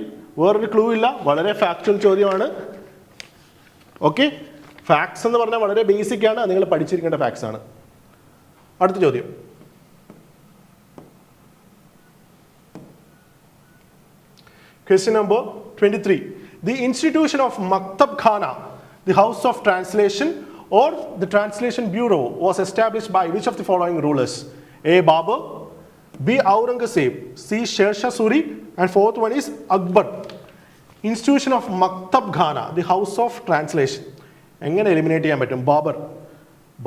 Speaker 1: വേറൊരു ക്ലൂ ഇല്ല. വളരെ ഫാക്ച്വൽ ചോദ്യമാണ്. ഓക്കെ, ഫാക്ട്സ് എന്ന് പറഞ്ഞാൽ വളരെ ബേസിക് ആണ്. നിങ്ങൾ പഠിച്ചിരിക്കേണ്ട ഫാക്ട്സ് ആണ്. അടുത്ത ചോദ്യം. Question number 23. The institution of Maktab Khana, the House of Translation or the Translation Bureau, was established by which of the following rulers? A. Babur, B. Aurangzeb, C. Sher Shah Suri, and fourth one is Akbar. Institution of Maktab Khana, the House of Translation. എങ്ങനെ eliminate ചെയ്യാൻ പറ്റും?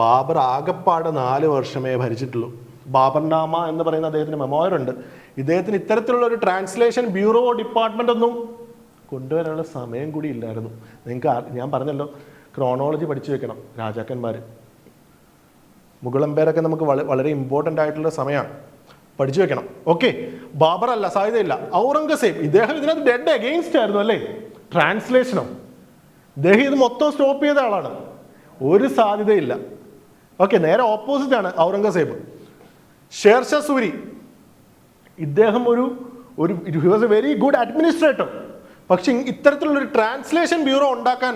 Speaker 1: ബാബർ ആകപ്പാട് 4 വർഷമേ ഭരിച്ചിട്ടുള്ളൂ. ബാബർനാമ എന്ന് പറയുന്ന അദ്ദേഹത്തിന് memoir ഉണ്ട്. ഇദ്ദേഹത്തിന് ഇത്തരത്തിലുള്ള ഒരു ട്രാൻസ്ലേഷൻ ബ്യൂറോ ഡിപ്പാർട്ട്മെൻ്റ് ഒന്നും കൊണ്ടുവരാനുള്ള സമയം കൂടി ഇല്ലായിരുന്നു. നിങ്ങൾക്ക് ഞാൻ പറഞ്ഞല്ലോ, ക്രോണോളജി പഠിച്ചു വെക്കണം. രാജാക്കന്മാർ, മുഗളമ്പേരൊക്കെ നമുക്ക് വളരെ ഇമ്പോർട്ടൻ്റ് ആയിട്ടുള്ള സമയമാണ്. പഠിച്ചു വെക്കണം. ഓക്കെ, ബാബർ അല്ല, സാധ്യതയില്ല. ഔറംഗസേബ്, ഇദ്ദേഹം ഇതിനകത്ത് ഡെഡ് അഗെയിൻസ്റ്റ് ആയിരുന്നു അല്ലേ? ട്രാൻസ്ലേഷനോ? ഇദ്ദേഹം ഇത് മൊത്തം സ്റ്റോപ്പ് ചെയ്ത ആളാണ്. ഒരു സാധ്യതയില്ല. ഓക്കെ, നേരെ ഓപ്പോസിറ്റ് ആണ് ഔറംഗസേബ്. ഷേർഷാ സൂരി, ഇദ്ദേഹം ഒരു he was A very good administrator. പക്ഷെ ഇത്തരത്തിലുള്ളൊരു ട്രാൻസ്ലേഷൻ ബ്യൂറോ ഉണ്ടാക്കാൻ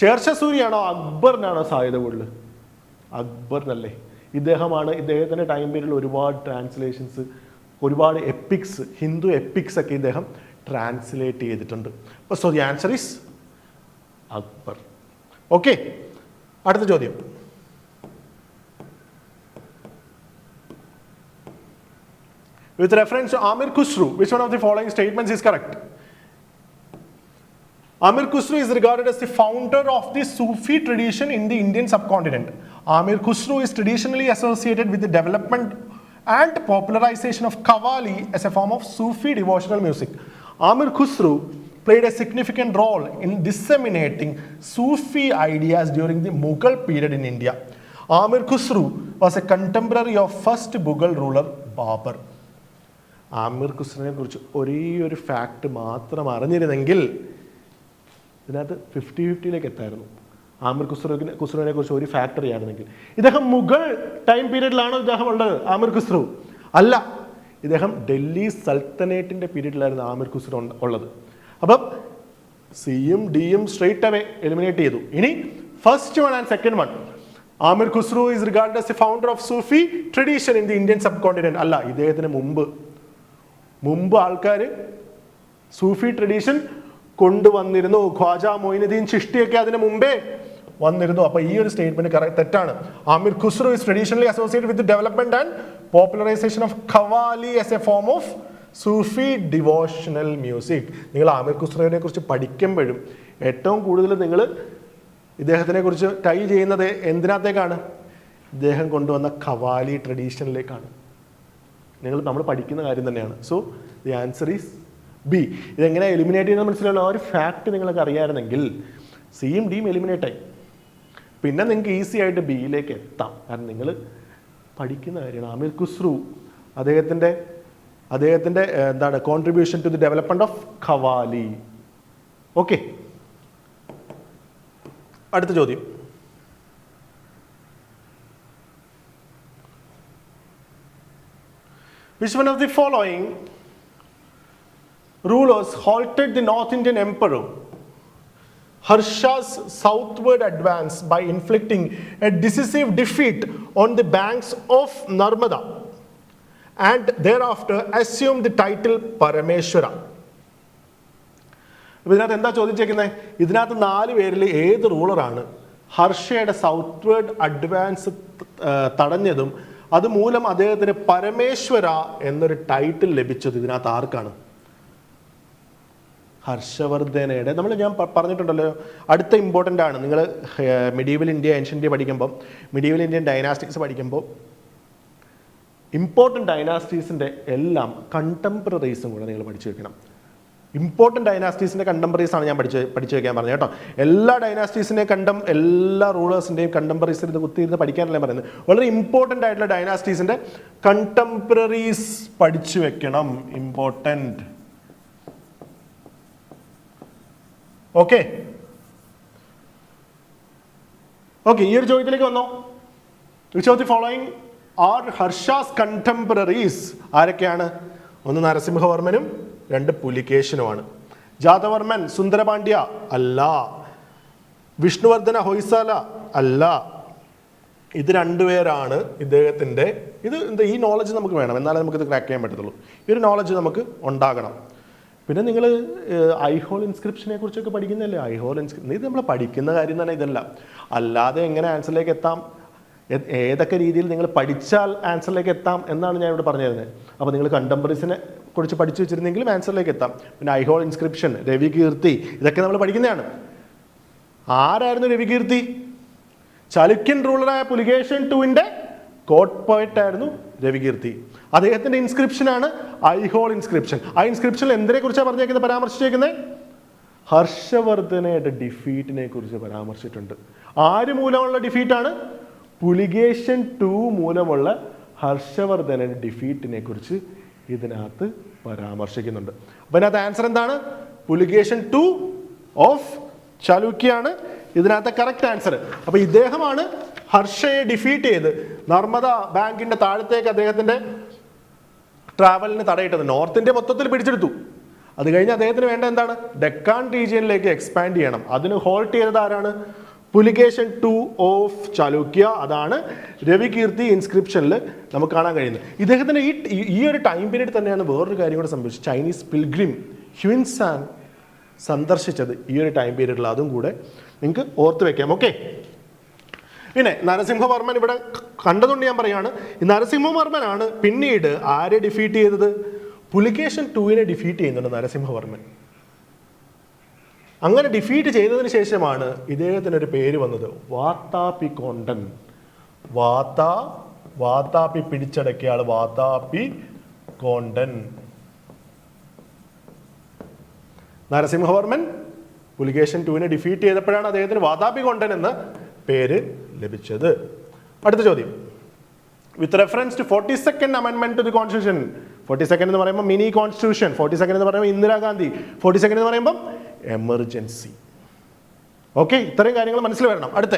Speaker 1: ഷേർഷാ സൂരിയാണോ അക്ബറിനാണോ സാധ്യത കൂടുതൽ? അക്ബറിനല്ലേ. ഇദ്ദേഹത്തിൻ്റെ ടൈം പീരീഡിൽ ഒരുപാട് ട്രാൻസ്ലേഷൻസ്, ഒരുപാട് എപ്പിക്സ്, ഹിന്ദു എപ്പിക്സ് ഒക്കെ ഇദ്ദേഹം ട്രാൻസ്ലേറ്റ് ചെയ്തിട്ടുണ്ട്. അപ്പോൾ so the answer is Akbar. Okay, അടുത്ത ചോദ്യം. With reference to Amir Khusro, which one of the following statements is correct? Amir Khusro is regarded as the founder of the Sufi tradition in the Indian subcontinent. Amir Khusro is traditionally associated with the development and popularization of Qawwali as a form of Sufi devotional music. Amir Khusro played a significant role in disseminating Sufi ideas during the Mughal period in India. Amir Khusro was a contemporary of first Mughal ruler Babur. Aamir ഖുസ്രുവിനെ കുറിച്ച് ഒരേ ഒരു fact മാത്രം അറിഞ്ഞിരുന്നെങ്കിൽ ഇതിനകത്ത് 50-50 എത്തായിരുന്നു. ആമിർ ഖുസ്രുവിനെ കുറിച്ച് ഒരു fact അറിയാമായിരുന്നെങ്കിൽ. ഇദ്ദേഹം Mughal time പീരീഡിലാണോ ഇദ്ദേഹം ഉള്ളത്? ആമിർ ഖുസ്രു അല്ല, ഇദ്ദേഹം ഡൽഹി സൽത്തനേറ്റിൻ്റെ പീരീഡിലായിരുന്നു ആമിർ ഖുസ്രു ഉള്ളത്. അപ്പം സിയും ഡിയും സ്ട്രെയിറ്റ് അവേ എലിമിനേറ്റ് ചെയ്തു. ഇനി first one and second one. Amir Khusrau is regard as a founder of Sufi tradition in the Indian subcontinent. അല്ല, ഇദ്ദേഹത്തിന് മുമ്പ് ആൾക്കാർ സൂഫി ട്രഡീഷൻ കൊണ്ടുവന്നിരുന്നു. ഖ്വാജ മൊയിനുദ്ദീൻ ചിഷ്ടിയൊക്കെ അതിന് മുമ്പേ വന്നിരുന്നു. അപ്പൊ ഈ ഒരു സ്റ്റേറ്റ്മെന്റ് തെറ്റാണ്. Amir Khusrau is traditionally associated with development and popularisation of qawwali as a form of Sufi devotional music. നിങ്ങൾ ആമിർ ഖുസ്രുവിനെ കുറിച്ച് പഠിക്കുമ്പോഴും ഏറ്റവും കൂടുതൽ നിങ്ങൾ ഇദ്ദേഹത്തിനെ കുറിച്ച് ടൈ ചെയ്യുന്നത് എന്തിനകത്തേക്കാണ്? ഇദ്ദേഹം കൊണ്ടുവന്ന ഖവാലി ട്രഡീഷനിലേക്കാണ്. നമ്മൾ പഠിക്കുന്ന കാര്യം തന്നെയാണ്. So the answer is B. ഇതെങ്ങനെ എലിമിനേറ്റ് ചെയ്യുന്നത് മനസ്സിലാവുന്ന ആ ഒരു ഫാക്ട് നിങ്ങൾക്ക് അറിയാമായിരുന്നെങ്കിൽ സിയും ഡിയും എലിമിനേറ്റ് ആയി. പിന്നെ നിങ്ങൾക്ക് ഈസി ആയിട്ട് ബിയിലേക്ക് എത്താം. കാരണം നിങ്ങൾ പഠിക്കുന്ന കാര്യമാണ്. ആമിർ ഖുസ്രു അദ്ദേഹത്തിൻ്റെ എന്താണ് contribution to the development of qawwali. Okay, അടുത്ത ചോദ്യം. Which one of the following rulers halted the North Indian Emperor Harsha's southward advance by inflicting a decisive defeat on the banks of Narmada and thereafter assumed the title Parameshwara? ഇതിനകത്ത് എന്താ ചോദിച്ചേക്കുന്നത്? ഇതിനകത്ത് 4 പേരിൽ ഏത് റൂളറാണ് ഹർഷയുടെ സൗത്ത്വേർഡ് advance തടഞ്ഞതും അതുമൂലം അദ്ദേഹത്തിന് പരമേശ്വര എന്നൊരു title ലഭിച്ചത്? ഇതിനകത്ത് ആർക്കാണ്? ഹർഷവർദ്ധനയുടെ. ഞാൻ പറഞ്ഞിട്ടുണ്ടല്ലോ, അടുത്ത ഇമ്പോർട്ടൻ്റ് ആണ്. നിങ്ങൾ മിഡീവൽ ഇന്ത്യ, ഏൻഷ്യൻ ഇന്ത്യ പഠിക്കുമ്പോൾ, മിഡീവൽ ഇന്ത്യൻ ഡൈനാസ്റ്റിക്സ് പഠിക്കുമ്പോൾ ഇമ്പോർട്ടൻ്റ് ഡൈനാസ്റ്റീസിൻ്റെ എല്ലാം കണ്ടംപററീസും കൂടെ നിങ്ങൾ പഠിച്ചു വെക്കണം. ഇമ്പോർട്ടൻ്റ് ഡൈനാസ്റ്റീസിൻ്റെ കണ്ടംപററീസാണ് ഞാൻ പഠിച്ചു വെക്കാൻ പറഞ്ഞത് കേട്ടോ. എല്ലാ ഡൈനാസ്റ്റീസിൻ്റെയും എല്ലാ റൂളേഴ്സിൻ്റെയും കണ്ടംപററീസിൽ ഇത് കുത്തിയിരുന്ന് പഠിക്കാനല്ല പറയുന്നത്. വളരെ ഇമ്പോർട്ടൻ്റ് ആയിട്ടുള്ള ഡൈനാസ്റ്റീസിൻ്റെ കണ്ടംപററീസ് പഠിച്ചു വെക്കണം. ഇമ്പോർട്ടൻ്റ്. ഓക്കെ, ഈ ഒരു ചോദ്യത്തിലേക്ക് വന്നോ. Which of the following are Harsha's contemporaries? ആരൊക്കെയാണ്? 1 നരസിംഹവർമ്മനും 2 പുലികേശനുമാണ്. ജാതവർമ്മൻ സുന്ദരപാണ്ഡ്യ അല്ല. വിഷ്ണുവർദ്ധന ഹൊയ്സാല അല്ല. ഇത് 2 പേരാണ് ഇദ്ദേഹത്തിൻ്റെ. ഈ നോളജ് നമുക്ക് വേണം, എന്നാലേ നമുക്കിത് ക്രാക്ക് ചെയ്യാൻ പറ്റത്തുള്ളൂ. ഈ ഒരു നോളജ് നമുക്ക് ഉണ്ടാകണം. പിന്നെ നിങ്ങൾ ഐഹോൾ ഇൻസ്ക്രിപ്ഷനെ കുറിച്ചൊക്കെ പഠിക്കുന്നില്ലേ? ഐഹോൾ ഇത് നമ്മൾ പഠിക്കുന്ന കാര്യം തന്നെ ഇതല്ല. അല്ലാതെ എങ്ങനെ ആൻസറിലേക്ക് എത്താം, ഏതൊക്കെ രീതിയിൽ നിങ്ങൾ പഠിച്ചാൽ ആൻസറിലേക്ക് എത്താം എന്നാണ് ഞാൻ ഇവിടെ പറഞ്ഞു തരുന്നത്. അപ്പോൾ നിങ്ങൾ കണ്ടംപററീസിനെ കുറിച്ച് പഠിച്ചു വെച്ചിരുന്നെങ്കിലും ആൻസറിലേക്ക് എത്താം. പിന്നെ ഐഹോൾ ഇൻസ്ക്രിപ്ഷൻ, രവികീർത്തി, ഇതൊക്കെ നമ്മൾ പഠിക്കുന്നതാണ്. ആരായിരുന്നു രവികീർത്തി? ചാലുക്യൻ റൂളറായ പുലികേശൻ II കോട്ട് പോയിന്റ് ആയിരുന്നു രവികീർത്തി. അദ്ദേഹത്തിന്റെ ഇൻസ്ക്രിപ്ഷനാണ് ഐഹോൾ ഇൻസ്ക്രിപ്ഷൻ. ആ ഇൻസ്ക്രിപ്ഷനിൽ എന്തിനെ കുറിച്ചാണ് പറഞ്ഞേക്കുന്നത്, പരാമർശിച്ചേക്കുന്നത്? ഹർഷവർദ്ധനയുടെ ഡിഫീറ്റിനെ കുറിച്ച് പരാമർശിച്ചിട്ടുണ്ട്. ആര് മൂലമുള്ള ഡിഫീറ്റാണ്? പുലികേശൻ II മൂലമുള്ള ഹർഷവർദ്ധനയുടെ ഡിഫീറ്റിനെ കുറിച്ച് ഇതിനകത്ത് പരാമർശിക്കുന്നുണ്ട്. അപ്പൊ ഇതിനകത്ത് ആൻസർ എന്താണ്? പുലികേശൻ II ഓഫ് ചാലുക്യാണ് ഇതിനകത്തെ കറക്റ്റ് ആൻസർ. അപ്പൊ ഇദ്ദേഹമാണ് ഹർഷയെ ഡിഫീറ്റ് ചെയ്ത് നർമ്മദ ബാങ്കിന്റെ താഴത്തേക്ക് അദ്ദേഹത്തിന്റെ ട്രാവലിന് തടയിട്ടത്. നോർത്ത് ഇന്ത്യ മൊത്തത്തിൽ പിടിച്ചെടുത്തു. അത് കഴിഞ്ഞ് അദ്ദേഹത്തിന് വേണ്ട എന്താണ്? ഡെക്കാൻ റീജിയനിലേക്ക് എക്സ്പാൻഡ് ചെയ്യണം. അതിന് ഹോൾട്ട് ചെയ്തത് ആരാണ്? പുലികേശൻ II ഓഫ് ചാലുക്യ. അതാണ് രവികീർത്തി ഇൻസ്ക്രിപ്ഷനിൽ നമുക്ക് കാണാൻ കഴിയുന്നത്. ഇദ്ദേഹത്തിന് ഈ ഒരു ടൈം പീരീഡ് തന്നെയാണ് വേറൊരു കാര്യം കൂടെ സംഭവിച്ചത്. ചൈനീസ് പിൽഗ്രിം ഹ്യുൻസാൻ സന്ദർശിച്ചത് ഈ ഒരു ടൈം പീരീഡിൽ. അതും കൂടെ നിങ്ങൾക്ക് ഓർത്ത് വെക്കാം. ഓക്കെ, പിന്നെ നരസിംഹവർമ്മൻ ഇവിടെ കണ്ടതുകൊണ്ട് ഞാൻ പറയുകയാണ്. ഈ നരസിംഹവർമ്മനാണ് പിന്നീട് ആരെ ഡിഫീറ്റ് ചെയ്തത്? പുലികേശൻ II ഡിഫീറ്റ് ചെയ്യുന്നുണ്ട് നരസിംഹവർമ്മൻ. അങ്ങനെ ഡിഫീറ്റ് ചെയ്തതിന് ശേഷമാണ് ഇദ്ദേഹത്തിനൊരു പേര് വന്നത്, വാതാപി കോണ്ടൻ. വാതാപി പിടിച്ചടക്കിയ ആള് വാതാപി കോണ്ടൻ. നരസിംഹവർമ്മൻ പുലികേശൻ II ഡിഫീറ്റ് ചെയ്തപ്പോഴാണ് അദ്ദേഹത്തിന് വാതാപി കോണ്ടൻ എന്ന പേര് ലഭിച്ചത്. അടുത്ത ചോദ്യം. വിത്ത് റെഫറൻസ് ടു 42nd അമെൻമെന്റ് ടു ദി കോൺസ്റ്റിറ്റ്യൂഷൻ. 42nd എന്ന് പറയുമ്പോൾ മിനി കോൺസ്റ്റിറ്റ്യൂഷൻ, 42nd എന്ന് പറയുമ്പോൾ ഇന്ദിരാഗാന്ധി, 42nd എന്ന് പറയുമ്പോൾ എമർജൻസി. ഓക്കെ, ഇത്രയും കാര്യങ്ങൾ മനസ്സിൽ വരണം. അടുത്ത,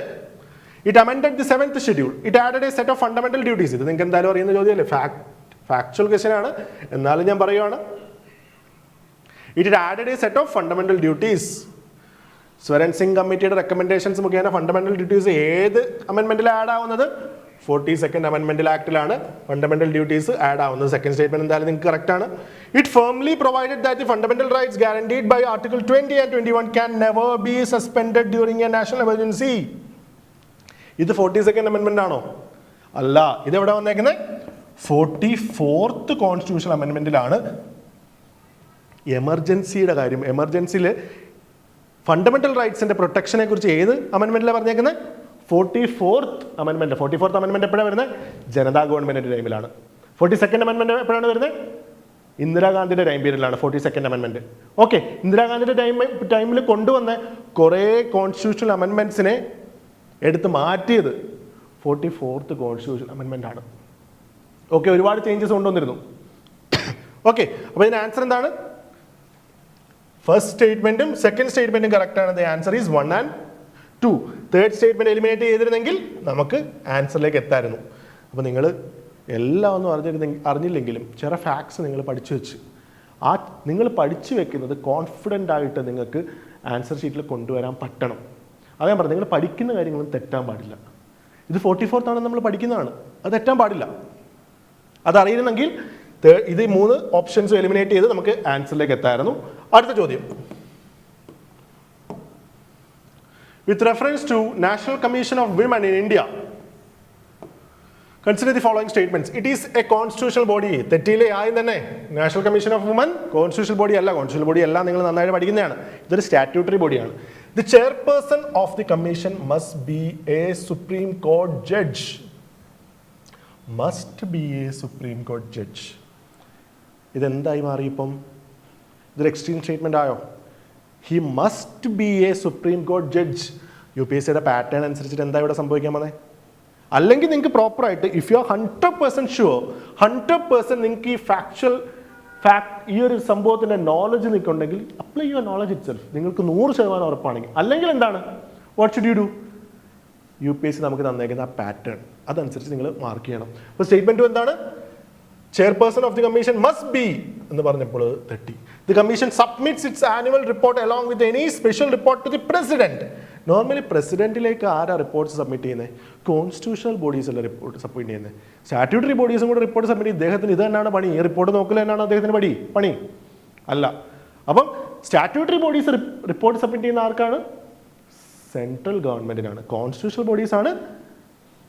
Speaker 1: it amended the 7th schedule. It added A set of fundamental duties. ഇത് നിങ്ങൾക്ക് എന്തായാലും അറിയുന്ന ചോദ്യമല്ലേ, ഫാക്ട് ഫാക്ച്വൽ ക്വസ്റ്റ്യൻ ആണ്, എന്നാലും ഞാൻ പറയുവാണ്. It added A set of fundamental duties. Swaran Singh കമ്മിറ്റിയുടെ റെക്കമെൻഡേഷൻസ് മുഖേന ഫണ്ടമെന്റൽ ഡ്യൂട്ടീസ് ഏത് അമെൻമെന്റിൽ ആഡ് ആവുന്നത്? 42nd അമെൻമെന്റൽ ആക്ടിലാണ് ഫണ്ടമെന്റൽ ഡ്യൂട്ടീസ് ആഡ് ആവുന്നത്. സെക്കൻഡ് സ്റ്റേറ്റ്മെന്റ് എന്തായാലും നിങ്ങൾക്ക് കറക്റ്റ് ആണ്. It firmly provided that the fundamental rights guaranteed by article 20 and 21 can never be suspended during a national emergency. ഇത് 42nd അമെൻമെന്റ് ആണോ? അല്ല. ഇതെവിടെ വന്നേക്കുന്നത്? 44th കോൺസ്റ്റിറ്റ്യൂഷണൽ അമെൻമെന്റിലാണ് എമർജൻസിയുടെ കാര്യം. എമർജൻസിയിൽ ഫണ്ടമെന്റൽ റൈറ്റ്സിന്റെ പ്രൊട്ടക്ഷനെ കുറിച്ച് ഏത് അമെൻമെന്റിലാണ് പറഞ്ഞേക്കുന്നത്? 44th അമെൻമെന്റ്. 44th അമെൻമെന്റ് എപ്പോഴാണ് വരുന്നത്? ജനതാ ഗവൺമെന്റിന്റെ ടൈമിലാണ്. 42nd അമെൻമെന്റ് എപ്പോഴാണ് വരുന്നത്? ഇന്ദിരാഗാന്ധിയുടെ ടൈം പീരീഡിലാണ് 42nd അമെൻമെന്റ്. ഓക്കെ, ഇന്ദിരാഗാന്ധിയുടെ ടൈമിൽ കൊണ്ടുവന്ന കുറേ കോൺസ്റ്റിറ്റ്യൂഷണൽ അമെൻമെന്റ്സിനെ എടുത്ത് മാറ്റിയത് 44th കോൺസ്റ്റിറ്റ്യൂഷണൽ അമെൻമെന്റ് ആണ്. ഓക്കെ, ഒരുപാട് ചേഞ്ചസ് കൊണ്ടുവന്നിരുന്നു. ഓക്കെ, അപ്പോൾ ഇതിന് ആൻസർ എന്താണ്? ഫസ്റ്റ് സ്റ്റേറ്റ്മെന്റും സെക്കൻഡ് സ്റ്റേറ്റ്മെന്റും കറക്റ്റ് ആണ്. The answer is 1 and 2. Third statement eliminate ചെയ്തിരുന്നെങ്കിൽ നമുക്ക് ആൻസറിലേക്ക് എത്തായിരുന്നു. അപ്പോൾ നിങ്ങൾ എല്ലാം ഒന്നും അറിഞ്ഞില്ലെങ്കിലും ചില ഫാക്ട്സ് നിങ്ങൾ പഠിച്ചു വെച്ച് നിങ്ങൾ പഠിച്ചു വെക്കുന്നത് കോൺഫിഡൻ്റ് ആയിട്ട് നിങ്ങൾക്ക് ആൻസർ ഷീറ്റിൽ കൊണ്ടുവരാൻ പറ്റണം. അത് ഞാൻ പറഞ്ഞു, നിങ്ങൾ പഠിക്കുന്ന കാര്യങ്ങളും തെറ്റാൻ പാടില്ല. ഇത് 44th ആണ് നമ്മൾ പഠിക്കുന്നതാണ്, അത് തെറ്റാൻ പാടില്ല. അതറിയുന്നെങ്കിൽ ഇത് 3 ഓപ്ഷൻസ് എലിമിനേറ്റ് ചെയ്ത് നമുക്ക് ആൻസറിലേക്ക് എത്തായിരുന്നു. അടുത്ത ചോദ്യം. With reference to National Commission of Women in India, consider the following statements. It is a constitutional body. തെറ്റിയില്ലേ ആയും തന്നെ? National commission of women constitutional body അല്ല. കോൺസ്റ്റിറ്റ്യൂഷണൽ ബോഡി എല്ലാം നിങ്ങൾ നന്നായിട്ട് പഠിക്കുന്നതാണ്. ഇതൊരു സ്റ്റാറ്റ്യൂട്ടറി ബോഡിയാണ്. The chairperson of the commission must be a supreme court judge. Must be a supreme court judge. ഇതെന്തായി മാറിയിപ്പം? ഇതൊരു എക്സ്ട്രീം സ്റ്റേറ്റ്മെന്റ് ആയോ? He must be a supreme court judge. UPSCയുടെ പാറ്റേൺ അനുസരിച്ചിട്ട് എന്താ ഇവിടെ സംഭവിക്കാൻ പോകുന്നത്? അല്ലെങ്കിൽ നിങ്ങൾക്ക് പ്രോപ്പറായിട്ട് ഇഫ് യു ആർ 100% ഷുവർ, 100% നിങ്ങൾക്ക് ഈ ഈ ഒരു സംഭവത്തിൻ്റെ നോളജ് നിൽക്കുന്നുണ്ടെങ്കിൽ apply your knowledge itself. നിങ്ങൾക്ക് 100% ഉറപ്പാണെങ്കിൽ. അല്ലെങ്കിൽ എന്താണ്? What should you do? UPSC നമുക്ക് തന്നേക്കുന്ന ആ പാറ്റേൺ അതനുസരിച്ച് നിങ്ങൾ മാർക്ക് ചെയ്യണം. അപ്പോൾ സ്റ്റേറ്റ്മെൻറ്റും എന്താണ്? Chairperson of the commission must be എന്ന് പറഞ്ഞപ്പോൾ തെറ്റി. The commission submits its annual report along with any special report to the president. Normally പ്രസിഡന്റിലേക്ക് ആരാ റിപ്പോർട്ട്സ് സബ്മിറ്റ് ചെയ്യുന്നത്? കോൺസ്റ്റിറ്റ്യൂഷണൽ ബോഡീസ് അല്ല റിപ്പോർട്ട് സബ്മിറ്റ് ചെയ്യുന്നത്. സ്റ്റാറ്റ്യൂട്ടറി ബോഡീസും കൂടെ റിപ്പോർട്ട് സബ്മിറ്റ് ചെയ്യും. ഇദ്ദേഹത്തിന് ഇത് തന്നെയാണ് പണി. ഈ റിപ്പോർട്ട് നോക്കൽ തന്നെയാണ് അദ്ദേഹത്തിന് പണി അല്ല. അപ്പം സ്റ്റാറ്റ്യൂട്ടറി ബോഡീസ് റിപ്പോർട്ട് സബ്മിറ്റ് ചെയ്യുന്ന ആർക്കാണ്? സെൻട്രൽ ഗവൺമെന്റിനാണ്. കോൺസ്റ്റിറ്റ്യൂഷണൽ ബോഡീസാണ്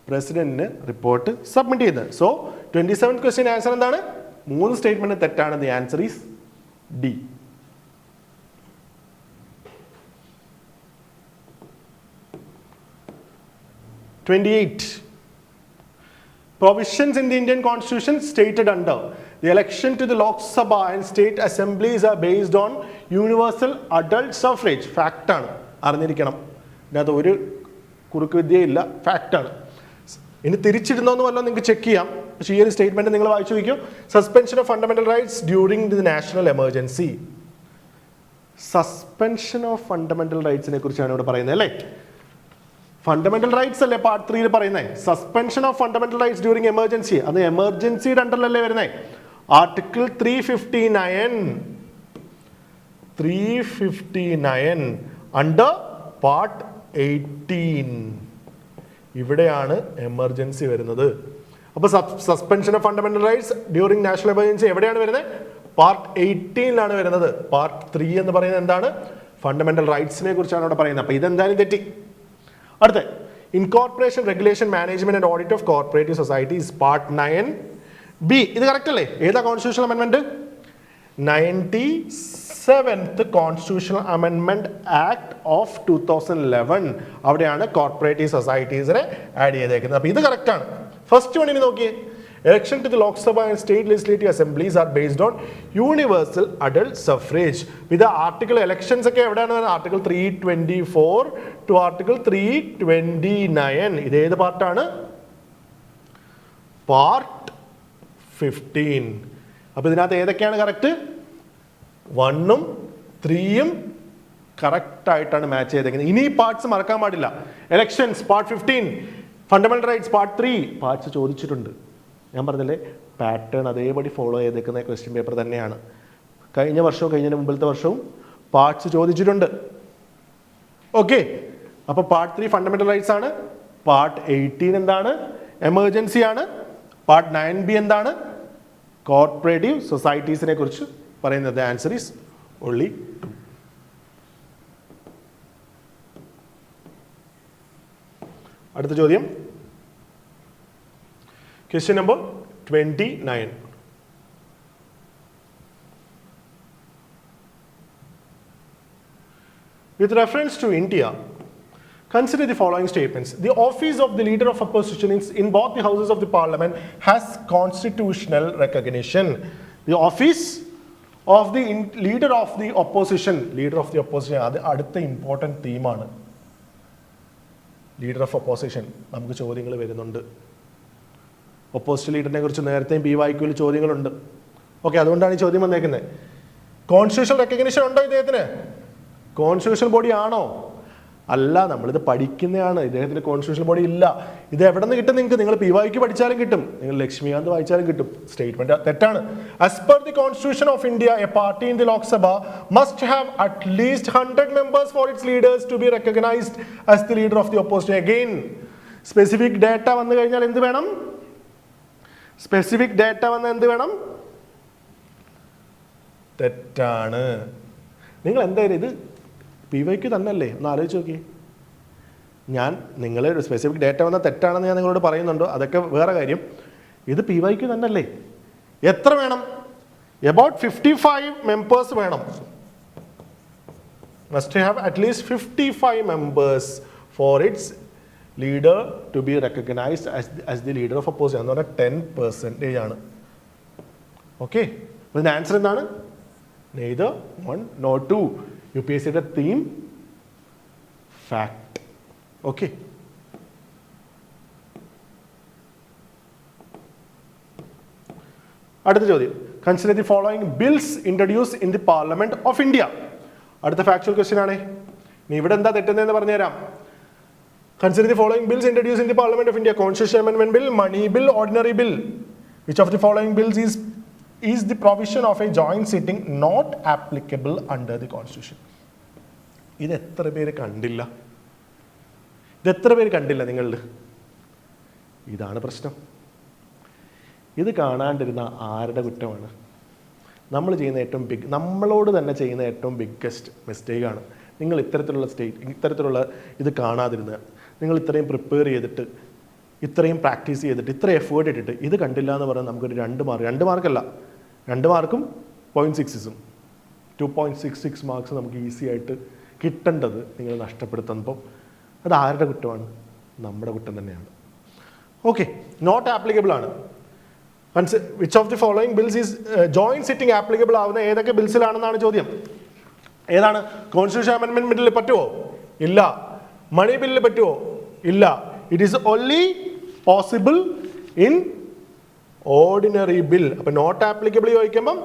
Speaker 1: പ്രസിഡന്റിന് റിപ്പോർട്ട് സബ്മിറ്റ് ചെയ്യുന്നത്. സോ 27th ക്വസ്റ്റ്യൻ ആൻസർ എന്താണ്? 3 സ്റ്റേറ്റ്മെന്റ് തെറ്റാണ്. The answer is D. Provisions in the Indian Constitution stated under the election to the Lok Sabha and state assemblies are based on universal adult suffrage. Fact ആണ്, അറിഞ്ഞിരിക്കണം. ഇതിനകത്ത് ഒരു കുറുക്ക് വിദ്യയില്ല, ഫാക്റ്റാണ്. ഇനി തിരിച്ചിടുന്നോന്ന് വല്ലതും നിങ്ങൾക്ക് ചെക്ക് ചെയ്യാം. പക്ഷേ ഈ ഒരു സ്റ്റേറ്റ്മെന്റ് നിങ്ങൾ വായിച്ചു നോക്കിയോ. Suspension of fundamental rights during the national emergency. Suspension of fundamental റൈറ്റ്സിനെ കുറിച്ചാണ് ഇവിടെ പറയുന്നത് അല്ലേ? ഫണ്ടമെന്റൽ റൈറ്റ്സ് അല്ലേ പാർട്ട് 3 പറയുന്നത്? Suspension of fundamental rights during emergency, അത് എമർജൻസിയുടെ അണ്ടറിലല്ലേ വരുന്നത്? ആർട്ടിക്കിൾ 359 അണ്ടർ പാർട്ട് 18 ഇവിടെയാണ് എമർജൻസി വരുന്നത്. അപ്പോൾ suspension of fundamental rights during national emergency എവിടെയാണ് വരുന്നത്? പാർട്ട് 18 വരുന്നത്. പാർട്ട് 3 എന്ന് പറയുന്നത് എന്താണ്? ഫണ്ടമെന്റൽ റൈറ്റ്സിനെ കുറിച്ചാണ് അവിടെ പറയുന്നത്. അപ്പോൾ ഇതെന്തായാലും തെറ്റി. അടുത്ത incorporation regulation management and audit of corporative societies part 9B. ഇത് കറക്റ്റ് അല്ലേ? ഏതാ കോൺസ്റ്റിറ്റ്യൂഷണൽ അമെൻമെന്റ്? 97th കോൺസ്റ്റിറ്റ്യൂഷണൽ അമെൻമെന്റ് ആക്ട് ഓഫ് 2011. അവിടെയാണ് കോർപ്പറേറ്റീവ് സൊസൈറ്റീസിനെ ആഡ് ചെയ്തേക്കുന്നത്. അപ്പോൾ ഇത് കറക്റ്റ് ആണ്. ഫസ്റ്റ് വൺ ഇനി നോക്കിയേ. Election to the Lok Sabha and state legislative assemblies are based on universal adult suffrage. With the article elections ഒക്കെ എവിടെയാണ്? Article 324 to article 329. ഇത് ഏത് പാർട്ടാണ്? പാർട്ട് 15. അപ്പോൾ ഇതിനകത്ത് ഏതൊക്കെയാണ് കറക്റ്റ്? 1ഉം 3ഉം കറക്റ്റ് ആയിട്ടാണ് മാച്ച് ചെയ്തേക്കുന്നത്. ഇനി പാർട്സ് മറക്കാൻ പാടില്ല. Elections part 15, fundamental rights part 3 parts ചോദിച്ചിട്ടുണ്ട്. ഞാൻ പറഞ്ഞില്ലേ പാറ്റേൺ അതേപടി ഫോളോ ചെയ്തേക്കുന്ന ക്വസ്റ്റ്യൻ പേപ്പർ തന്നെയാണ്. കഴിഞ്ഞ വർഷവും കഴിഞ്ഞതിന് മുമ്പിലത്തെ വർഷവും പാർട്സ് ചോദിച്ചിട്ടുണ്ട്. ഓക്കെ, അപ്പോൾ പാർട്ട് 3 ഫണ്ടമെന്റൽ റൈറ്റ്സ് ആണ്. പാർട്ട് 18 എന്താണ്? എമർജൻസി ആണ്. പാർട്ട് 9B എന്താണ്? കോർപ്പറേറ്റീവ് സൊസൈറ്റീസിനെ കുറിച്ച് പറയുന്നത്. Answer is only 2. അടുത്ത ചോദ്യം, question number 29. With reference to India, consider the following statements. The office of the leader of opposition in both the houses of the parliament has constitutional recognition. The office of the leader of the opposition, അത് അടുത്ത important തീമാണ്. Leader of opposition നമുക്ക് ചോദ്യങ്ങൾ വരുന്നുണ്ട്. Opposite ലീഡറിനെ കുറിച്ച് നേരത്തെയും PYQയിൽ ചോദ്യങ്ങളുണ്ട്. Okay, അതുകൊണ്ടാണ് ഈ ചോദ്യം വന്നേക്കുന്നത്. കോൺസ്റ്റിറ്റ്യൂഷണൽ റെക്കഗ്നിഷൻ ഉണ്ടോ ഇദ്ദേഹത്തിന്? കോൺസ്റ്റിറ്റ്യൂഷണൽ ബോഡി ആണോ? അല്ല, നമ്മളിത് പഠിക്കുന്നതാണ്. ഇദ്ദേഹത്തിന് കോൺസ്റ്റിറ്റ്യൂഷണൽ ബോഡി ഇല്ല. ഇത് എവിടെ നിന്ന് കിട്ടും നിങ്ങൾക്ക്? നിങ്ങൾ PYQ പഠിച്ചാലും കിട്ടും, നിങ്ങൾ ലക്ഷ്മികാന്ത് വായിച്ചാലും കിട്ടും. സ്റ്റേറ്റ്മെന്റ് തെറ്റാണ്. As per the constitution of India, a party in the Lok Sabha must have at least 100 members for its leaders to be recognised as the leader of the opposition. Again specific data വന്നു കഴിഞ്ഞാൽ എന്ത് വേണം? Specific data വന്ന് എന്ത് വേണം? തെറ്റാണ്. നിങ്ങൾ എന്തായാലും ഇത് PYQ തന്നല്ലേ, ഒന്ന് ആലോചിച്ച് നോക്കി. ഞാൻ നിങ്ങളെ ഒരു സ്പെസിഫിക് ഡേറ്റ വന്നാൽ തെറ്റാണെന്ന് ഞാൻ നിങ്ങളോട് പറയുന്നുണ്ടോ, അതൊക്കെ വേറെ കാര്യം. ഇത് PYQ തന്നല്ലേ. എത്ര വേണം? about 55 members വേണം. must have at least 55 members for its leader to be recognized as the leader of opposition. എന്ന് പറഞ്ഞാൽ 10% ആണ്. ഓക്കെ, ഇതിൻ്റെ ആൻസർ എന്താണ്? neither 1 nor 2. UPSCയുടെ തീം ഫാക്ട്. ഓക്കെ, അടുത്ത ചോദ്യം, consider the following bills introduce in the parliament of India. അടുത്ത factual question ആണ്. നീ ഇവിടെ എന്താ തെറ്റുന്നതെന്ന് പറഞ്ഞുതരാം. Consider the following bills introduce in the parliament of India. Constitution amendment bill, money bill, ordinary bill. Which of the following bills is the provision of a joint sitting not applicable under the constitution? ഇത് എത്ര പേര് കണ്ടില്ല? നിങ്ങൾ? ഇതാണ് പ്രശ്നം. ഇത് കാണാണ്ടിരുന്ന ആരുടെ കുറ്റമാണ്? നമ്മളോട് തന്നെ ചെയ്യുന്ന ഏറ്റവും ബിഗ്ഗസ്റ്റ് മിസ്റ്റേക്കാണ്. നിങ്ങൾ ഇത്തരത്തിലുള്ള ഇത് കാണാതിരുന്നത്. നിങ്ങൾ ഇത്രയും പ്രിപ്പയർ ചെയ്തിട്ട്, ഇത്രയും പ്രാക്ടീസ് ചെയ്തിട്ട്, ഇത്രയും എഫേർട്ട് ഇട്ടിട്ട് ഇത് കണ്ടില്ല എന്ന് പറഞ്ഞാൽ നമുക്കൊരു 2 മാർക്കല്ല, 2 മാർക്കും 0.6 2.66 മാർക്സ് നമുക്ക് ഈസി ആയിട്ട് കിട്ടേണ്ടത് നിങ്ങൾ നഷ്ടപ്പെടുത്തുമ്പോൾ അത് ആരുടെ കുറ്റമാണ്? നമ്മുടെ കുറ്റം തന്നെയാണ്. ഓക്കെ, നോട്ട് ആപ്ലിക്കബിൾ ആണ്. Which of the following bills is joint sitting applicable ആവുന്ന ഏതൊക്കെ ബിൽസിലാണെന്നാണ് ചോദ്യം. ഏതാണ്? കോൺസ്റ്റിറ്റ്യൂഷൻ അമെൻഡ്മെന്റ് ബില്ലിൽ പറ്റുമോ? ഇല്ല. മണി ബില്ലിൽ പറ്റുമോ? ഇല്ല. It is only possible in ordinary bill. അപ്പൊ നോട്ട് ആപ്ലിക്കബിൾ ചോദിക്കുമ്പം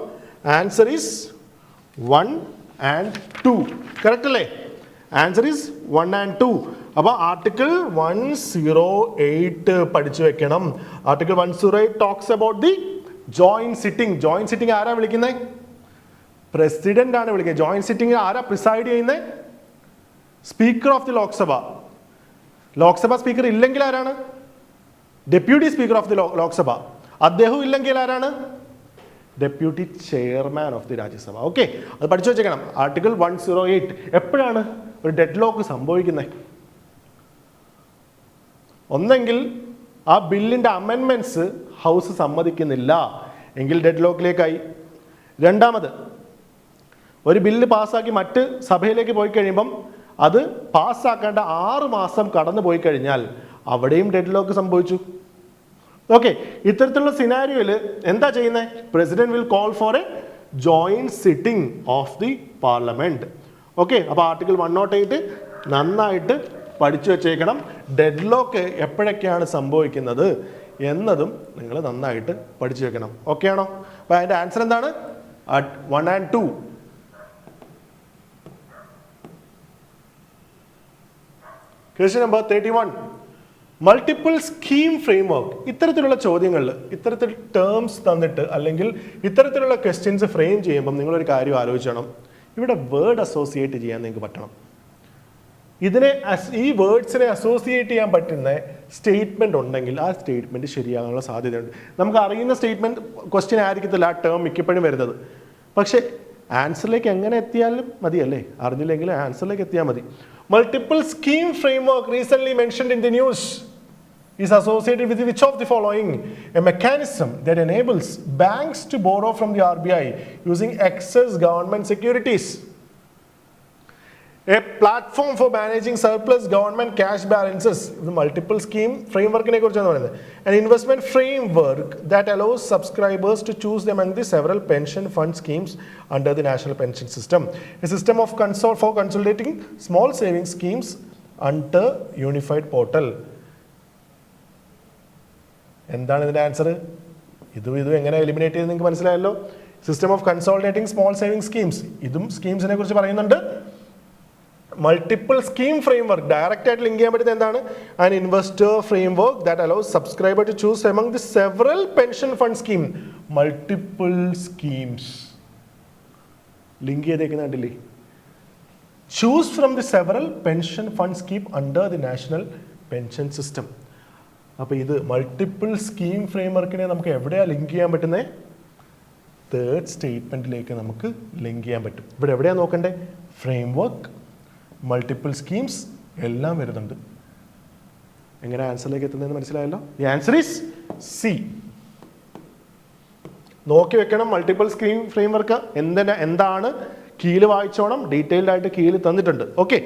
Speaker 1: ആൻസർ ഈസ് 1 and 2. കറക്റ്റ് അല്ലേ? Answer is 1 and 2. അപ്പോൾ ആർട്ടിക്കിൾ 108 പഠിച്ചു വെക്കണം. Article 108 talks about the joint sitting. Joint sitting ആരാ വിളിക്കുന്നത്? പ്രസിഡന്റ് ആണ് വിളിക്കുന്നത്. ജോയിന്റ് സിറ്റിംഗ് ആരാ പ്രിസൈഡ് ചെയ്യുന്നത്? Speaker of the Lok Sabha. Lok Sabha speaker ഇല്ലെങ്കിൽ ആരാണ്? Deputy speaker of the Lok Sabha. അദ്ദേഹം ഇല്ലെങ്കിൽ ആരാണ്? Deputy chairman of the Rajya Sabha. Okay, അത് പഠിച്ചു വെച്ചേക്കണം. ആർട്ടിക്കിൾ 108. എപ്പോഴാണ് ഒരു ഡെഡ് ലോക്ക് സംഭവിക്കുന്നത്? ഒന്നെങ്കിൽ ആ ബില്ലിൻ്റെ അമെൻമെൻറ്റ്സ് ഹൗസ് സമ്മതിക്കുന്നില്ല എങ്കിൽ ഡെഡ് ലോക്കിലേക്കായി. രണ്ടാമത്, ഒരു ബില്ല് പാസ്സാക്കി മറ്റ് സഭയിലേക്ക് പോയി കഴിയുമ്പം അത് പാസ്സാക്കേണ്ട 6 മാസം കടന്നു പോയി കഴിഞ്ഞാൽ അവിടെയും ഡെഡ് ലോക്ക് സംഭവിച്ചു. ഓക്കെ, ഇത്തരത്തിലുള്ള സിനാരിയോയിൽ എന്താ ചെയ്യുന്നത്? President will call for a joint sitting of the parliament. Okay, അപ്പോൾ ആർട്ടിക്കിൾ 108 നന്നായിട്ട് പഠിച്ചു വെച്ചേക്കണം. ഡെഡ് ലോക്ക് എപ്പോഴൊക്കെയാണ് സംഭവിക്കുന്നത് എന്നതും നിങ്ങൾ നന്നായിട്ട് പഠിച്ചു വെക്കണം. ഓക്കെ ആണോ? അപ്പോൾ അതിൻ്റെ ആൻസർ എന്താണ്? 1 and 2. Question number 31. Multiple scheme framework, ഇത്തരത്തിലുള്ള ചോദ്യങ്ങളിൽ ഇത്തരത്തിൽ ടേംസ് തന്നിട്ട് അല്ലെങ്കിൽ ഇത്തരത്തിലുള്ള ക്വസ്റ്റ്യൻസ് ഫ്രെയിം ചെയ്യുമ്പം നിങ്ങളൊരു കാര്യം ആലോചിക്കണം, ഇവിടെ വേർഡ് അസോസിയേറ്റ് ചെയ്യാൻ നിങ്ങൾക്ക് പറ്റണം. ഈ വേർഡ്സിനെ അസോസിയേറ്റ് ചെയ്യാൻ പറ്റുന്ന സ്റ്റേറ്റ്മെന്റ് ഉണ്ടെങ്കിൽ ആ സ്റ്റേറ്റ്മെന്റ് ശരിയാകാനുള്ള സാധ്യതയുണ്ട്. നമുക്ക് അറിയുന്ന സ്റ്റേറ്റ്മെന്റ് ക്വസ്റ്റ്യൻ ആയിരിക്കത്തില്ല ആ ടേം മിക്കപ്പോഴും വരുന്നത്, പക്ഷേ ആൻസറിലേക്ക് എങ്ങനെ എത്തിയാലും മതിയല്ലേ, അറിഞ്ഞില്ലെങ്കിൽ ആൻസറിലേക്ക് എത്തിയാൽ മതി. Multiple scheme framework recent mentioned in the news is associated with which of the following? A mechanism that enables banks to borrow from the RBI using excess government securities. A platform for managing surplus government cash balances. The multiple scheme framework ne kurichana parayunnathu. An investment framework that allows subscribers to choose among the several pension fund schemes under the national pension system. A system of for consolidating small savings schemes under unified portal. എന്താണ് ഇതിൻ്റെ answer? ഇതും എങ്ങനെ eliminate ചെയ്ത് നിങ്ങൾക്ക് മനസ്സിലായല്ലോ. System of consolidating small saving schemes, ഇതും സ്കീംസിനെ കുറിച്ച് പറയുന്നുണ്ട്. മൾട്ടിപ്പിൾ സ്കീം ഫ്രെയിംവർക്ക് ഡയറക്റ്റ് ആയിട്ട് ലിങ്ക് ചെയ്യാൻ പറ്റുന്നത് എന്താണ്? An investor framework that allows subscriber to choose among the several pension fund scheme. Multiple schemes link ചെയ്തേക്കുന്ന കണ്ടില്ലേ? Choose from the several pension fund scheme under the national pension system. അപ്പോൾ ഇത് multiple scheme ഫ്രെയിംവർക്കിനെ നമുക്ക് എവിടെയാണ് link ചെയ്യാൻ പറ്റുന്നത്? Third സ്റ്റേറ്റ്മെൻറ്റിലേക്ക് നമുക്ക് link ചെയ്യാൻ പറ്റും. ഇവിടെ എവിടെയാണ് നോക്കണ്ടേ? ഫ്രെയിംവർക്ക്, മൾട്ടിപ്പിൾ സ്കീംസ് എല്ലാം വരുന്നുണ്ട്. എങ്ങനെ ആൻസറിലേക്ക് എത്തുന്നതെന്ന് മനസ്സിലായല്ലോ. The answer is C. നോക്കി വെക്കണം മൾട്ടിപ്പിൾ സ്കീം ഫ്രെയിംവർക്ക് എന്താണ്, കീല് വായിച്ചോണം, ഡീറ്റെയിൽഡ് ആയിട്ട് കീല് തന്നിട്ടുണ്ട്. ഓക്കെ,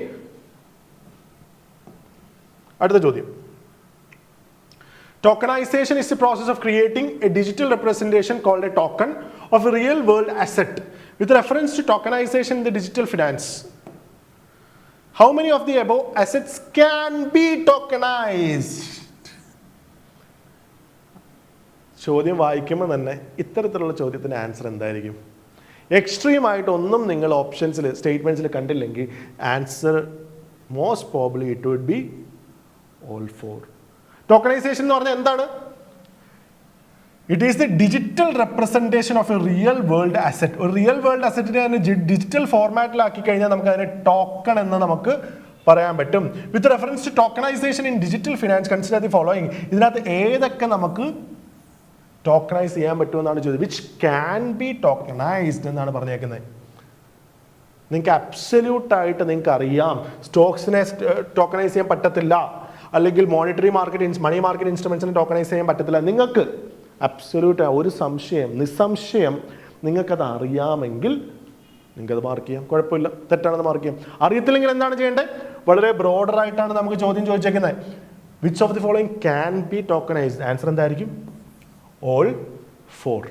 Speaker 1: അടുത്ത ചോദ്യം. Tokenization is the process of creating a digital representation called a token of a real world asset. With reference to tokenization in the digital finance, how many of the above assets can be tokenized? ചോദ്യം വായിക്കുമ്പോൾ തന്നെ ഇത്തരത്തിലുള്ള ചോദ്യത്തിന് answer എന്തായിരിക്കും? Extreme ആയിട്ട് ഒന്നും നിങ്ങൾ ഓപ്ഷൻസിൽ സ്റ്റേറ്റ്മെന്റ്സിൽ കണ്ടില്ലെങ്കിൽ answer most probably it would be all four. Tokenisation എന്ന് പറഞ്ഞാൽ എന്താണ്? It is the digital representation of a real world asset. ഒരു റിയൽ വേൾഡ് അസറ്റിനെ അതിനെ ഡിജിറ്റൽ ഫോർമാറ്റിലാക്കി കഴിഞ്ഞാൽ നമുക്ക് അതിനെ ടോക്കൺ എന്ന് നമുക്ക് പറയാൻ പറ്റും. With reference to tokenisation in digital finance consider the following. ഇതിനകത്ത് ഏതൊക്കെ നമുക്ക് ടോക്കണൈസ് ചെയ്യാൻ പറ്റുമെന്നാണ് ചോദ്യം. വിച്ച് ക്യാൻ ബി ടോക്കണൈസ്ഡ് എന്നാണ് പറഞ്ഞേക്കുന്നത്. നിങ്ങൾക്ക് അബ്സല്യൂട്ടായിട്ട് നിങ്ങൾക്ക് അറിയാം സ്റ്റോക്സിനെ ടോക്കണൈസ് ചെയ്യാൻ പറ്റത്തില്ല, അല്ലെങ്കിൽ മോണിറ്ററി മാർക്കറ്റ് മണി മാർക്കറ്റ് ഇൻസ്ട്രുമെന്റ്സിനെ ടോക്കണൈസ് ചെയ്യാൻ പറ്റത്തില്ല. നിങ്ങൾക്ക് അബ്സല്യൂട്ട് ഒരു നിസ്സംശയം നിങ്ങൾക്കത് അറിയാമെങ്കിൽ നിങ്ങൾക്കത് മാർക്ക് ചെയ്യാം, കുഴപ്പമില്ല. തെറ്റാണെന്ന് മാർക്ക് ചെയ്യാം. അറിയത്തില്ലെങ്കിൽ എന്താണ് ചെയ്യേണ്ടത്? വളരെ ബ്രോഡർ ആയിട്ടാണ് നമുക്ക് ചോദ്യം ചോദിച്ചേക്കുന്നത്. Which of the following can be tokenised? Answer എന്തായിരിക്കും? All four.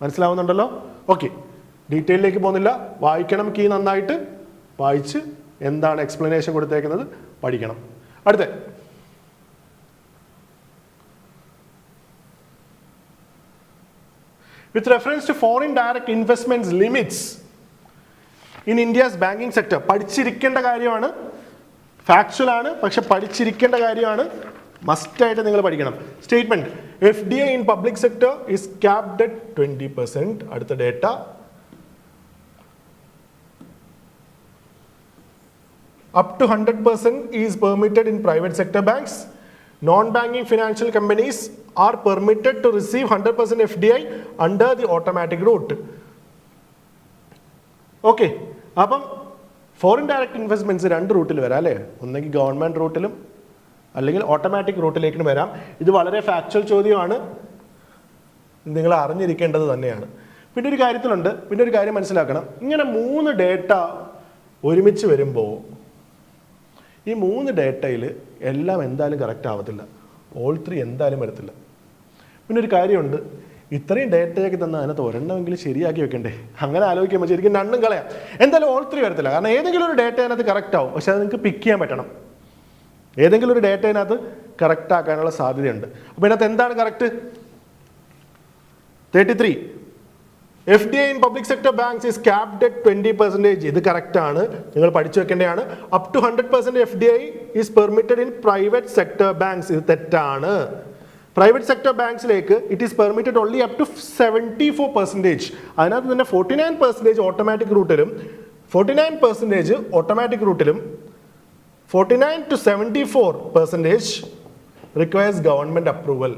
Speaker 1: മനസ്സിലാവുന്നുണ്ടല്ലോ? ഓക്കെ, ഡീറ്റെയിലേക്ക് പോകുന്നില്ല. വായിക്കണം, കീ നന്നായിട്ട് വായിച്ച് എന്താണ് എക്സ്പ്ലനേഷൻ കൊടുത്തേക്കുന്നത് പഠിക്കണം. അടുത്ത with reference to foreign direct investments limits in India's banking sector. പഠിച്ചിരിക്കേണ്ട കാര്യമാണ്, ഫാക്ച്വൽ ആണ്, പക്ഷെ പഠിച്ചിരിക്കേണ്ട കാര്യമാണ്. മസ്റ്റായിട്ട് നിങ്ങൾ പഠിക്കണം. Statement FDI in public sector is capped at 20%. അടുത്ത data up to 100% is permitted in private sector banks. Non-banking financial companies are permitted to receive 100% FDI under the automatic route. Okay, അപ്പം foreign direct investments രണ്ട് റൂട്ടിൽ വരാം അല്ലേ? ഒന്നെങ്കിൽ government റൂട്ടിലും അല്ലെങ്കിൽ automatic റൂട്ടിലേക്കും വരാം. ഇത് വളരെ ഫാക്ച്വൽ ചോദ്യമാണ്, നിങ്ങൾ അറിഞ്ഞിരിക്കേണ്ടത് തന്നെയാണ്. പിന്നെ ഒരു കാര്യം മനസ്സിലാക്കണം. ഇങ്ങനെ 3 ഡേറ്റ ഒരുമിച്ച് വരുമ്പോൾ ഈ 3 ഡേറ്റയിൽ എല്ലാം എന്തായാലും കറക്റ്റ് ആവത്തില്ല. ഓൾ 3 എന്തായാലും വരത്തില്ല. പിന്നെ ഒരു കാര്യമുണ്ട്, ഇത്രയും ഡേറ്റയൊക്കെ തന്നാൽ അതിനകത്ത് ഒരെണ്ണമെങ്കിലും ശരിയാക്കി വെക്കണ്ടേ? അങ്ങനെ ആലോചിക്കുമ്പോൾ ശരിക്കും രണ്ടും കളയാം. എന്തായാലും ഓൾ 3 വരത്തില്ല. കാരണം ഏതെങ്കിലും ഒരു ഡേറ്റ അതിനകത്ത് കറക്റ്റ് ആവും, പക്ഷെ അത് നിങ്ങൾക്ക് പിക്ക് ചെയ്യാൻ പറ്റണം. ഏതെങ്കിലും ഒരു ഡേറ്റ അതിനകത്ത് കറക്റ്റ് ആക്കാനുള്ള സാധ്യതയുണ്ട്. അപ്പോൾ ഇതിനകത്ത് എന്താണ് correct? 33 FDI in public sector banks is capped at 20%. This is correct. Up to 100% FDI is permitted in private sector banks. This is private sector banks, it is permitted only up to 74%. Another 49% automatic route. 49% automatic route. 49 to 74% requires government approval.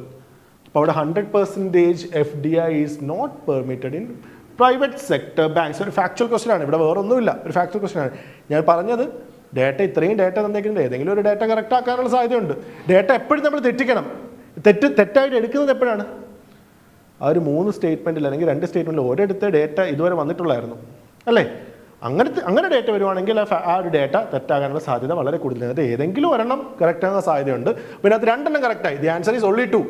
Speaker 1: About 100% FDI is not permitted in private sector banks. It's a factual question. It's a factual question. I said data is data. Data correct. Data is statement. Data അങ്ങനെ data വരുവാണെങ്കിൽ ആ ഒരു data തെറ്റാകാനുള്ള സാധ്യത വളരെ കൂടുതലാണ്. ഏതെങ്കിലും ഒരെണ്ണം correct ആകാൻ സാധ്യതയുണ്ട്. പിന്നെ അത് രണ്ടെണ്ണം കറക്റ്റായി. The answer is only 2.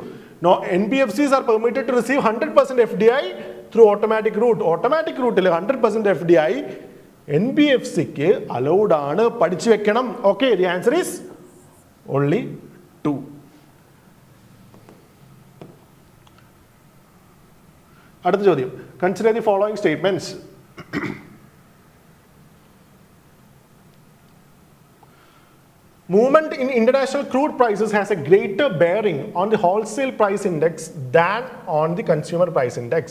Speaker 1: NBFCs are permitted to receive 100% FDI through automatic route. Automatic route 100% FDI NBFCക്ക് allowed ആണ്, പഠിച്ചു വെക്കണം. Okay, the answer is only 2. അടുത്ത ചോദ്യം. Consider the following statements. Movement in international crude prices has a greater bearing on the wholesale price index than on the consumer price index.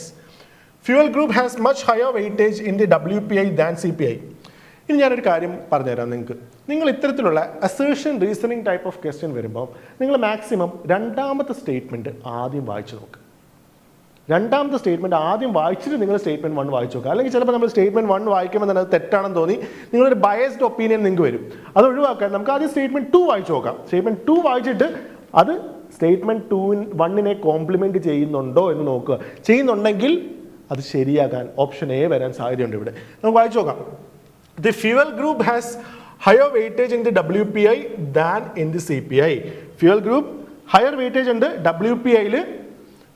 Speaker 1: Fuel group has much higher weightage in the WPI than CPI. ഇനി ഞാനൊരു കാര്യം പറഞ്ഞുതരാം നിങ്ങൾക്ക്. നിങ്ങൾ ഇത്തരത്തിലുള്ള assertion reasoning type of question വരുമ്പോൾ നിങ്ങൾ maximum രണ്ടാമത്തെ സ്റ്റേറ്റ്മെൻറ്റ് ആദ്യം വായിച്ചു നോക്കുക. രണ്ടാമത്തെ സ്റ്റേറ്റ്മെൻറ്റ് ആദ്യം വായിച്ചിട്ട് നിങ്ങൾ സ്റ്റേറ്റ്മെൻറ്റ് 1 വായിച്ചു നോക്കുക. അല്ലെങ്കിൽ ചിലപ്പോൾ നമ്മൾ സ്റ്റേറ്റ്മെൻറ്റ് 1 വായിക്കുമ്പോൾ തന്നെ അത് തെറ്റാണെന്ന് തോന്നി നിങ്ങളൊരു ബയസ്ഡ് ഒപ്പീനിയൻ നിങ്ങൾക്ക് വരും. അത് ഒഴിവാക്കാൻ നമുക്ക് ആദ്യം സ്റ്റേറ്റ്മെൻറ്റ് 2 വായിച്ചു നോക്കാം. സ്റ്റേറ്റ്മെൻറ്റ് 2 വായിച്ചിട്ട് അത് സ്റ്റേറ്റ്മെൻറ്റ് 1നെ കോംപ്ലിമെൻറ്റ് ചെയ്യുന്നുണ്ടോ എന്ന് നോക്കുക. ചെയ്യുന്നുണ്ടെങ്കിൽ അത് ശരിയാകാൻ ഓപ്ഷൻ എ വരാൻ സാധ്യതയുണ്ട്. ഇവിടെ നമുക്ക് വായിച്ചു നോക്കാം. The fuel group has higher weightage in the WPI than in the CPI. Fuel group higher weightage ഉണ്ട് WPIയിൽ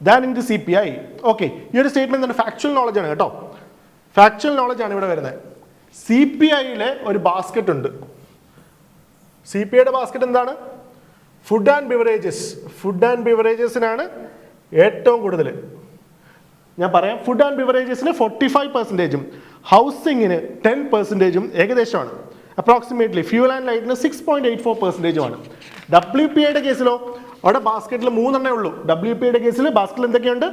Speaker 1: than in the CPI. Okay, ഈ ഒരു സ്റ്റേറ്റ്മെന്റ് തന്നെ ഫാക്ച്വൽ നോളജ് ആണ് കേട്ടോ. ഫാക്ച്വൽ നോളജ് ആണ് ഇവിടെ വരുന്നത്. CPIയിലെ ഒരു ബാസ്ക്കറ്റ് ഉണ്ട്. CPIയുടെ ബാസ്ക്കറ്റ് എന്താണ്? Food and beverages. Food and ബിവറേജസിനാണ് ഏറ്റവും കൂടുതൽ. ഞാൻ പറയാം, ഫുഡ് ആൻഡ് ബിവറേജസിന് 45%, ഹൗസിങ്ങിന് 10% ഏകദേശമാണ്. അപ്രോക്സിമേറ്റ്ലി ഫ്യൂൽ ആൻഡ് ലൈറ്റിന് 6.84% WPIയുടെ കേസിലോ അവിടെ ബാസ്ക്കറ്റിൽ 3 എണ്ണേ ഉള്ളൂ. WPIയുടെ കേസിൽ ബാസ്ക്കറ്റിൽ എന്തൊക്കെയുണ്ട്?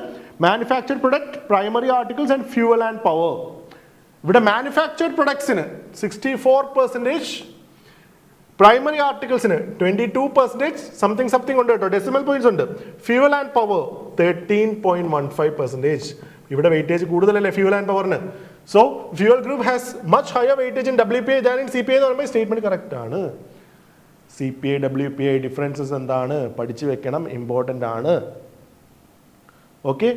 Speaker 1: Manufactured product, primary articles and fuel and power. ഇവിടെ മാനുഫാക്ചർഡ് പ്രൊഡക്ട്സിന് 64%, പ്രൈമറി ആർട്ടിക്കിൾസിന് 22%, സംതിങ് ഉണ്ട് കേട്ടോ, ഡെസിമൽ പോയിന്റ്സ് ഉണ്ട്. Fuel and power 13.15%. ഇവിടെ വെയിറ്റേജ് കൂടുതലല്ലേ ഫ്യൂവൽ ആൻഡ് പവറിന്. So fuel group has much higher weightage in WPI than in CPI എന്ന് പറയുമ്പോൾ സ്റ്റേറ്റ്മെന്റ് കറക്റ്റ് ആണ്. CPI WPI ഡിഫറൻസസ് എന്താണ് പഠിച്ചു വെക്കണം, ഇമ്പോർട്ടൻ്റ് ആണ്. ഓക്കെ,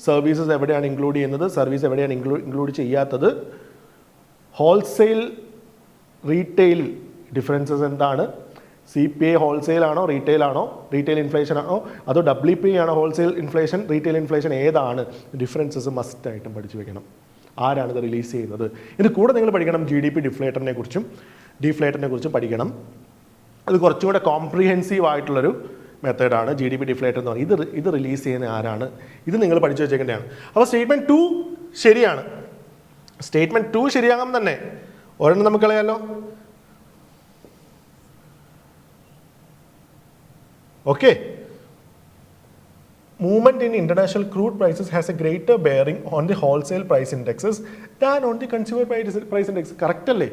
Speaker 1: സർവീസസ് എവിടെയാണ് ഇൻക്ലൂഡ് ചെയ്യുന്നത്, സർവീസ് എവിടെയാണ് ഇൻക്ലൂഡ് ചെയ്യാത്തത്, ഹോൾസെയിൽ റീറ്റെയിൽ ഡിഫറൻസസ് എന്താണ്, CPI ഹോൾസെയിൽ ആണോ റീറ്റെയിൽ ആണോ, റീറ്റെയിൽ ഇൻഫ്ലേഷൻ ആണോ അതോ WPI ആണോ ഹോൾസെയിൽ ഇൻഫ്ലേഷൻ, റീറ്റെയിൽ ഇൻഫ്ലേഷൻ ഏതാണ്, ഡിഫറൻസസ് മസ്റ്റായിട്ടും പഠിച്ചു വെക്കണം. ആരാണിത് റിലീസ് ചെയ്യുന്നത്. ഇത് കൂടെ നിങ്ങൾ പഠിക്കണം GDP ഡിഫ്ലേറ്ററിനെ കുറിച്ചും പഠിക്കണം. അത് കുറച്ചും കൂടെ കോംപ്രിഹെൻസീവ് ആയിട്ടുള്ളൊരു മെത്തേഡാണ് GDP ഡിഫ്ലേറ്റർ എന്ന് പറയുന്നത്. ഇത് റിലീസ് ചെയ്യുന്ന ആരാണ്, ഇത് നിങ്ങൾ പഠിച്ചു വെച്ചേക്കേണ്ടതാണ്. അപ്പോൾ സ്റ്റേറ്റ്മെൻറ്റ് 2 ശരിയാണ്. സ്റ്റേറ്റ്മെൻറ്റ് 2 ശരിയാകാൻ തന്നെ ഒരെണ്ണം നമുക്ക് കളയാലോ. Okay, movement in international crude prices has a greater bearing on the wholesale price indexes than on the consumer price index. Correct അല്ലേ?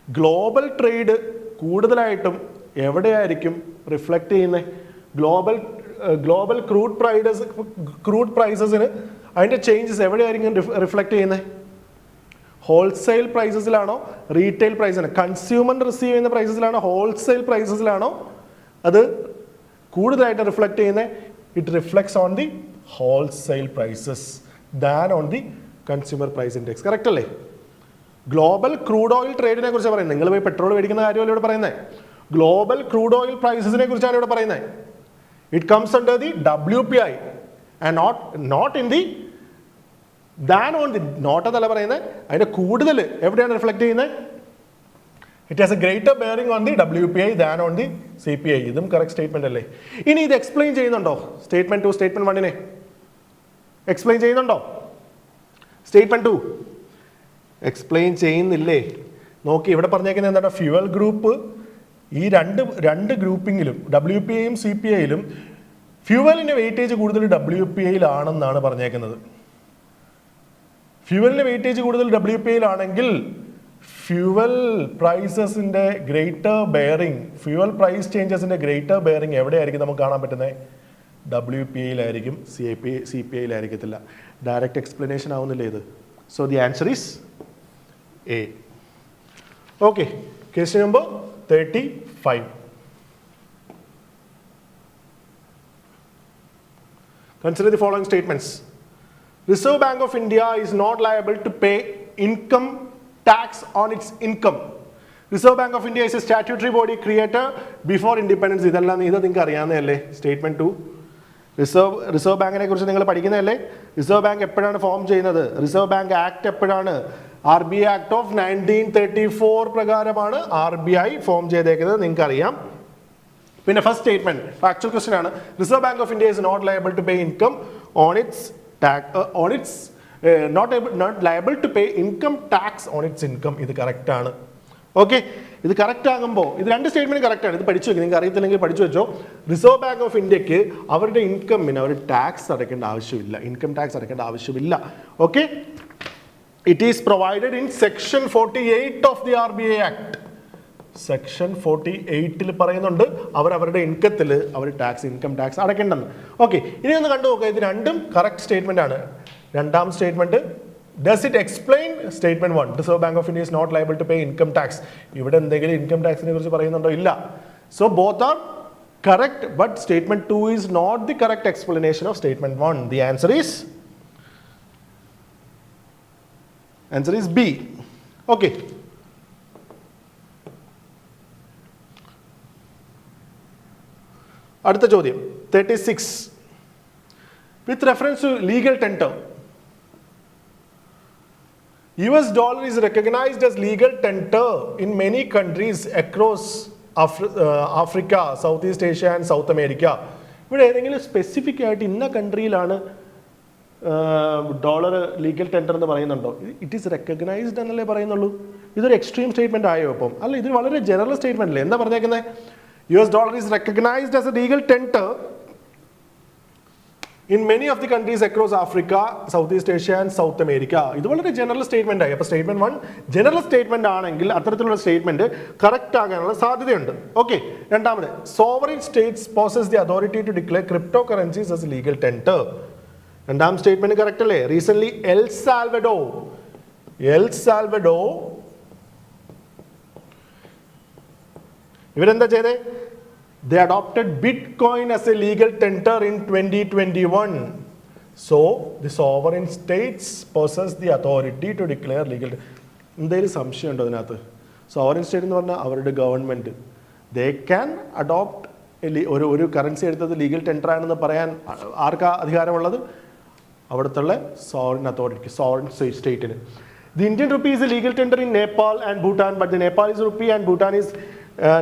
Speaker 1: ഗ്ലോബൽ ട്രേഡ് കൂടുതലായിട്ടും എവിടെയായിരിക്കും റിഫ്ലക്റ്റ് ചെയ്യുന്നത്? ഗ്ലോബൽ ക്രൂഡ് പ്രൈസസിന് അതിൻ്റെ ചേഞ്ചസ് എവിടെയായിരിക്കും റിഫ്ലക്റ്റ് ചെയ്യുന്നത്? ഹോൾസെയിൽ പ്രൈസസിലാണോ റീറ്റെയിൽ പ്രൈസിന്, consumer receive ചെയ്യുന്ന പ്രൈസസിലാണോ ഹോൾസെയിൽ പ്രൈസസിലാണോ അത് കൂടുതലായിട്ട് റിഫ്ലക്റ്റ് ചെയ്യുന്നത്? It reflects on the wholesale prices than on the consumer price index. Correct അല്ലേ? ഗ്ലോബൽ ക്രൂഡ് ഓയിൽ ട്രേഡിനെ കുറിച്ച് പറയുന്നത്. നിങ്ങൾ പോയി പെട്രോൾ മേടിക്കുന്ന കാര്യമല്ല ഇവിടെ പറയുന്നത്. ഗ്ലോബൽ ക്രൂഡ് ഓയിൽ പ്രൈസസിനെ കുറിച്ചാണ് ഇവിടെ പറയുന്നത്. It comes under the WPI and not in the than on the, not എന്നല്ല പറയുന്നത്, അതിൻ്റെ കൂടുതൽ എവിടെയാണ് റിഫ്ലക്ട് ചെയ്യുന്നത്? It has a greater bearing on the WPI than on the CPI. ഇതും കറക്റ്റ് സ്റ്റേറ്റ്മെന്റ് അല്ലേ? ഇനി ഇത് എക്സ്പ്ലെയിൻ ചെയ്യുന്നുണ്ടോ? സ്റ്റേറ്റ്മെന്റ് 2 സ്റ്റേറ്റ്മെന്റ് 1നെ എക്സ്പ്ലെയിൻ ചെയ്യുന്നുണ്ടോ? സ്റ്റേറ്റ്മെന്റ് 2 എക്സ്പ്ലെയിൻ ചെയ്യുന്നില്ലേ? നോക്കി ഇവിടെ പറഞ്ഞേക്കുന്നത് എന്താണ്? ഫ്യൂവൽ ഗ്രൂപ്പ് ഈ രണ്ട് ഗ്രൂപ്പിങ്ങിലും WPAയും CPAയിലും ഫ്യൂവലിന് വെയിറ്റേജ് കൂടുതൽ WPAയിലാണെന്നാണ് പറഞ്ഞേക്കുന്നത്. ഫ്യൂവലിന് വെയിറ്റേജ് കൂടുതൽ WPAയിലാണെങ്കിൽ ഫ്യൂവൽ പ്രൈസസിന്റെ ഗ്രേറ്റർ ബെയറിംഗ്, ഫ്യൂവൽ പ്രൈസ് ചേഞ്ചസിന്റെ ഗ്രേറ്റർ ബെയറിംഗ് എവിടെയായിരിക്കും നമുക്ക് കാണാൻ പറ്റുന്നത്? WPAയിലായിരിക്കും, CPAയിലായിരിക്കത്തില്ല. ഡയറക്റ്റ് എക്സ്പ്ലനേഷൻ ആവുന്നില്ലേ ഇത്? So the answer is A. Okay, question number 35. Consider the following statements. Reserve Bank of India is not liable to pay income tax on its income. Reserve Bank of India is a statutory body created before independence. ഇതെല്ലാം ഇത് നിങ്ങൾക്ക് അറിയാവുന്നതല്ലേ? Statement 2. Reserve ബാങ്കിനെ കുറിച്ച് നിങ്ങൾ പഠിക്കുന്നതല്ലേ? Reserve bank എപ്പോഴാണ് form ചെയ്യുന്നത്? Reserve bank act എപ്പോഴാണ്? RBI act of 1934 പ്രകാരമാണ് RBI ഫോം ചെയ്തേക്കുന്നത്, നിങ്ങൾക്ക് അറിയാം. പിന്നെ ഫസ്റ്റ് സ്റ്റേറ്റ്മെന്റ് ഫാക്ച്വൽ ക്വസ്റ്റ്യൻ ആണ്. Reserve bank of India is not liable to pay income on its not liable to pay income tax on its income. ഇത് correct ആണ്. Okay, ഇത് correct ആകുമ്പോൾ ഇത് രണ്ട് സ്റ്റേറ്റ്മെന്റ് കറക്റ്റ് ആണ്. ഇത് പഠിച്ചു വെക്കും, നിങ്ങൾക്ക് അറിയത്തില്ലെങ്കിൽ പഠിച്ചു വെച്ചോ. റിസർവ് ബാങ്ക് ഓഫ് ഇന്ത്യക്ക് അവരുടെ ഇൻകമിന് അവർ ടാക്സ് അടയ്ക്കേണ്ട ആവശ്യമില്ല, ഇൻകം ടാക്സ് അടയ്ക്കേണ്ട ആവശ്യമില്ല. Okay, it is provided in section 48 of the RBI act. Section 48 പറയുന്നുണ്ട് അവരുടെ ഇൻകത്തിൽ അവർ ഇൻകം ടാക്സ് അടയ്ക്കേണ്ടെന്ന്. ഓക്കെ, ഇനി ഒന്ന് കണ്ടു നോക്കുക. ഇത് രണ്ടും കറക്റ്റ് സ്റ്റേറ്റ്മെന്റ് ആണ്. രണ്ടാം statement, does it explain statement 1? Reserve Bank of India is not liable to pay income tax. ഇവിടെ എന്തെങ്കിലും ഇൻകം ടാക്സിനെ കുറിച്ച് പറയുന്നുണ്ടോ? ഇല്ല. So both are correct, but statement 2 is not the correct explanation of statement 1. The answer is B. Okay. അടുത്ത ചോദ്യം 36. With reference to legal tender, US dollar is recognized as legal tender in many countries across Africa, Southeast Asia and South America. ഇവിടെ ഏതെങ്കിലും specific ആയിട്ട് ഇന്ന കൺട്രിയിലാണ് dollar legal tender എന്ന് പറയുന്നുണ്ടോ? It is recognised എന്നല്ലേ പറയുന്നുള്ളൂ. ഇതൊരു എക്സ്ട്രീം സ്റ്റേറ്റ്മെന്റ് ആയോ? അപ്പം അല്ല, ഇത് വളരെ ജനറൽ സ്റ്റേറ്റ്മെന്റ് അല്ലേ? എന്താ പറഞ്ഞേക്കുന്നത്? US dollar is recognized as a legal tender in many of the countries across Africa, Southeast Asia and South America. ഇത് വളരെ ജനറൽ സ്റ്റേറ്റ്മെന്റ് ആയി. അപ്പോൾ സ്റ്റേറ്റ്മെന്റ് 1 ജനറൽ സ്റ്റേറ്റ്മെന്റ് ആണെങ്കിൽ അത്തരത്തിലുള്ള സ്റ്റേറ്റ്മെന്റ് കറക്റ്റ് ആകാനുള്ള സാധ്യതയുണ്ട്. ഓക്കെ, രണ്ടാമത്, sovereign States possess the authority to declare cryptocurrencies as legal tender. രണ്ടാം സ്റ്റേറ്റ്മെന്റ് കറക്റ്റ് അല്ലേ? റീസെന്റ് എൽ സാൽവഡോർ ഇവരെന്താ ചെയ്തേ? They adopted Bitcoin as a legal tender in 2021. So the sovereign states possess the authority to declare legal. എന്തെങ്കിലും സംശയം ഉണ്ടോ അതിനകത്ത്? Sovereign state എന്ന് പറഞ്ഞാൽ അവരുടെ ഗവൺമെന്റ്, ദേ ക്യാൻ അഡോപ്റ്റ് ഒരു കറൻസി എടുത്തത് ലീഗൽ ടെൻഡർ ആണെന്ന് പറയാൻ ആർക്കാ അധികാരമുള്ളത്? അവിടുത്തെ സോവറിൻ അതോറിറ്റി, സോവറിൻ സ്റ്റേറ്റിന്. The Indian rupee is a legal tender in Nepal and Bhutan, but the Nepalese rupee and Bhutanese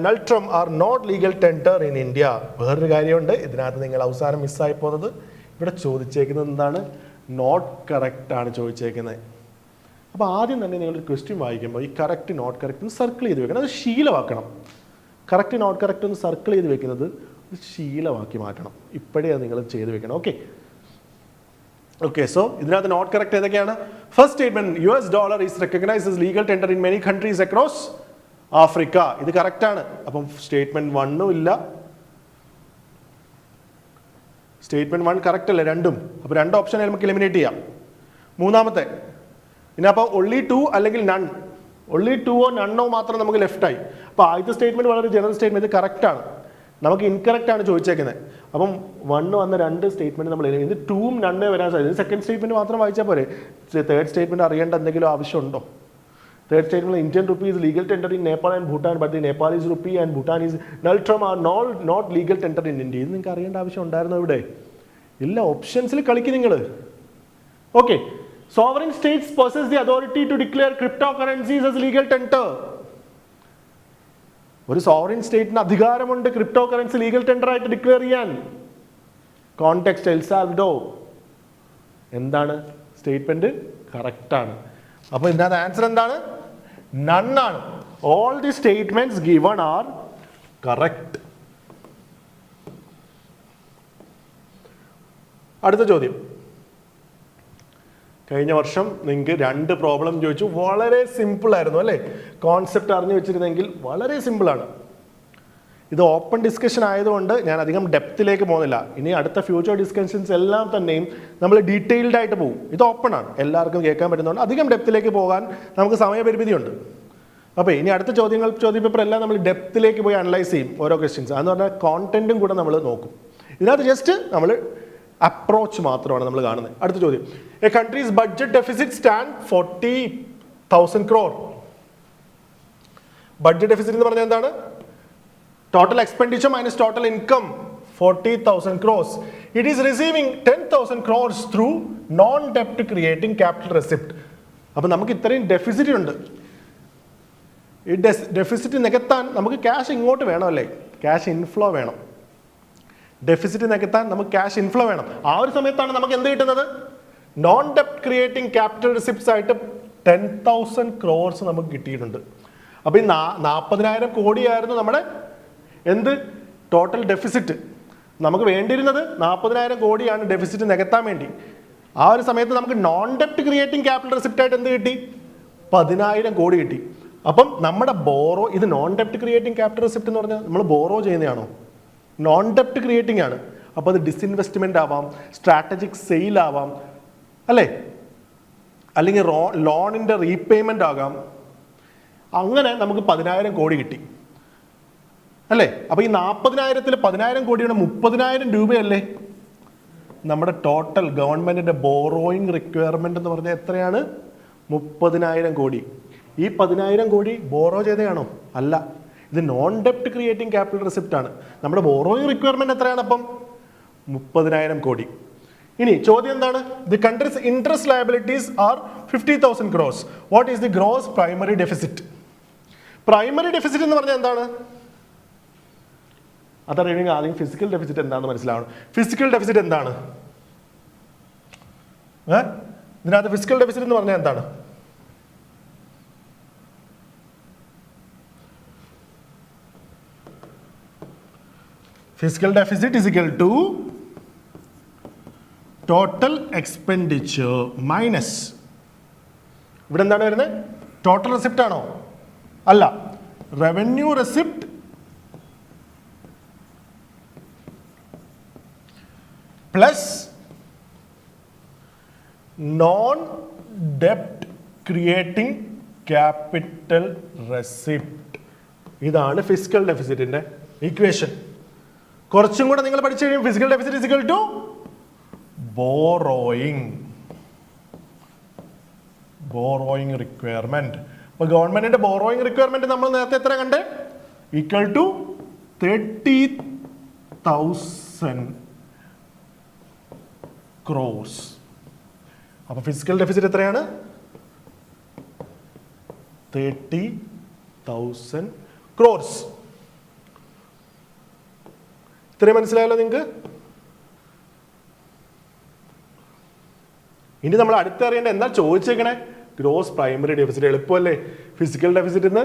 Speaker 1: Naltram are not legal tender in India. വേറൊരു കാര്യമുണ്ട് ഇതിനകത്ത്, നിങ്ങൾ അവസാനം മിസ്സായി പോകുന്നത്. ഇവിടെ ചോദിച്ചേക്കുന്നത് എന്താണ്? നോട്ട് കറക്റ്റ് ആണ് ചോദിച്ചേക്കുന്നത്. അപ്പോൾ ആദ്യം തന്നെ നിങ്ങളൊരു ക്വസ്റ്റ്യൻ വായിക്കുമ്പോൾ ഈ കറക്റ്റ് നോട്ട് കറക്റ്റ് ഒന്ന് സർക്കിൾ ചെയ്ത് വെക്കണം. അത് ശീലമാക്കണം. കറക്റ്റ് നോട്ട് കറക്റ്റ് ഒന്ന് സർക്കിൾ ചെയ്ത് വെക്കുന്നത് ശീലമാക്കി മാറ്റണം. ഇപ്പോഴേ അത് നിങ്ങൾ ചെയ്ത് വെക്കണം. ഓക്കെ, സോ ഇതിനകത്ത് നോട്ട് കറക്റ്റ് ഏതൊക്കെയാണ്? First statement, US dollar is recognized as legal tender in many countries across Africa. ഇത് കറക്റ്റ് ആണ്. അപ്പം സ്റ്റേറ്റ്മെന്റ് 1 ഇല്ല, സ്റ്റേറ്റ്മെന്റ് 1 കറക്റ്റ് അല്ലേ രണ്ടും? അപ്പോൾ രണ്ട് ഓപ്ഷൻ നമുക്ക് എലിമിനേറ്റ് ചെയ്യാം. മൂന്നാമത്തെ, ഇനി അപ്പോൾ only 2 അല്ലെങ്കിൽ none, only 2 നണ്ണോ മാത്രം നമുക്ക് ലെഫ്റ്റ് ആയി. അപ്പോൾ ആദ്യത്തെ സ്റ്റേറ്റ്മെന്റ് വളരെ ജനറൽ സ്റ്റേറ്റ്മെന്റ്, ഇത് കറക്റ്റ് ആണ്. നമുക്ക് ഇൻകറക്റ്റ് ആണ് ചോദിച്ചേക്കുന്നത്. അപ്പം 1 വന്ന രണ്ട് സ്റ്റേറ്റ്മെന്റ് നമ്മൾ ഇത് 2ഉം നണ്ണേ വരാൻ സാധ്യത. സെക്കൻഡ് സ്റ്റേറ്റ്മെന്റ് മാത്രം വായിച്ചാൽ പോരെ? തേർഡ് സ്റ്റേറ്റ്മെന്റ് അറിയേണ്ട എന്തെങ്കിലും ആവശ്യമുണ്ടോ? Third statement, Indian rupee is legal tender in Nepal and Bhutan, but the Nepalese rupee and Bhutanese Naltram are not legal tender in India. ഇത് നിങ്ങൾക്ക് അറിയേണ്ട ആവശ്യം ഉണ്ടായിരുന്നോ ഇവിടെ? ഇല്ല, ഓപ്ഷൻസിൽ കളിക്കും നിങ്ങൾ. Okay, sovereign states possess the authority to declare cryptocurrencies as legal tender. ഒരു സോവറിൻ സ്റ്റേറ്റിന് അധികാരമുണ്ട് ക്രിപ്റ്റോ കറൻസി ലീഗൽ ടെൻഡർ ആയിട്ട് ഡിക്ലെയർ ചെയ്യാൻ. Context El Salvador. എന്താണ് സ്റ്റേറ്റ്മെന്റ്? കറക്റ്റാണ്. അപ്പോൾ ഇതിനകത്ത് ആൻസർ എന്താണ്? നൺ ആണ്. All the statements given are correct. അടുത്ത ചോദ്യം. കഴിഞ്ഞ വർഷം നിങ്ങൾക്ക് 2 പ്രോബ്ലം ചോദിച്ചു. വളരെ സിമ്പിൾ ആയിരുന്നു അല്ലേ? കോൺസെപ്റ്റ് അറിഞ്ഞു വെച്ചിരുന്നെങ്കിൽ വളരെ സിമ്പിളാണ്. ഇത് ഓപ്പൺ ഡിസ്കഷൻ ആയതുകൊണ്ട് ഞാൻ അധികം ഡെപ്തിലേക്ക് പോകുന്നില്ല. ഇനി അടുത്ത ഫ്യൂച്ചർ ഡിസ്കഷൻസ് എല്ലാം തന്നെയും നമ്മൾ ഡീറ്റെയിൽഡ് ആയിട്ട് പോകും. ഇത് ഓപ്പൺ ആണ്, എല്ലാവർക്കും കേൾക്കാൻ പറ്റുന്നതുകൊണ്ട് അധികം ഡെപ്തിലേക്ക് പോകാൻ നമുക്ക് സമയപരിമിതിയുണ്ട്. അപ്പോൾ ഇനി അടുത്ത ചോദ്യപേപ്പർ എല്ലാം നമ്മൾ ഡെപ്തിലേക്ക് പോയി അനലൈസ് ചെയ്യും ഓരോ ക്വസ്റ്റ്യൻസ്. അതെന്ന് പറഞ്ഞാൽ കോണ്ടന്റും കൂടെ നമ്മൾ നോക്കും. ഇതിനകത്ത് ജസ്റ്റ് നമ്മൾ അപ്രോച്ച് മാത്രമാണ് നമ്മൾ കാണുന്നത്. അടുത്ത ചോദ്യം. A countries budget deficit stand 40,000 crore. Budget deficit എന്ന് പറഞ്ഞാൽ എന്താണ്? Total expenditure minus total income 40,000 crores. It is receiving 10,000 crores through non-debt creating capital receipt. അപ്പോൾ നമുക്ക് ഇത്രയും ഡെഫിസിറ്റ് ഉണ്ട്. ഈ ഡെഫിസിറ്റ് നികത്താൻ നമുക്ക് ക്യാഷ് ഇങ്ങോട്ട് വേണം അല്ലേ? ക്യാഷ് ഇൻഫ്ലോ വേണം. ഡെഫിസിറ്റ് നികത്താൻ നമുക്ക് ക്യാഷ് ഇൻഫ്ലോ വേണം. ആ ഒരു സമയത്താണ് നമുക്ക് എന്ത് കിട്ടുന്നത്? നോൺ ഡെപ്റ്റ് ക്രിയേറ്റിംഗ് ക്യാപിറ്റൽ റിസിപ്റ്റ്സ് ആയിട്ട് 10,000 crores നമുക്ക് കിട്ടിയിട്ടുണ്ട്. അപ്പോൾ ഈ 40,000 കോടിയായിരുന്നു നമ്മുടെ എന്ത് ടോട്ടൽ ഡെഫിസിറ്റ്. നമുക്ക് വേണ്ടിയിരുന്നത് 40,000 കോടിയാണ് ഡെഫിസിറ്റ് നികത്താൻ വേണ്ടി. ആ ഒരു സമയത്ത് നമുക്ക് നോൺ ഡെപ്റ്റ് ക്രിയേറ്റിംഗ് ക്യാപിറ്റൽ റിസിപ്റ്റ് ആയിട്ട് എന്ത് കിട്ടി? 10,000 കോടി കിട്ടി. അപ്പം നമ്മുടെ ബോറോ, ഇത് നോൺ ഡെപ്റ്റ് ക്രിയേറ്റിംഗ് ക്യാപിറ്റൽ റിസിപ്റ്റ് എന്ന് പറഞ്ഞാൽ നമ്മൾ ബോറോ ചെയ്യുന്നതാണോ? നോൺ ഡെപ്റ്റ് ക്രിയേറ്റിംഗ് ആണ്. അപ്പോൾ അത് ഡിസ്ഇൻവെസ്റ്റ്മെന്റ് ആവാം, സ്ട്രാറ്റജിക് സെയിൽ ആവാം അല്ലേ, അല്ലെങ്കിൽ ലോണിൻ്റെ റീപേയ്മെന്റ് ആകാം. അങ്ങനെ നമുക്ക് 10,000 കോടി കിട്ടി അല്ലേ? അപ്പോൾ ഈ 40,000-ൽ 10,000 കോടിയുടെ 30,000 രൂപയല്ലേ നമ്മുടെ ടോട്ടൽ ഗവൺമെന്റിന്റെ ബോറോയിങ് റിക്വയർമെന്റ് എന്ന് പറഞ്ഞാൽ എത്രയാണ്? 30,000 കോടി. ഈ 10,000 കോടി ബോറോ ചെയ്തതാണോ? അല്ല, ഇത് നോൺ ഡെപ്റ്റ് ക്രിയേറ്റിംഗ് ക്യാപിറ്റൽ റിസിപ്റ്റ് ആണ്. നമ്മുടെ ബോറോയിങ് റിക്വയർമെന്റ് എത്രയാണ് അപ്പം? 30,000 കോടി. ഇനി ചോദ്യം എന്താണ്? The countries interest liabilities R 50,000 crores. What is the gross primary deficit? Primary deficit എന്ന് പറഞ്ഞാൽ എന്താണ്? അതറിയണമെങ്കിൽ ആദ്യം ഫിസിക്കൽ ഡെഫിസിറ്റ് എന്താണെന്ന് മനസ്സിലാവണം. ഫിസിക്കൽ ഡെഫിസിറ്റ് എന്താണ്? ഇതിനകത്ത് ഫിസിക്കൽ ഡെഫിസിറ്റ് എന്ന് പറഞ്ഞാൽ എന്താണ്? Physical deficit is equal to total expenditure minus, ഇവിടെ എന്താണ് വരുന്നത്? ടോട്ടൽ റെസിപ്റ്റ് ആണോ? അല്ല, റവന്യൂ റെസിപ്റ്റ് പ്ലസ് നോൺ ഡെപ്റ്റ് ക്രിയേറ്റിംഗ് ക്യാപിറ്റൽ റെസിപ്റ്റ്. ഇതാണ് ഫിസിക്കൽ ഡെഫിസിറ്റിന്റെ ഇക്വേഷൻ. കുറച്ചും കൂടെ നിങ്ങൾ പഠിച്ചു കഴിയും. Physical deficit is equal to borrowing requirement. അപ്പോൾ ഗവൺമെന്റിന്റെ ബോറോയിങ് റിക്വയർമെന്റ് നമ്മൾ നേരത്തെ എത്ര കണ്ടേ? Equal to 30,000 crores. അപ്പോൾ ഫിസിക്കൽ ഡെഫിസിറ്റ് എത്രയാണ്? 30,000 crores. ഇത്രയും മനസ്സിലായല്ലോ നിങ്ങൾക്ക്? ഇനി നമ്മൾ അടുത്തറിയേണ്ട എന്താ ചോദിച്ചേക്കണേ? Gross primary deficit. എളുപ്പമല്ലേ? ഫിസിക്കൽ ഡെഫിസിറ്റിൽ നിന്ന്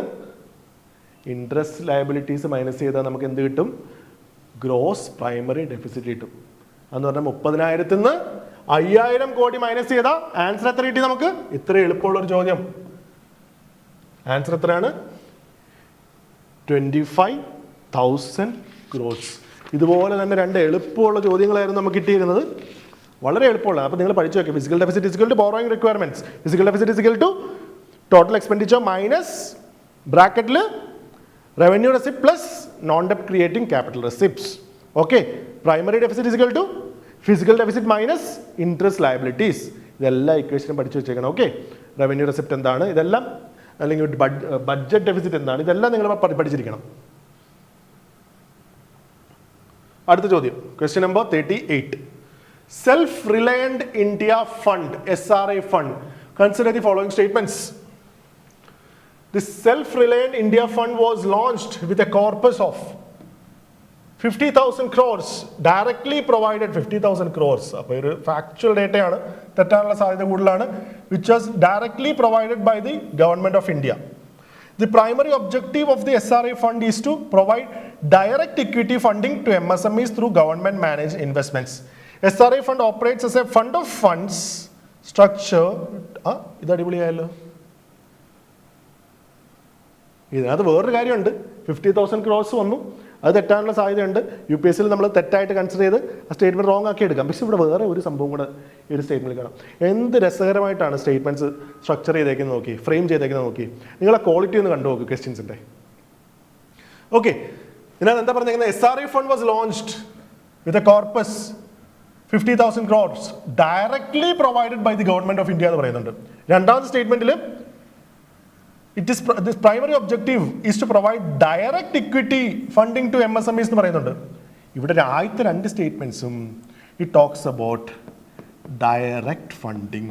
Speaker 1: ഇൻട്രസ്റ്റ് ലയബിലിറ്റീസ് മൈനസ് ചെയ്താൽ നമുക്ക് എന്ത് കിട്ടും? ഗ്രോസ് പ്രൈമറി ഡെഫിസിറ്റ് കിട്ടും. എന്ന് പറഞ്ഞാൽ 30,000-ൽ നിന്ന് 5,000 കോടി മൈനസ് ചെയ്താൽ ആൻസർ എത്ര കിട്ടി നമുക്ക്? ഇത്ര എളുപ്പമുള്ള ഒരു ചോദ്യം. ആൻസർ എത്രയാണ്? 25,000 crores. ഇതുപോലെ തന്നെ 2 എളുപ്പമുള്ള ചോദ്യങ്ങളായിരുന്നു നമുക്ക് കിട്ടിയിരുന്നത്. വളരെ എളുപ്പമുള്ള. അപ്പോൾ നിങ്ങൾ പഠിച്ചു നോക്കി. Physical deficit is equal to borrowing requirements. Physical deficit is equal to total expenditure minus ബ്രാക്കറ്റിൽ റവന്യൂ റെസിപ്റ്റ് പ്ലസ് നോൺ ഡെപ്റ്റ് creating capital receipts. Okay. Primary deficit is equal to physical deficit minus interest liabilities. ഇതെല്ലാം ഇക്വേഷനും പഠിച്ചു വെച്ചേക്കണം. Okay. Revenue receipt എന്താണ്, ഇതെല്ലാം, അല്ലെങ്കിൽ budget deficit എന്താണ്, ഇതെല്ലാം നിങ്ങൾ പഠിച്ചിരിക്കണം. അടുത്ത ചോദ്യം, question number 38. Self reliant India fund, SRI fund. Consider the following statements. The self-reliant India fund was launched with a corpus of 50,000 crores directly provided 50,000 crores. അപ്പോൾ ഒരു ഫാക്ച്വൽ ഡേറ്റയാണ്, തെറ്റാനുള്ള സാധ്യത കൂടുതലാണ്. Which was directly provided by the government of India. The primary objective of the SRA fund is to provide direct equity funding to MSMEs through government managed investments. SRA fund operates as a fund of funds structure. ഇത് അടിപൊളിയായല്ലോ. ഇതിനകത്ത് വേറൊരു കാര്യമുണ്ട്. 50,000 crores വന്നു, അത് തെറ്റാനുള്ള സാധ്യതയുണ്ട്. UPSC നമ്മൾ തെറ്റായിട്ട് consider ചെയ്ത് ആ സ്റ്റേറ്റ്മെന്റ് റോങ് ആക്കി എടുക്കാം. പക്ഷെ ഇവിടെ വേറെ ഒരു സംഭവം കൂടെ ഈ ഒരു സ്റ്റേറ്റ്മെന്റ് കാണാം. എന്ത് രസകരമായിട്ടാണ് സ്റ്റേറ്റ്മെന്റ്സ് സ്ട്രക്ചർ ചെയ്തേക്കുന്നത് നോക്കി, ഫ്രെയിം ചെയ്തേക്കുന്നത് നോക്കി. നിങ്ങളെ ക്വാളിറ്റി ഒന്ന് കണ്ടു നോക്ക് ക്വസ്റ്റ്യൻസിന്റെ. ഓക്കെ, ഇതിനകത്ത് എന്താ പറഞ്ഞേക്കുന്നത്? SRA fund was launched with a corpus 50,000 crores directly provided by the government of India എന്ന് പറയുന്നുണ്ട്. രണ്ടാമത്തെ സ്റ്റേറ്റ്മെന്റിൽ this primary objective is to provide direct equity funding to MSMEs എന്ന് പറയുന്നുണ്ട്. ഇവിടെ ആദ്യത്തെ രണ്ട് സ്റ്റേറ്റ്മെന്റ്സും it talks about direct funding.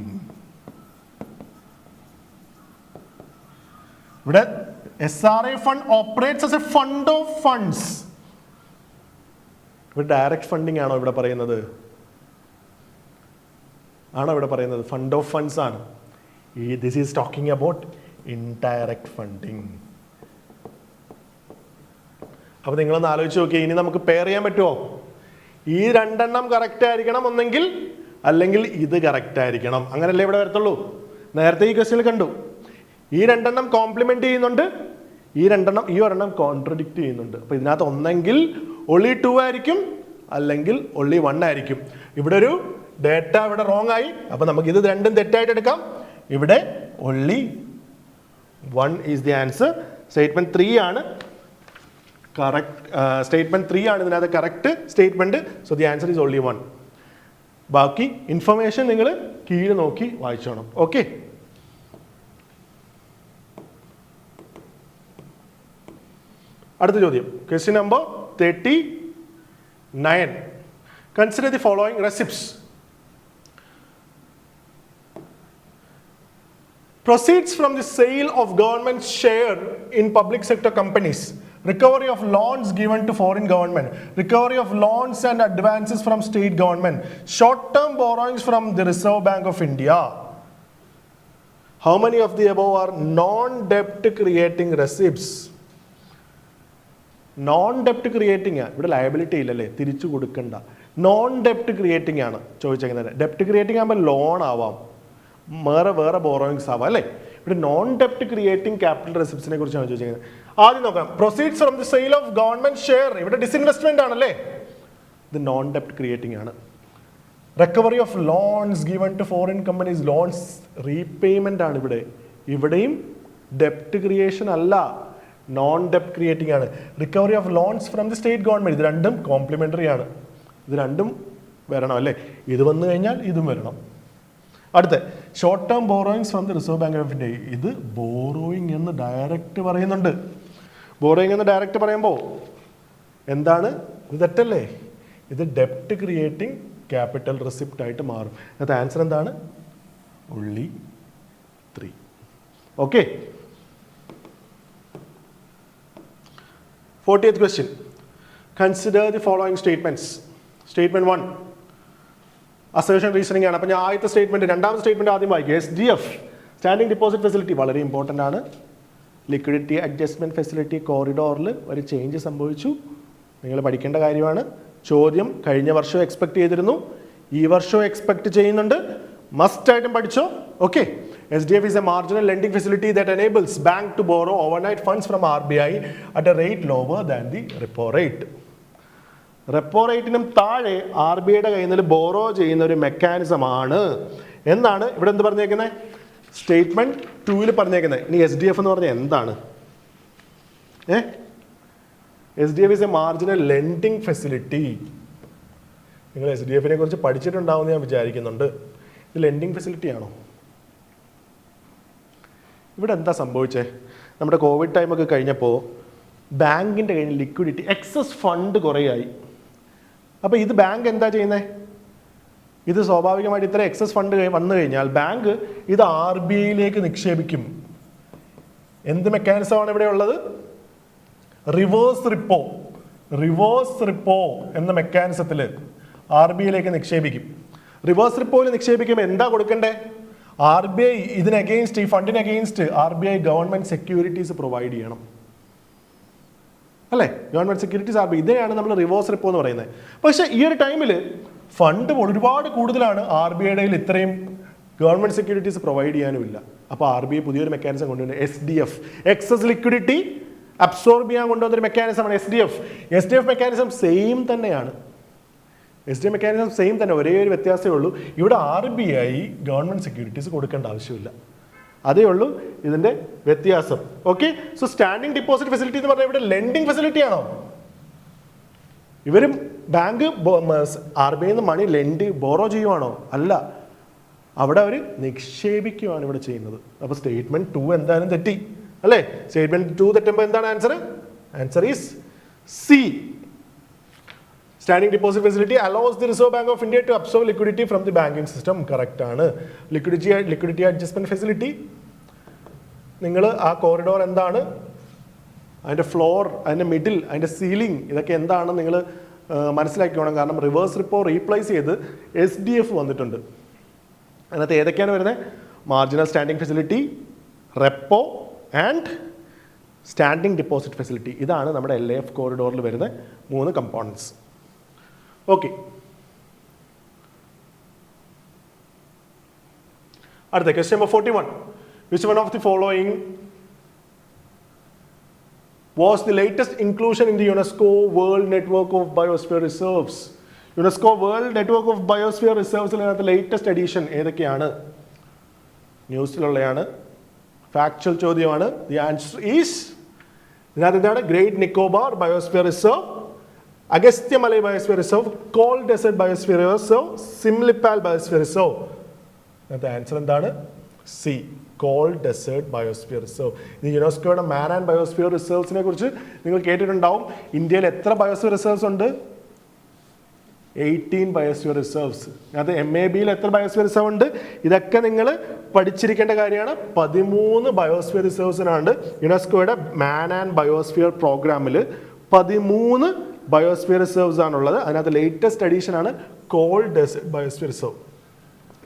Speaker 1: ഇവിടെ SRA fund operates as a fund of funds. ഇവിടെ ഡയറക്റ്റ് ഫണ്ടിങ് ആണോ ഇവിടെ പറയുന്നത്? ആണോ ഇവിടെ പറയുന്നത്? ഫണ്ട് ഓഫ് ഫണ്ട്സ് ആണ്. This is talking about indirect funding. അപ്പൊ നിങ്ങളൊന്ന് ആലോചിച്ച് നോക്കിയേ, ഇനി നമുക്ക് പെയർ ചെയ്യാൻ പറ്റുമോ? ഈ രണ്ടെണ്ണം കറക്റ്റ് ആയിരിക്കണം ഒന്നെങ്കിൽ, അല്ലെങ്കിൽ ഇത് കറക്റ്റ് ആയിരിക്കണം. അങ്ങനല്ലേ ഇവിടെ വരത്തുള്ളൂ. നേരത്തെ ഈ ക്വസ്റ്റ്യനിൽ കണ്ടു, ഈ രണ്ടെണ്ണം കോംപ്ലിമെന്റ് ചെയ്യുന്നുണ്ട്, ഈ ഒരെണ്ണം കോൺട്രഡിക്റ്റ് ചെയ്യുന്നുണ്ട്. അപ്പൊ ഇതിനകത്ത് ഒന്നെങ്കിൽ only 2 ആയിരിക്കും, അല്ലെങ്കിൽ only 1 ആയിരിക്കും. ഇവിടെ ഒരു ഡേറ്റ ഇവിടെ റോങ് ആയി, അപ്പൊ നമുക്ക് ഇത് രണ്ടും തെറ്റായിട്ട് എടുക്കാം. ഇവിടെ only 1 is the answer. Statement 3 ആണ് കറക്റ്റ്. സ്റ്റേറ്റ്മെന്റ് 3 ആണ് ഇതിനകത്ത് correct statement. So the answer is only 1. ബാക്കി ഇൻഫർമേഷൻ നിങ്ങൾ കീഴ് നോക്കി വായിച്ചോണം. ഓക്കെ, അടുത്ത ചോദ്യം, question number 39. Consider the following receipts. Proceeds from the sale of government share in public sector companies, recovery of loans given to foreign government, recovery of loans and advances from state government, short-term borrowings from the Reserve Bank of India. How many of the above are non-debt creating receipts? Non ഡെപ്റ്റ് creating ആണ്. ഇവിടെ liability ഇല്ലല്ലേ, തിരിച്ചു കൊടുക്കണ്ട. Non ഡെപ്റ്റ് creating ആണ് ചോദിച്ചേക്കുന്നത്. ഡെപ്റ്റ് creating ആകുമ്പോൾ loan ആവാം, വേറെ ബോറോയിങ്സ് ആവാം അല്ലേ. ഇവിടെ നോൺ ഡെപ്റ്റ് ക്രിയേറ്റിംഗ് ക്യാപിറ്റൽ റെസിപ്റ്റ്സിനെ കുറിച്ചാണ് ചോദിച്ചേക്കുന്നത്. ആദ്യം നോക്കാം, proceeds from the sale of government share. ഇവിടെ ഡിസ്ഇൻവെസ്റ്റ്മെന്റ് ആണല്ലേ, ഇത് നോൺ ഡെപ്റ്റ് ക്രിയേറ്റിംഗ് ആണ്. Recovery of loans given to foreign companies, loans repayment ആണ് ഇവിടെ. ഇവിടെയും ഡെപ്റ്റ് ക്രിയേഷൻ അല്ല, നോൺ ഡെപ്റ്റ് ക്രിയേറ്റിംഗ് ആണ്. Recovery of loans from the state government, ഇത് രണ്ടും കോംപ്ലിമെന്ററി ആണ്. ഇത് രണ്ടും വരണം അല്ലേ. ഇത് വന്നു കഴിഞ്ഞാൽ ഇതും വരണം. അടുത്ത short term borrowings from the reserve bank of India. ഇത് ബോറോയിങ് എന്ന് ഡയറക്റ്റ് പറയുന്നുണ്ട്. ബോറോയിങ് എന്ന് ഡയറക്റ്റ് പറയുമ്പോൾ എന്താണ്? ഇത് തെറ്റല്ലേ. ഇത് ഡെപ്റ്റ് ക്രിയേറ്റിംഗ് ക്യാപിറ്റൽ റെസിപ്റ്റ് ആയിട്ട് മാറും. അതിനകത്ത് ആൻസർ എന്താണ്? only 3. Okay, 40th question. Consider the following statements. Statement 1. Assertion reasoning ആണ്. അപ്പോൾ ഞാൻ ആദ്യത്തെ സ്റ്റേറ്റ്മെന്റ്, രണ്ടാമത്തെ സ്റ്റേറ്റ്മെന്റ് ആദ്യം വായിക്കുക. SDF സ്റ്റാൻഡിംഗ് ഡിപ്പോസിറ്റ് ഫെസിലിറ്റി വളരെ ഇമ്പോർട്ടൻ്റ് ആണ്. ലിക്വിഡിറ്റി അഡ്ജസ്റ്റ്മെന്റ് ഫെസിലിറ്റി കോറിഡോറിൽ ഒരു ചേഞ്ച് സംഭവിച്ചു. നിങ്ങൾ പഠിക്കേണ്ട കാര്യമാണ്. ചോദ്യം കഴിഞ്ഞ വർഷം എക്സ്പെക്ട് ചെയ്തിരുന്നു, ഈ വർഷവും എക്സ്പെക്ട് ചെയ്യുന്നുണ്ട്. മസ്റ്റ് ആയിട്ടും പഠിച്ചോ. Okay, SDF is a marginal lending facility that enables bank to borrow overnight funds from RBI at a rate lower than the repo rate. Repo റേറ്റിനും താഴെ RBIയുടെ കയ്യിൽ നിന്ന് ബോറോ ചെയ്യുന്ന ഒരു മെക്കാനിസം ആണ് എന്നാണ് ഇവിടെ എന്ത് പറഞ്ഞേക്കുന്നത്? സ്റ്റേറ്റ്മെന്റ് 2 പറഞ്ഞേക്കുന്നത്. ഇനി SDF എന്ന് പറഞ്ഞാൽ എന്താണ്? SDF is a marginal lending facility. നിങ്ങൾ SDFനെ കുറിച്ച് പഠിച്ചിട്ടുണ്ടാവുമെന്ന് ഞാൻ വിചാരിക്കുന്നുണ്ട്. ഇത് ലെൻഡിങ് ഫെസിലിറ്റി ആണോ? ഇവിടെ എന്താ സംഭവിച്ചേ? നമ്മുടെ കോവിഡ് ടൈമൊക്കെ കഴിഞ്ഞപ്പോൾ ബാങ്കിൻ്റെ കയ്യിൽ ലിക്വിഡിറ്റി എക്സസ് ഫണ്ട് കുറേയായി. അപ്പോൾ ഇത് ബാങ്ക് എന്താ ചെയ്യുന്നത്? ഇത് സ്വാഭാവികമായിട്ട് ഇത്ര എക്സസ് ഫണ്ട് വന്നു കഴിഞ്ഞാൽ ബാങ്ക് ഇത് RBIയിലേക്ക് നിക്ഷേപിക്കും. എന്ത് മെക്കാനിസമാണ് ഇവിടെ ഉള്ളത്? Reverse repo. റിവേഴ്സ് റിപ്പോ എന്ന മെക്കാനിസത്തിൽ ആർ ബി ഐയിലേക്ക് നിക്ഷേപിക്കും. റിവേഴ്സ് റിപ്പോയിൽ നിക്ഷേപിക്കുമ്പോൾ എന്താ കൊടുക്കണ്ടേ? ആർ ബി ഐ ഇതിന് അഗെയിൻസ്റ്റ്, ഈ ഫണ്ടിന് against R B I government securities provide ചെയ്യണം അല്ലേ? Government securities R B I, ഇതെയാണ് നമ്മൾ റിവേഴ്സ് റിപ്പോ എന്ന് പറയുന്നത്. പക്ഷേ ഈ ഒരു ടൈമിൽ ഫണ്ട് ഒരുപാട് കൂടുതലാണ്, ആർ ബി ഐയുടെ ഇത്രയും ഗവൺമെന്റ് സെക്യൂരിറ്റീസ് പ്രൊവൈഡ് ചെയ്യാനുമില്ല. അപ്പോൾ ആർ ബി ഐ പുതിയൊരു മെക്കാനിസം കൊണ്ടുവരുന്നത് S D F, excess liquidity absorb ചെയ്യാൻ കൊണ്ടുവന്നൊരു മെക്കാനിസമാണ് S D F. S D F mechanism same തന്നെയാണ്. S D F mechanism same തന്നെ, ഒരേ ഒരു വ്യത്യാസമേ ഉള്ളൂ. ഇവിടെ R B I government securities കൊടുക്കേണ്ട ആവശ്യമില്ല, അതേ ഉള്ളൂ ഇതിന്റെ വ്യത്യാസം. Okay, so standing deposit facility എന്ന് പറഞ്ഞാൽ ഇവിടെ ലെൻഡിങ് ഫെസിലിറ്റി ആണോ? ഇവരും bank R B I money borrow ചെയ്യുവാണോ? അല്ല, അവിടെ അവർ നിക്ഷേപിക്കുകയാണ് ഇവിടെ ചെയ്യുന്നത്. അപ്പോൾ സ്റ്റേറ്റ്മെന്റ് 2 എന്തായാലും തെറ്റി അല്ലേ? സ്റ്റേറ്റ്മെന്റ് 2 തെറ്റുമ്പോൾ എന്താണ് answer? Answer is C. Standing deposit facility allows the reserve bank of India to absorb liquidity from the banking system. Correct ആണ്. ലിക്വിഡിറ്റി അഡ്ജസ്റ്റ്മെന്റ് ഫെസിലിറ്റി, നിങ്ങൾ ആ കോറിഡോർ എന്താണ്, അതിൻ്റെ ഫ്ലോർ, അതിൻ്റെ മിഡിൽ, അതിൻ്റെ സീലിംഗ്, ഇതൊക്കെ എന്താണെന്ന് നിങ്ങൾ മനസ്സിലാക്കിക്കോണം. കാരണം റിവേഴ്സ് റിപ്പോ റീപ്ലേസ് ചെയ്ത് എസ് ഡി എഫ് വന്നിട്ടുണ്ട്. അതിനകത്ത് ഏതൊക്കെയാണ് വരുന്നത്? Marginal standing facility, repo and standing deposit facility. ഇതാണ് നമ്മുടെ എൽ എഫ് കോറിഡോറിൽ വരുന്ന 3 കമ്പോണൻസ്. ഓക്കെ, അടുത്ത question number 41. Which one of the following was the latest inclusion in the UNESCO World Network of Biosphere Reserves? UNESCO World Network of Biosphere Reserves latest edition ഏതൊക്കെയാണ്? ന്യൂസിലുള്ളതാണ്, factual ചോദ്യമാണ്. The answer is, ഇതിനകത്ത് എന്താണ്? Great Nicobar biosphere reserve, Agasthyamalai biosphere reserve, cold desert biosphere reserve, Simlipal biosphere reserve. ഇതിനകത്ത് answer എന്താണ്? C, cold desert biosphere reserve. ഇത് യുനെസ്കോയുടെ മാൻ and biosphere റിസർവ്സിനെ കുറിച്ച് നിങ്ങൾ കേട്ടിട്ടുണ്ടാവും. ഇന്ത്യയിൽ എത്ര ബയോസ്ഫിയർ റിസർവ്സ് ഉണ്ട്? 18 ബയോസ്ഫിയർ റിസർവ്സ്. അത് MABയിൽ എത്ര ബയോസ്ഫിയർ റിസർവ് ഉണ്ട്? ഇതൊക്കെ നിങ്ങൾ പഠിച്ചിരിക്കേണ്ട കാര്യമാണ്. 13 ബയോസ്ഫിയർ റിസർവ്സിനാണ് യുനെസ്കോയുടെ മാൻ ആൻഡ് ബയോസ്ഫിയർ പ്രോഗ്രാമിൽ 13 ബയോസ്ഫിയർ റിസർവ്സ് ആണുള്ളത്. അതിനകത്ത് ലേറ്റസ്റ്റ് എഡീഷനാണ് കോൾ ഡെസേർട്ട് ബയോസ്ഫിയർ റിസർവ്.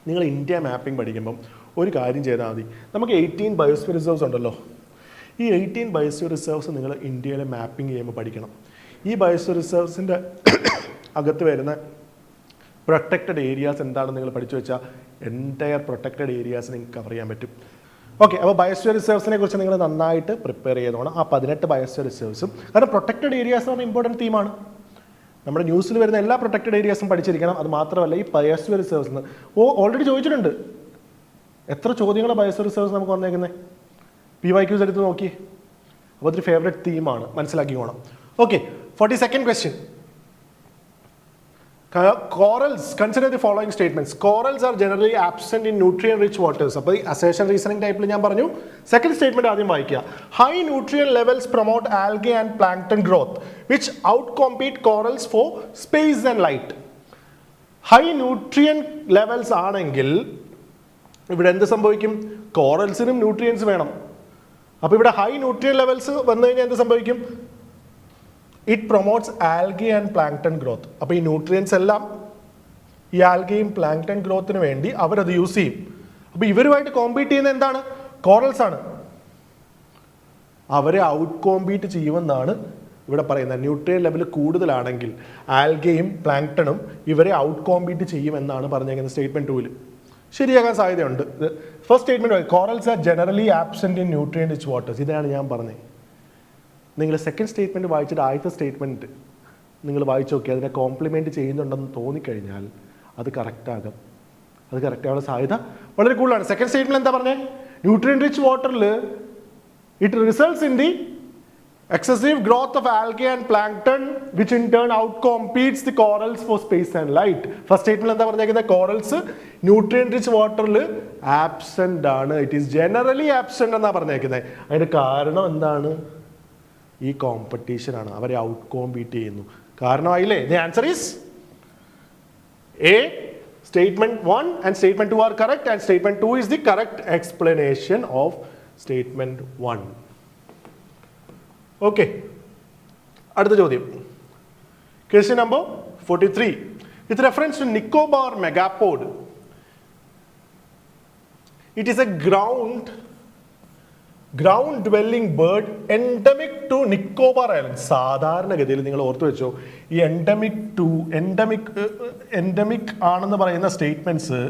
Speaker 1: നിങ്ങൾ ഇന്ത്യ മാപ്പിംഗ് പഠിക്കുമ്പം ഒരു കാര്യം ചെയ്താൽ മതി. നമുക്ക് 18 ബയോസ്ഫിയർ റിസർവ്സ് ഉണ്ടല്ലോ. ഈ 18 ബയോസ്ഫിയർ റിസർവ്സ് നിങ്ങൾ ഇന്ത്യയിലെ മാപ്പിംഗ് ചെയ്യുമ്പോൾ പഠിക്കണം. ഈ ബയോസ്ഫിയർ റിസർവ്സിൻ്റെ അകത്ത് വരുന്ന പ്രൊട്ടക്റ്റഡ് ഏരിയാസ് എന്താണെന്ന് നിങ്ങൾ പഠിച്ചു വെച്ചാൽ എൻറ്റയർ പ്രൊട്ടക്റ്റഡ് ഏരിയാസ് നിങ്ങൾക്ക് കവർ ചെയ്യാൻ പറ്റും. ഓക്കെ, അപ്പോൾ ബയോസ്ഫിയർ റിസർവ്സിനെ കുറിച്ച് നിങ്ങൾ നന്നായിട്ട് പ്രിപ്പയർ ചെയ്തോണം. ആ 18 ബയോസ്ഫിയർ റിസർവ്സും, കാരണം പ്രൊട്ടക്റ്റഡ് ഏരിയാസ് എന്ന് പറഞ്ഞാൽ ഇമ്പോർട്ടൻറ്റ് തീമാണ്. നമ്മുടെ ന്യൂസിൽ വരുന്ന എല്ലാ പ്രൊട്ടക്റ്റഡ് ഏരിയാസും പഠിച്ചിരിക്കണം. അത് മാത്രമല്ല ഈ ബയോസ്ഫിയർ റിസർവ്സ് ഓൾറെഡി ചോദിച്ചിട്ടുണ്ട്. എത്ര ചോദ്യങ്ങൾ ബയോസ്ഫിയർ റിസർവ്സ് നമുക്ക് വന്നേക്കുന്നത്? PYQs എടുത്ത് നോക്കി. അപ്പോൾ അതൊരു ഫേവറേറ്റ് തീമാണ്, മനസ്സിലാക്കിക്കോണം. Okay, 42nd question. Corals, consider the following statements. Corals are generally absent in nutrient-rich waters. അപ്പോൾ ഈ assertion reasoning ടൈപ്പിൽ ഞാൻ പറഞ്ഞു. സെക്കൻഡ് സ്റ്റേറ്റ്മെന്റ് ആദ്യം വായിക്കുക. High nutrient levels promote algae and plankton growth, which outcompete corals for space and light. High nutrient levels ആണെങ്കിൽ ഇവിടെ എന്ത് സംഭവിക്കും? കോറൽസിനും ന്യൂട്രിയൻസ് വേണം. അപ്പോൾ ഇവിടെ ഹൈ ന്യൂട്രിയൻ ലെവൽസ് വന്നു കഴിഞ്ഞാൽ എന്ത് സംഭവിക്കും? It promotes algae and plankton growth. അപ്പോൾ ഈ ന്യൂട്രിയൻസ് എല്ലാം ഈ ആൽഗയും പ്ലാങ്ക്ടൺ ഗ്രോത്തിന് വേണ്ടി അവരത് യൂസ് ചെയ്യും. അപ്പോൾ ഇവരുമായിട്ട് കോമ്പീറ്റ് ചെയ്യുന്ന എന്താണ്? കോറൽസ് ആണ്. അവരെ ഔട്ട് കോമ്പീറ്റ് ചെയ്യുമെന്നാണ് ഇവിടെ പറയുന്നത്. ന്യൂട്രിയൻ ലെവൽ കൂടുതലാണെങ്കിൽ ആൽഗയും പ്ലാങ്ക്ടണും ഇവരെ ഔട്ട് കോമ്പീറ്റ് ചെയ്യുമെന്നാണ് പറഞ്ഞേക്കുന്നത് സ്റ്റേറ്റ്മെന്റ് 2-ൽ. ശരിയാകാൻ സാധ്യതയുണ്ട്. First statement, corals are generally absent in nutrient rich waters. ഇതാണ് ഞാൻ പറഞ്ഞത്. നിങ്ങൾ സെക്കൻഡ് സ്റ്റേറ്റ്മെന്റ് വായിച്ചിട്ട് ആദ്യത്തെ സ്റ്റേറ്റ്മെന്റ് നിങ്ങൾ വായിച്ചു നോക്കി, അതിനെ കോംപ്ലിമെന്റ് ചെയ്യുന്നുണ്ടെന്ന് തോന്നിക്കഴിഞ്ഞാൽ അത് കറക്റ്റാകും. അത് കറക്റ്റാകാനുള്ള സാധ്യത വളരെ കൂടുതലാണ്. സെക്കൻഡ് സ്റ്റേറ്റ്മെന്റ് എന്താ പറഞ്ഞത്? ന്യൂട്രിയന്റ് റിച്ച് വാട്ടറിൽ it results in the excessive growth of algae and plankton, which in turn outcompetes the corals for space and light. First statement എന്താ പറഞ്ഞേക്കുന്നത്? കോറൽസ് ന്യൂട്രിയന്റ് റിച്ച് വാട്ടറിൽ ആബ്സെന്റ് ആണ്. ഇറ്റ് ഈസ് ജനറലി ആബ്സെന്റ് എന്നാ പറഞ്ഞേക്കുന്നത്. അതിന്റെ കാരണം എന്താണ്? ഈ കോമ്പറ്റീഷൻ ആണ്. അവരെ ഔട്ട് കോമ്പീറ്റ് ചെയ്യുന്നു. കാരണമായില്ലേ? The answer is A. Statement 1 and statement 2 are correct, and statement 2 is the correct explanation of statement 1. Okay, അടുത്ത ചോദ്യം. Question number 43. With reference to Nicobar megapod, it is a ground dwelling bird endemic to Nicobar Islands. സാധാരണഗതിയിൽ നിങ്ങൾ ഓർത്തു വെച്ചോ, ഈ endemic ആണെന്ന് പറയുന്ന statements,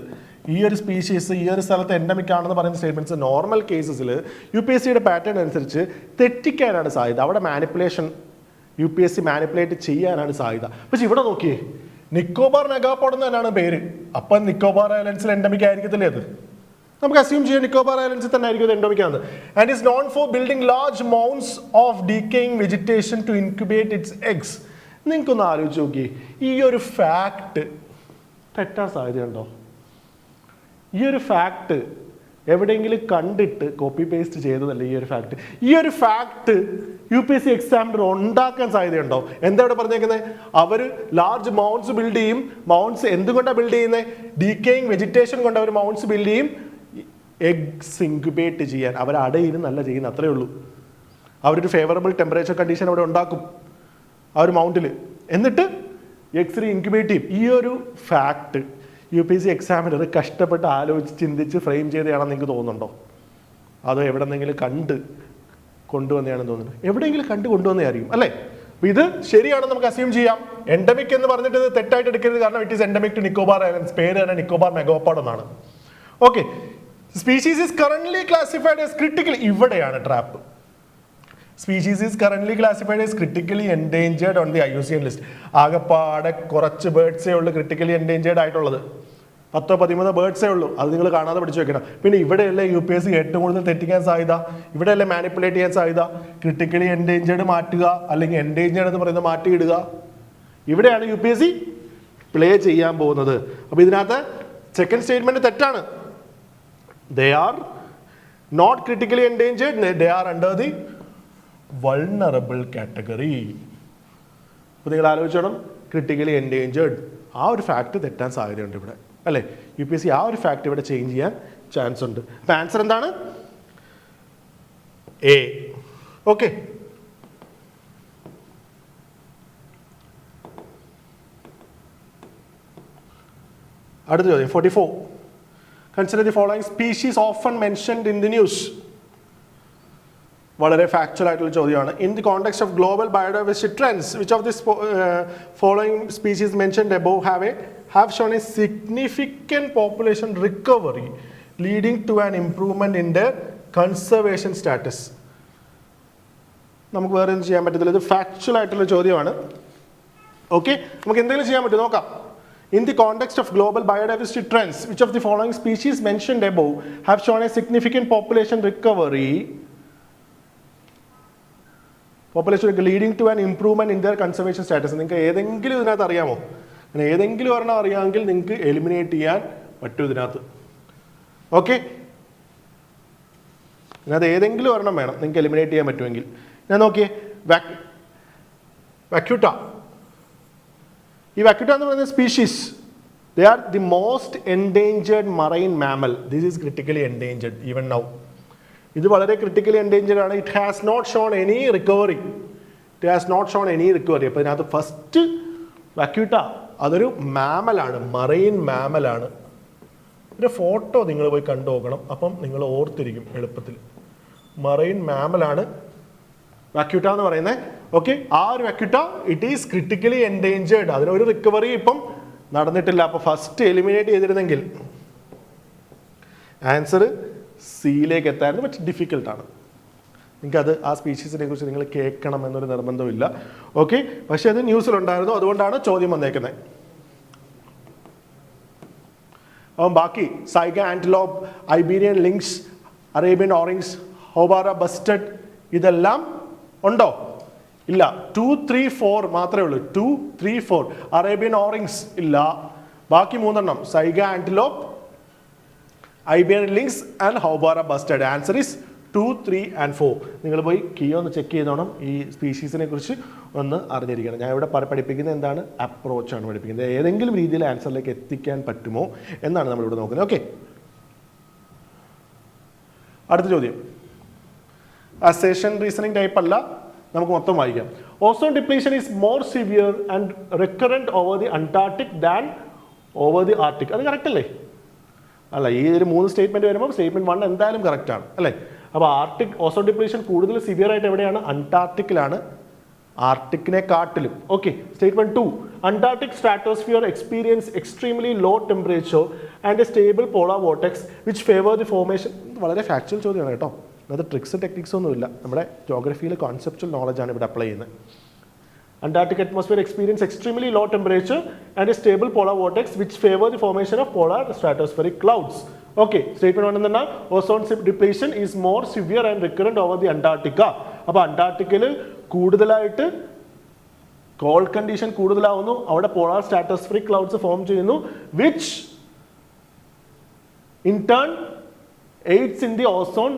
Speaker 1: ഈ ഒരു സ്പീഷീസ് ഈ ഒരു സ്ഥലത്ത് എൻഡമിക് ആണെന്ന് പറയുന്ന സ്റ്റേറ്റ്മെന്റ്സ് നോർമൽ കേസസിൽ UPSC പാറ്റേൺ അനുസരിച്ച് തെറ്റിക്കാനാണ് സാധ്യത. അവിടെ മാനിപ്പുലേഷൻ UPSC മാനിപ്പുലേറ്റ് ചെയ്യാനാണ് സാധ്യത. പക്ഷെ ഇവിടെ നോക്കിയേ, നിക്കോബാർ മെഗാപോഡ് എന്ന് തന്നെയാണ് പേര്. അപ്പം നിക്കോബാർ ഐലൻഡ്സിൽ എൻഡമിക് ആയിരിക്കത്തില്ലേ അത്? നമുക്ക് അസ്യൂം ചെയ്യാം നിക്കോബാർ ഐലൻഡ്സിൽ തന്നെ ആയിരിക്കും എൻഡമിക് ആണ്. And is known for building large mounds of decaying vegetation to incubate its eggs. നിങ്ങൾക്കൊന്ന് ആലോചിച്ച് നോക്കിയേ, ഈ ഒരു ഫാക്ട് തെറ്റാൻ സാധ്യതയുണ്ടോ? ഈ ഒരു ഫാക്ട് എവിടെയെങ്കിലും കണ്ടിട്ട് കോപ്പി പേസ്റ്റ് ചെയ്തതല്ല ഈ ഒരു ഫാക്ട്. ഈ ഒരു ഫാക്ട് UPSC എക്സാമിനർ ഉണ്ടാക്കാൻ സാധ്യതയുണ്ടോ? എന്താ ഇവിടെ പറഞ്ഞേക്കുന്നത്? അവർ ലാർജ് മൗണ്ട്സ് ബിൽഡ് ചെയ്യും. മൗണ്ട്സ് എന്തുകൊണ്ടാണ് ബിൽഡ് ചെയ്യുന്നത്? ഡീക്കേയിങ് വെജിറ്റേഷൻ കൊണ്ട് അവർ മൗണ്ട്സ് ബിൽഡ് ചെയ്യും, എഗ്സ് ഇൻക്യുബേറ്റ് ചെയ്യാൻ. അവർ അടയിരുന്നു നല്ല ചെയ്യുന്നത്, അത്രേ ഉള്ളൂ. അവരൊരു ഫേവറബിൾ ടെമ്പറേച്ചർ കണ്ടീഷൻ അവിടെ ഉണ്ടാക്കും ആ ഒരു മൗണ്ടിൽ, എന്നിട്ട് എഗ്സ് ഇൻക്യുബേറ്റ് ചെയ്യും. ഈ ഒരു ഫാക്ട് UPSC എക്സാമിനർ കഷ്ടപ്പെട്ട് ആലോചിച്ച് ചിന്തിച്ച് ഫ്രെയിം ചെയ്തതാണെന്ന് നിങ്ങൾക്ക് തോന്നുന്നുണ്ടോ? അതോ എവിടെന്നെങ്കിലും കണ്ട് കൊണ്ടുവന്നതാണെന്ന് തോന്നുന്നുണ്ട്? എവിടെയെങ്കിലും കണ്ട് കൊണ്ടുവന്നതായിരിക്കും അല്ലേ? അപ്പോൾ ഇത് ശരിയാണെന്ന് നമുക്ക് അസ്യൂം ചെയ്യാം. എൻഡമിക് എന്ന് പറഞ്ഞിട്ട് ഇത് തെറ്റായിട്ട് എടുക്കരുത്, കാരണം it is endemic to Nicobar islands. പേര് തന്നെ നിക്കോബാർ മെഗാപോഡ് എന്നാണ്. Okay, species is currently classified as critically, ഇവിടെയാണ് trap. Species is currently classified as critically endangered on the IUCN list. ആകെപ്പാടെ കുറച്ച് ബേർഡ്സേ ഉള്ളൂ ക്രിട്ടിക്കലി എൻഡേഞ്ചേർഡ് ആയിട്ടുള്ളത്, 10-13 ബേർഡ്സേ ഉള്ളൂ. അത് നിങ്ങൾ കാണാതെ പഠിച്ചു വെക്കണം. പിന്നെ ഇവിടെയല്ലേ UPSC ഏറ്റവും കൂടുതൽ തെറ്റിക്കാൻ സാധ്യത, ഇവിടെയല്ലേ മാനിപ്പുലേറ്റ് ചെയ്യാൻ സാധ്യത. ക്രിട്ടിക്കലി എൻഡേഞ്ചേർഡ് മാറ്റുക, അല്ലെങ്കിൽ എൻഡേഞ്ചേർഡ് എന്ന് പറയുന്നത് മാറ്റിയിടുക, ഇവിടെയാണ് UPSC പ്ലേ ചെയ്യാൻ പോകുന്നത്. അപ്പോൾ ഇതിനകത്ത് സെക്കൻഡ് സ്റ്റേറ്റ്മെന്റ് തെറ്റാണ്. They are not critically endangered, they are under the vulnerable category. അപ്പോൾ നിങ്ങൾ ആലോചിച്ചോണം, ക്രിട്ടിക്കലി എൻഡേഞ്ചേർഡ് ആ ഒരു ഫാക്ട് തെറ്റാൻ സാധ്യതയുണ്ട് ഇവിടെ അല്ലേ? UPSC ആ ഒരു ഫാക്ട് ഇവിടെ ചേഞ്ച് ചെയ്യാൻ ചാൻസ് ഉണ്ട്. അപ്പം ആൻസർ എന്താണ്? A. ഓക്കെ, അടുത്ത ചോദ്യം 44. Consider the following species often mentioned in the news. വളരെ ഫാക്ച്വൽ ആയിട്ടുള്ള ചോദ്യമാണ്. In the context of global biodiversity trends which of this following species mentioned above have shown a significant population recovery leading to an improvement in their conservation status. നമുക്ക് വേറെ ഒന്നും ചെയ്യാൻ പറ്റത്തില്ല, ഇത് factual ആയിട്ടുള്ള ചോദ്യമാണ്. ഓക്കെ, നമുക്ക് എന്തെങ്കിലും ചെയ്യാൻ പറ്റും നോക്കാം. In the context of global biodiversity trends, which of the following species mentioned above have shown a significant population recovery leading to an improvement in their conservation status? നിങ്ങൾക്ക് ഏതെങ്കിലും ഇതിനകത്ത് അറിയാമോ? അങ്ങനെ ഏതെങ്കിലും ഒരെണ്ണം അറിയാമെങ്കിൽ നിങ്ങൾക്ക് എലിമിനേറ്റ് ചെയ്യാൻ പറ്റും ഇതിനകത്ത്. ഓക്കെ, ഇതിനകത്ത് ഏതെങ്കിലും ഒരെണ്ണം വേണം നിങ്ങൾക്ക് എലിമിനേറ്റ് ചെയ്യാൻ പറ്റുമെങ്കിൽ. ഞാൻ നോക്കിയേ, വാക്യൂട്ട. ഈ വാക്യൂട്ട എന്ന് പറയുന്ന species, they are the most endangered marine mammal. This is critically endangered even now. ഇത് വളരെ ക്രിട്ടിക്കലി എൻഡേഞ്ചേർഡ് ആണ്. It has not shown any recovery. അപ്പോൾ ഇതിനകത്ത് ഫസ്റ്റ് വാക്യൂട്ട അതൊരു മാമലാണ്, മറൈൻ മാമലാണ്. ഒരു ഫോട്ടോ നിങ്ങൾ പോയി കണ്ടു നോക്കണം, അപ്പം നിങ്ങൾ ഓർത്തിരിക്കും എളുപ്പത്തിൽ. മറൈൻ മാമലാണ് വാക്യൂട്ട എന്ന് പറയുന്നത്. ഓക്കെ, ആ ഒരു വാക്യൂട്ട ഇറ്റ് ഈസ് ക്രിട്ടിക്കലി എൻഡേഞ്ചേർഡ്. അതിനൊരു റിക്കവറി ഇപ്പം നടന്നിട്ടില്ല. അപ്പോൾ ഫസ്റ്റ് എലിമിനേറ്റ് ചെയ്തിരുന്നെങ്കിൽ ആൻസർ സിയിലേക്ക് എത്തായിരുന്നു. പക്ഷെ ഡിഫിക്കൽട്ടാണ്. നിങ്ങൾക്കത് ആ സ്പീഷീസിനെ കുറിച്ച് നിങ്ങൾ കേൾക്കണം എന്നൊരു നിർബന്ധമില്ല. ഓക്കെ, പക്ഷെ അത് ന്യൂസിലുണ്ടായിരുന്നു, അതുകൊണ്ടാണ് ചോദ്യം വന്നേക്കുന്നത്. അപ്പം ബാക്കി saiga antelope, Iberian lynx, Arabian oryx, houbara bustard ഇതെല്ലാം ഉണ്ടോ? ഇല്ല. 2, 3, 4 മാത്രമേ ഉള്ളൂ. 2, 3, 4. അറേബ്യൻ ഓറിങ്സ് ഇല്ല. ബാക്കി 3 എണ്ണം saiga antelope, Iberian lynx and houbara bustard. Answer is 2, 3 and 4. നിങ്ങൾ പോയി കീ ഒന്ന് ചെക്ക് ചെയ്തോണം. ഈ സ്പീഷീസിനെ കുറിച്ച് ഒന്ന് അറിഞ്ഞിരിക്കണം. ഞാൻ ഇവിടെ പഠിപ്പിക്കുന്നത് എന്താണ്? അപ്രോച്ചാണ് പഠിപ്പിക്കുന്നത്. ഏതെങ്കിലും രീതിയിൽ ആൻസറിലേക്ക് എത്തിക്കാൻ പറ്റുമോ എന്നാണ് നമ്മളിവിടെ നോക്കുന്നത്. ഓക്കെ, അടുത്ത ചോദ്യം അസേഷൻ റീസണിങ് ടൈപ്പ് അല്ല, നമുക്ക് മൊത്തം വായിക്കാം. Ozone depletion is more severe and recurrent over the Antarctic than over the Arctic. അത് കറക്റ്റ് അല്ലേ? അല്ല, ഈ ഒരു 3 സ്റ്റേറ്റ്മെന്റ് വരുമ്പോൾ സ്റ്റേറ്റ്മെന്റ് 1 എന്തായാലും കറക്റ്റ് ആണ് അല്ലേ? അപ്പോൾ ആർട്ടിക് ഓസോൺ ഡിപ്ലീഷൻ കൂടുതൽ സിവിയർ ആയിട്ട് എവിടെയാണ്? അന്റാർട്ടിക്കിലാണ്, ആർട്ടിക്കിനെ കാട്ടിലും. Okay. Statement 2, antarctic stratosphere experience extremely low temperature and a stable polar vortex which favour the formation. വളരെ ഫാക്ച്വൽ ചോദ്യമാണ് കേട്ടോ, അത് ട്രിക്സ് ടെക്നിക്സ് ഒന്നുമില്ല, നമ്മുടെ ജോഗ്രഫിയിൽ കോൺസെപ്ച്വൽ നോളജാണ് ഇവിടെ അപ്ലൈ ചെയ്യുന്നത്. Antarctic atmosphere experience extremely low temperature and a stable polar vortex which favor the formation of polar stratospheric clouds. Okay, statement 1 എന്താണ്? Ozone depletion is more severe and recurrent over the Antarctica. അപ്പോൾ അന്റാർട്ടിക്കയിൽ കൂടുതലായിട്ട് called condition കൂടുതലാവുന്നു, അവിടെ polar stratospheric clouds form ചെയ്യുന്നു, which in turn aids in the ozone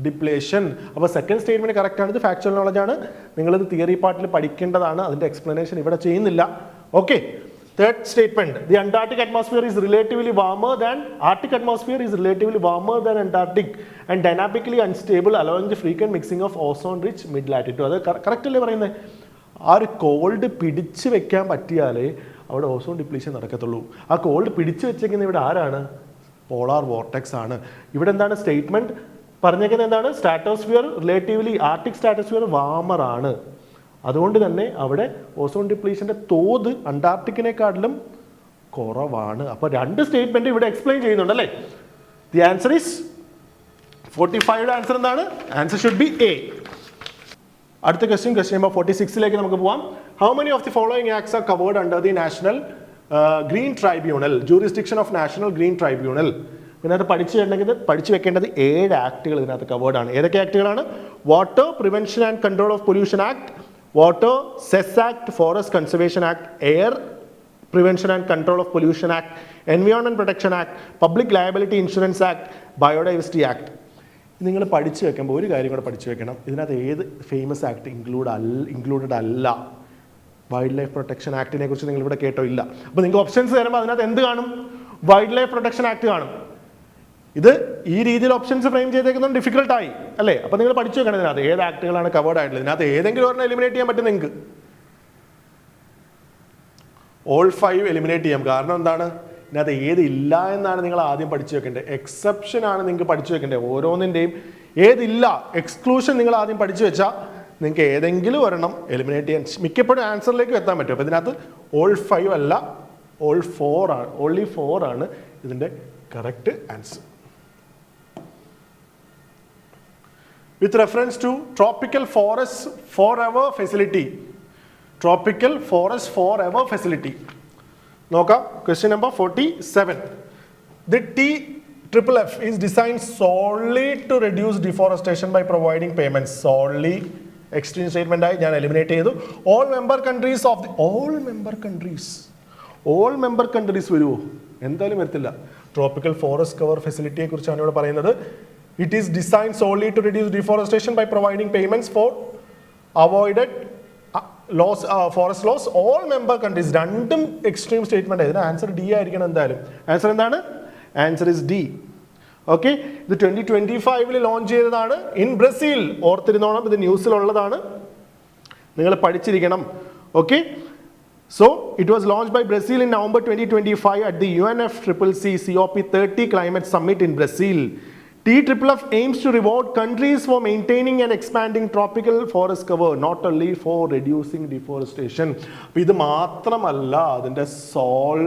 Speaker 1: depletion. അപ്പോൾ second statement correct ആണ്, ഇത് factual knowledge ആണ്, നിങ്ങളിത് തിയറി പാർട്ടിൽ പഠിക്കേണ്ടതാണ്, അതിന്റെ എക്സ്പ്ലനേഷൻ ഇവിടെ ചെയ്യുന്നില്ല. Okay. Third statement, the Antarctic atmosphere is relatively warmer than Arctic atmosphere is relatively warmer than Antarctic and dynamically unstable allowing the frequent mixing of ozone rich mid latitude. അത് correct അല്ലേ പറയുന്നത്? ആ ഒരു called പിടിച്ചു വെക്കാൻ പറ്റിയാലേ അവിടെ ozone depletion നടക്കത്തുള്ളൂ. ആ called പിടിച്ചു വെച്ചേക്കുന്ന ഇവിടെ ആരാണ്? പോളാർ വോർട്ടെക്സ് ആണ്. ഇവിടെ എന്താണ് സ്റ്റേറ്റ്മെന്റ് പറഞ്ഞേക്കുന്നത്? എന്താണ്? Stratosphere relatively Arctic stratosphere warmer ആണ്, അതുകൊണ്ട് തന്നെ അവിടെ ഓസോൺ ഡിപ്ലീഷന്റെ തോത് അന്റാർട്ടിക്കിനെക്കാട്ടിലും കുറവാണ്. അപ്പോൾ 2 സ്റ്റേറ്റ്മെന്റ് ഇവിടെ എക്സ്പ്ലെയിൻ ചെയ്യുന്നുണ്ട് അല്ലേ? The answer is 45. ആൻസർ എന്താണ്? Answer should be A. അടുത്ത ക്വസ്റ്റ്യൻ നമ്പർ 46ലേക്ക് നമുക്ക് പോവാം. How many of the following acts are covered under the National Green Tribunal, jurisdiction of National Green Tribunal? ഇതിനകത്ത് പഠിച്ചു വെക്കേണ്ടത് 7 ആക്ടുകൾ ഇതിനകത്ത് കവേർഡ് ആണ്. ഏതൊക്കെ ആക്ടുകളാണ്? Water prevention and control of pollution act, water cess act, forest conservation act, air prevention and control of pollution act, environment protection act, public liability insurance act, biodiversity act. നിങ്ങൾ പഠിച്ചു വെക്കുമ്പോൾ ഒരു കാര്യം കൂടെ പഠിച്ചു വെക്കണം, ഇതിനകത്ത് ഏത് ഫേമസ് ആക്ട് ഇൻക്ലൂഡഡ് അല്ല? വൈൽഡ് ലൈഫ് പ്രൊട്ടക്ഷൻ ആക്ടിനെ കുറിച്ച് നിങ്ങൾ ഇവിടെ കേട്ടോ ഇല്ല. അപ്പോൾ നിങ്ങൾക്ക് ഓപ്ഷൻസ് തരുമ്പോൾ അതിനകത്ത് എന്ത് കാണും? വൈൽഡ് ലൈഫ് പ്രൊട്ടക്ഷൻ ആക്ട് കാണും. ഇത് ഈ രീതിയിൽ ഓപ്ഷൻസ് ഫ്രെയിം ചെയ്തേക്കുന്നത് ഡിഫിക്കൽട്ടായി അല്ലേ? അപ്പോൾ നിങ്ങൾ പഠിച്ചു വെക്കണം ഇതിനകത്ത് ഏത് ആക്ടുകളാണ് കവേർഡ് ആയിട്ടുള്ളത്. ഇതിനകത്ത് ഏതെങ്കിലും ഒരെണ്ണം എലിമിനേറ്റ് ചെയ്യാൻ പറ്റും നിങ്ങൾക്ക്. ഓൾ 5 എലിമിനേറ്റ് ചെയ്യാം. കാരണം എന്താണ്? ഇതിനകത്ത് ഏതില്ല എന്നാണ് നിങ്ങൾ ആദ്യം പഠിച്ചു വെക്കേണ്ടത്. എക്സെപ്ഷൻ ആണ് നിങ്ങൾക്ക് പഠിച്ചു വെക്കേണ്ടത്. ഓരോന്നിൻ്റെയും ഏതില്ല, എക്സ്ക്ലൂഷൻ നിങ്ങൾ ആദ്യം പഠിച്ചു വെച്ചാൽ നിങ്ങൾക്ക് ഏതെങ്കിലും ഒരെണ്ണം എലിമിനേറ്റ് ചെയ്യാൻ മിക്കപ്പോഴും ആൻസറിലേക്ക് എത്താൻ പറ്റും. അപ്പോൾ ഇതിനകത്ത് ഓൾ 5 അല്ല, ഓൾ 4 ആണ്, ഓൺലി 4 ആണ് ഇതിൻ്റെ correct answer. With reference to tropical forest forever facility. Tropical forest forever facility. നോക്കാം. Question number 47. The TFFF is designed solely to reduce deforestation by providing payments. Solely extreme statement ആയി ഞാൻ eliminate ചെയ്തു. All member countries വരുമോ? എന്തായാലും വരത്തില്ല. Tropical forest cover ഫെസിലിറ്റിയെ കുറിച്ചാണ് ഇവിടെ പറയുന്നത്. It is designed solely to reduce deforestation by providing payments for avoided forest loss. All member countries. രണ്ടും എക്സ്ട്രീം സ്റ്റേറ്റ്മെന്റ്. ഇതിന് ആൻസർ ഡി ആയിരിക്കണം എന്തായാലും. ആൻസർ എന്താണ്? Answer is D. ഓക്കെ. ഇത് 2025 ലോഞ്ച് ചെയ്തതാണ് ഇൻ ബ്രസീൽ. ഓർത്തിരുന്നോണം, ഇത് ന്യൂസിലുള്ളതാണ്, നിങ്ങൾ പഠിച്ചിരിക്കണം. Okay. So it was launched by Brazil in November 2025 at the UNFCCC COP30 climate summit in Brazil. TFFF aims to reward countries for maintaining and expanding tropical forest cover, not only for reducing deforestation. ഇത് മാത്രമല്ല അതിൻ്റെ soul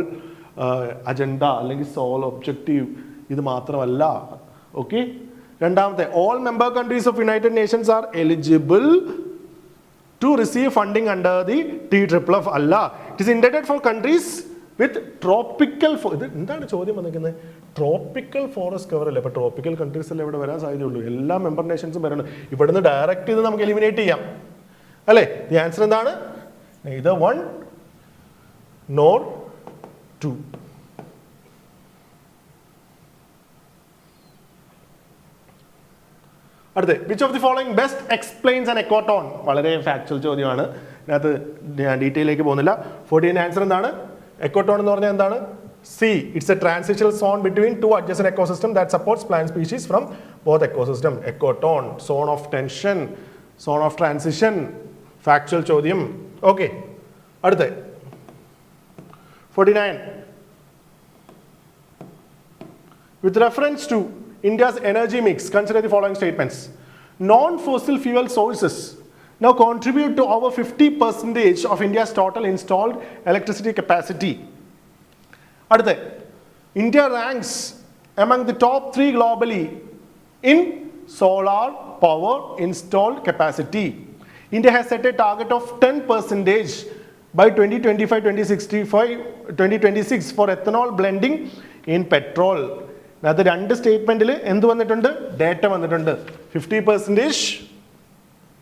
Speaker 1: agenda അല്ലെങ്കിൽ soul objective, ഇത് മാത്രമല്ല. Okay. രണ്ടാമത്തെ, all member countries of United Nations are eligible to receive funding under the TFFF അല്ല. It is intended for countries with tropical ഇത് എന്താണ് ചോദ്യം വന്നിരിക്കുന്നത്? ട്രോപ്പിക്കൽ ഫോറസ്റ്റ് കവർ അല്ലേ? അപ്പോൾ ട്രോപ്പിക്കൽ കൺട്രീസ് അല്ലേ ഇവിടെ വരാൻ സാധ്യതയുള്ളൂ. എല്ലാ മെമ്പർ നേഷൻസും വരണം. ഇവിടുന്ന് ഡയറക്റ്റ് ഇത് നമുക്ക് എലിമിനേറ്റ് ചെയ്യാം അല്ലേ? ദി ആൻസർ എന്താണ്? neither 1 nor 2. അടുത്ത, which of the following best explains an ecotone? വളരെ ഫാക്ച്വൽ ചോദ്യമാണ്, ഇതിനകത്ത് ഞാൻ ഡീറ്റെയിലേക്ക് പോകുന്നില്ല. 14 ആൻസർ എന്താണ്? എക്കോട്ടോൺ എന്ന് പറഞ്ഞാൽ എന്താണ്? C. It's a transitional zone between two adjacent ecosystems that supports plant species from both ecosystem. Ecoton, zone of tension, zone of transition, factual ചോദ്യം. ഓക്കെ, അടുത്ത 49. With reference to India's energy mix, consider the following statements. Non-fossil fuel sources now contribute to over 50% of India's total installed electricity capacity. അടുത്ത, India ranks among the top 3 globally in solar power installed capacity. India has set a target of 10% by 2026 for ethanol blending in petrol. അത് രണ്ട് സ്റ്റേറ്റ്മെന്റിൽ എന്ത് വന്നിട്ടുണ്ട്? Data വന്നിട്ടുണ്ട്. 50%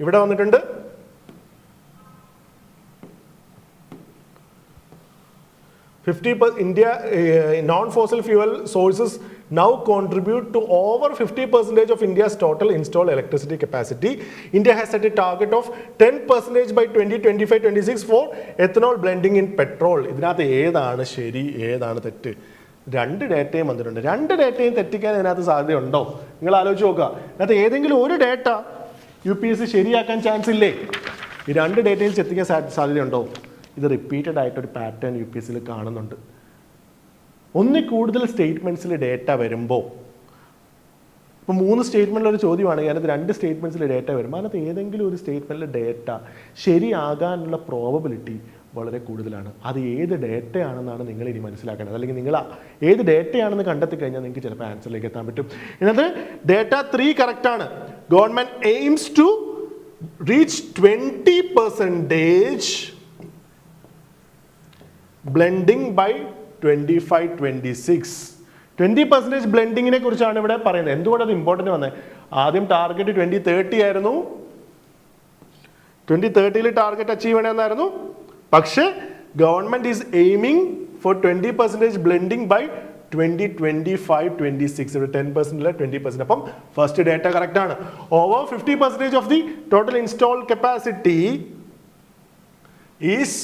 Speaker 1: ഇവിടെ വന്നിട്ടുണ്ട്. India non-fossil fuel sources now contribute to over 50% of India's total installed electricity capacity. India has set a target of 10% by 2025-26 for ethanol blending in petrol. ഇതിനകത്ത് ഏതാണ് ശരി, ഏതാണ് തെറ്റ്? രണ്ട് ഡേറ്റയും വന്നിട്ടുണ്ട്. രണ്ട് ഡേറ്റയും തെറ്റിക്കാൻ ഇതിനകത്ത് സാധ്യതയുണ്ടോ? നിങ്ങൾ ആലോചിച്ച് നോക്കുക. അതിനകത്ത് ഏതെങ്കിലും ഒരു ഡേറ്റ UPSC ശരിയാക്കാൻ ചാൻസ് ഇല്ലേ? ഈ രണ്ട് ഡേറ്റയും തെറ്റിക്കാൻ സാധ്യതയുണ്ടോ? ഇത് റിപ്പീറ്റഡ് ആയിട്ടൊരു പാറ്റേൺ UPSCയിൽ കാണുന്നുണ്ട്. ഒന്നിൽ കൂടുതൽ സ്റ്റേറ്റ്മെൻറ്റ്സിൽ ഡേറ്റ വരുമ്പോൾ, ഇപ്പോൾ 3 സ്റ്റേറ്റ്മെൻറ്റിൽ ഒരു ചോദ്യമാണെങ്കിൽ അതിനകത്ത് 2 സ്റ്റേറ്റ്മെൻറ്റ്സിൽ ഡേറ്റ വരുമ്പോൾ അതിനകത്ത് ഏതെങ്കിലും ഒരു സ്റ്റേറ്റ്മെൻറ്റിൽ ഡേറ്റ ശരിയാകാനുള്ള പ്രോബബിലിറ്റി വളരെ കൂടുതലാണ്. അത് ഏത് ഡേറ്റയാണെന്നാണ് നിങ്ങൾ ഇനി മനസ്സിലാക്കേണ്ടത്. അല്ലെങ്കിൽ നിങ്ങൾ ഏത് ഡേറ്റയാണെന്ന് കണ്ടെത്തി കഴിഞ്ഞാൽ നിങ്ങൾക്ക് ചിലപ്പോൾ ആൻസറിലേക്ക് എത്താൻ പറ്റും. ഇതിനകത്ത് ഡേറ്റ 3 കറക്റ്റാണ്. Government aims to reach 20% blending by 25-26. 20% ബ്ലെൻഡിങ്ങിനെ കുറിച്ചാണ് ഇവിടെ പറയുന്നത്. എന്തുകൊണ്ട് അത് ഇമ്പോർട്ടൻ്റ് വന്നത്? ആദ്യം ടാർഗറ്റ് 2030 ആയിരുന്നു. 2030 ടാർഗറ്റ് അച്ചീവ് ചെയ്യണമെന്നായിരുന്നു. പക്ഷേ government is aiming for 20% blending by 2025-26. ഇവിടെ 10% അല്ല 20%. അപ്പം ഫസ്റ്റ് ഡേറ്റ കറക്റ്റ് ആണ്. Over 50% of the total installed capacity is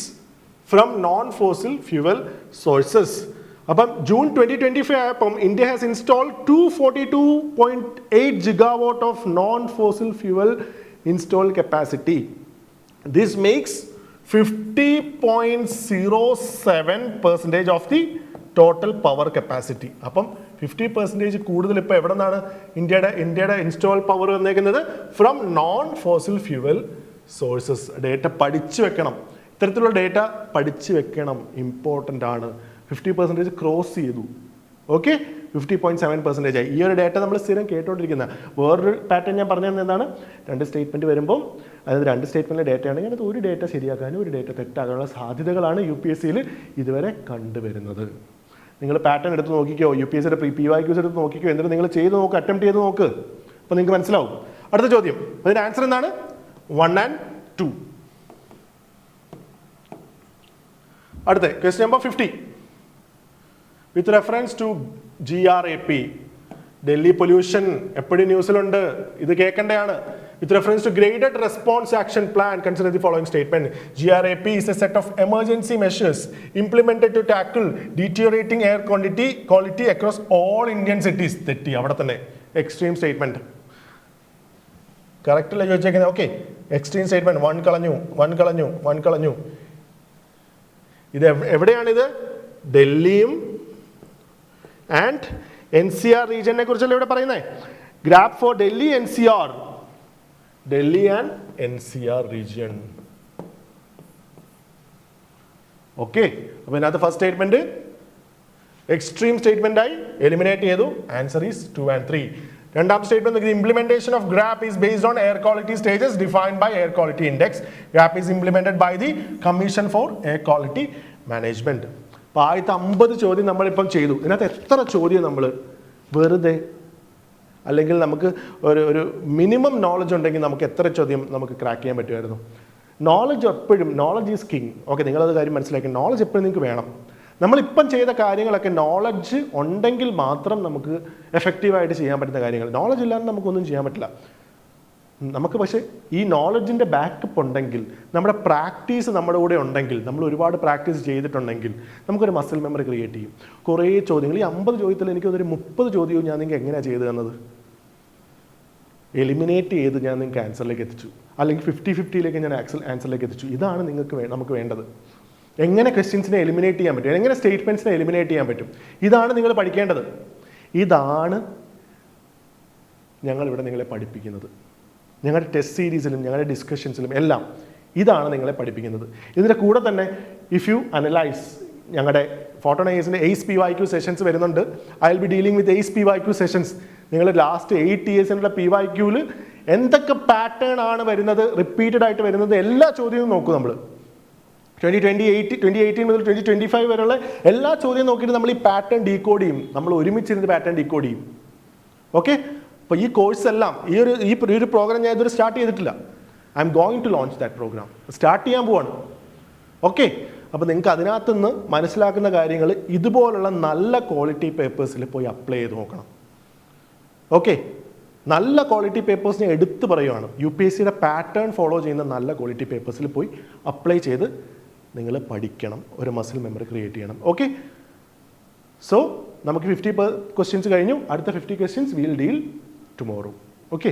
Speaker 1: from non fossil fuel sources. അപ്പം ജൂൺ 2025 ആയപ്പം India has installed 242.8 GW of non fossil fuel installed capacity. This makes 50.07% of the total power capacity. അപ്പം 50% കൂടുതൽ ഇപ്പോൾ എവിടെ നിന്നാണ് ഇന്ത്യയുടെ install power വന്നേക്കുന്നത്? From non fossil fuel sources. Data പഠിച്ചു വെക്കണം. ഇത്തരത്തിലുള്ള ഡേറ്റ പഠിച്ചു വെക്കണം, ഇമ്പോർട്ടൻ്റ് ആണ്. 50% ക്രോസ് ചെയ്തു. ഓക്കെ, 50.7% ആയി. ഈ ഒരു ഡേറ്റ നമ്മൾ സ്ഥിരം കേട്ടോണ്ടിരിക്കുന്ന വേറൊരു പാറ്റേൺ ഞാൻ പറഞ്ഞു തന്നെ എന്താണ്? 2 സ്റ്റേറ്റ്മെൻറ്റ് വരുമ്പം, അതായത് 2 സ്റ്റേറ്റ്മെൻറ്റിലെ ഡേറ്റ ആണെങ്കിൽ അത് ഒരു ഡേറ്റ ശരിയാക്കാനും ഒരു ഡേറ്റ തെറ്റാകാനുള്ള സാധ്യതകളാണ് UPSCയിൽ ഇതുവരെ കണ്ടുവരുന്നത്. നിങ്ങൾ പാറ്റേൺ എടുത്ത് നോക്കിക്കോ, UPSCയുടെ PYQs എടുത്ത് നോക്കിക്കോ, എന്നിട്ട് നിങ്ങൾ ചെയ്ത് നോക്ക്, അറ്റംപ്റ്റ് ചെയ്ത് നോക്ക്, അപ്പോൾ നിങ്ങൾക്ക് മനസ്സിലാവും. അടുത്ത ചോദ്യം, അതിൻ്റെ ആൻസർ എന്താണ്? 1 and 2. അടുത്ത question number 50. With reference to GRAP, Delhi pollution എപ്പോഴും ന്യൂസിലുണ്ട്, ഇത് കേൾക്കേണ്ടതാണ്. With reference to Graded Response Action Plan, consider the following statement. GRAP is a set of emergency measures implemented to tackle deteriorating air quality across all Indian cities. തെറ്റി അവിടെ തന്നെ. Extreme statement correct അല്ലേ ചോദിച്ചേക്കുന്നത്? Okay, extreme statement. 1 കളഞ്ഞു. ഇത് എവിടെയാണിത്? ഡൽഹിയും and NCR റീജിയനെ കുറിച്ചല്ലേ ഇവിടെ പറയുന്നത്. GRAP for Delhi NCR, Delhi and NCR region. Okay, അപ്പോൾ ഇതിനകത്ത് ഫസ്റ്റ് സ്റ്റേറ്റ്മെന്റ് എക്സ്ട്രീം സ്റ്റേറ്റ്മെന്റ് ആയി എലിമിനേറ്റ് ചെയ്തു. Answer is 2 and 3. രണ്ടാമത്തെ statement, implementation of GRAP is based on air quality stages defined by air quality index. GRAP is implemented by the Commission for Air Quality Management. അപ്പോൾ 50 ചോദ്യം നമ്മളിപ്പം ചെയ്തു. ഇതിനകത്ത് എത്ര ചോദ്യം നമ്മൾ വെറുതെ, അല്ലെങ്കിൽ നമുക്ക് ഒരു മിനിമം നോളജ് ഉണ്ടെങ്കിൽ നമുക്ക് എത്ര ചോദ്യം നമുക്ക് ക്രാക്ക് ചെയ്യാൻ പറ്റുമായിരുന്നു? നോളജ് എപ്പോഴും, നോളജ് ഈസ് കിങ്. ഓക്കെ, നിങ്ങളത് കാര്യം മനസ്സിലാക്കി. നോളജ് എപ്പോഴും നിങ്ങൾക്ക് വേണം. നമ്മളിപ്പം ചെയ്ത കാര്യങ്ങളൊക്കെ നോളജ് ഉണ്ടെങ്കിൽ മാത്രം നമുക്ക് എഫക്റ്റീവായിട്ട് ചെയ്യാൻ പറ്റുന്ന കാര്യങ്ങൾ. നോളജ് ഇല്ലാതെ നമുക്കൊന്നും ചെയ്യാൻ പറ്റില്ല. നമുക്ക് പക്ഷേ ഈ നോളജിൻ്റെ ബാക്കപ്പ് ഉണ്ടെങ്കിൽ, നമ്മുടെ പ്രാക്ടീസ് നമ്മുടെ കൂടെ ഉണ്ടെങ്കിൽ, നമ്മൾ ഒരുപാട് പ്രാക്ടീസ് ചെയ്തിട്ടുണ്ടെങ്കിൽ നമുക്കൊരു മസിൽ മെമ്മറി ക്രിയേറ്റ് ചെയ്യും. കുറേ ചോദ്യങ്ങൾ, ഈ 50 ചോദ്യത്തിൽ എനിക്കൊരു 30 ചോദ്യവും ഞാൻ നിങ്ങൾക്ക് എങ്ങനെയാണ് ചെയ്തു തന്നത്? എലിമിനേറ്റ് ചെയ്ത് ഞാൻ നിങ്ങൾക്ക് ആൻസറിലേക്ക് എത്തിച്ചു. അല്ലെങ്കിൽ 50-50 ഞാൻ ആൻസറിലേക്ക് എത്തിച്ചു. ഇതാണ് നമുക്ക് വേണ്ടത്. എങ്ങനെ ക്വസ്റ്റ്യൻസിനെ എലിമിനേറ്റ് ചെയ്യാൻ പറ്റും, എങ്ങനെ സ്റ്റേറ്റ്മെൻറ്റ്സിനെ എലിമിനേറ്റ് ചെയ്യാൻ പറ്റും, ഇതാണ് നിങ്ങൾ പഠിക്കേണ്ടത്. ഇതാണ് ഞങ്ങളിവിടെ നിങ്ങളെ പഠിപ്പിക്കുന്നത്. ഞങ്ങളുടെ ടെസ്റ്റ് സീരീസിലും ഞങ്ങളുടെ ഡിസ്കഷൻസിലും എല്ലാം ഇതാണ് നിങ്ങളെ പഠിപ്പിക്കുന്നത്. ഇതിൻ്റെ കൂടെ തന്നെ ഇഫ് യു അനലൈസ് ഞങ്ങളുടെ ഫോട്ടോൺ IASന്റെ ACE PYQ സെഷൻസ് വരുന്നുണ്ട്. I will B dealing with ACE PYQ sessions. നിങ്ങൾ ലാസ്റ്റ് 8 ഇയേഴ്സിനുള്ള PYQയിൽ എന്തൊക്കെ പാറ്റേൺ ആണ് വരുന്നത്, റിപ്പീറ്റഡ് ആയിട്ട് വരുന്നത്, എല്ലാ ചോദ്യവും നോക്കും നമ്മൾ. 2018 മുതൽ 2025 വരെയുള്ള എല്ലാ ചോദ്യവും നോക്കിയിട്ട് നമ്മൾ ഈ പാറ്റേൺ ഡീകോഡ് ചെയ്യും. നമ്മൾ ഒരുമിച്ചിരുന്ന് പാറ്റേൺ ഡീകോഡ് ചെയ്യും. ഓക്കെ, അപ്പോൾ ഈ കോഴ്സ് എല്ലാം ഈ ഒരു പ്രോഗ്രാം ഞാൻ ഇതുവരെ സ്റ്റാർട്ട് ചെയ്തിട്ടില്ല. I'm going to launch that program. Start ചെയ്യാൻ പോവാണ്. ഓക്കെ, അപ്പോൾ നിങ്ങൾക്ക് അതിനകത്തുനിന്ന് മനസ്സിലാക്കുന്ന കാര്യങ്ങൾ ഇതുപോലുള്ള നല്ല ക്വാളിറ്റി പേപ്പേഴ്സിൽ പോയി അപ്ലൈ ചെയ്ത് നോക്കണം. ഓക്കെ, നല്ല ക്വാളിറ്റി പേപ്പേഴ്സിനെ എടുത്ത് പറയുകയാണ്. UPSCയുടെ പാറ്റേൺ ഫോളോ ചെയ്യുന്ന നല്ല ക്വാളിറ്റി പേപ്പേഴ്സിൽ പോയി അപ്ലൈ ചെയ്ത് നിങ്ങൾ പഠിക്കണം. ഒരു മസിൽ മെമ്മറി ക്രിയേറ്റ് ചെയ്യണം. ഓക്കെ, സോ നമുക്ക് 50 ക്വസ്റ്റ്യൻസ് കഴിഞ്ഞു. അടുത്ത 50 questions will deal tomorrow. Okay.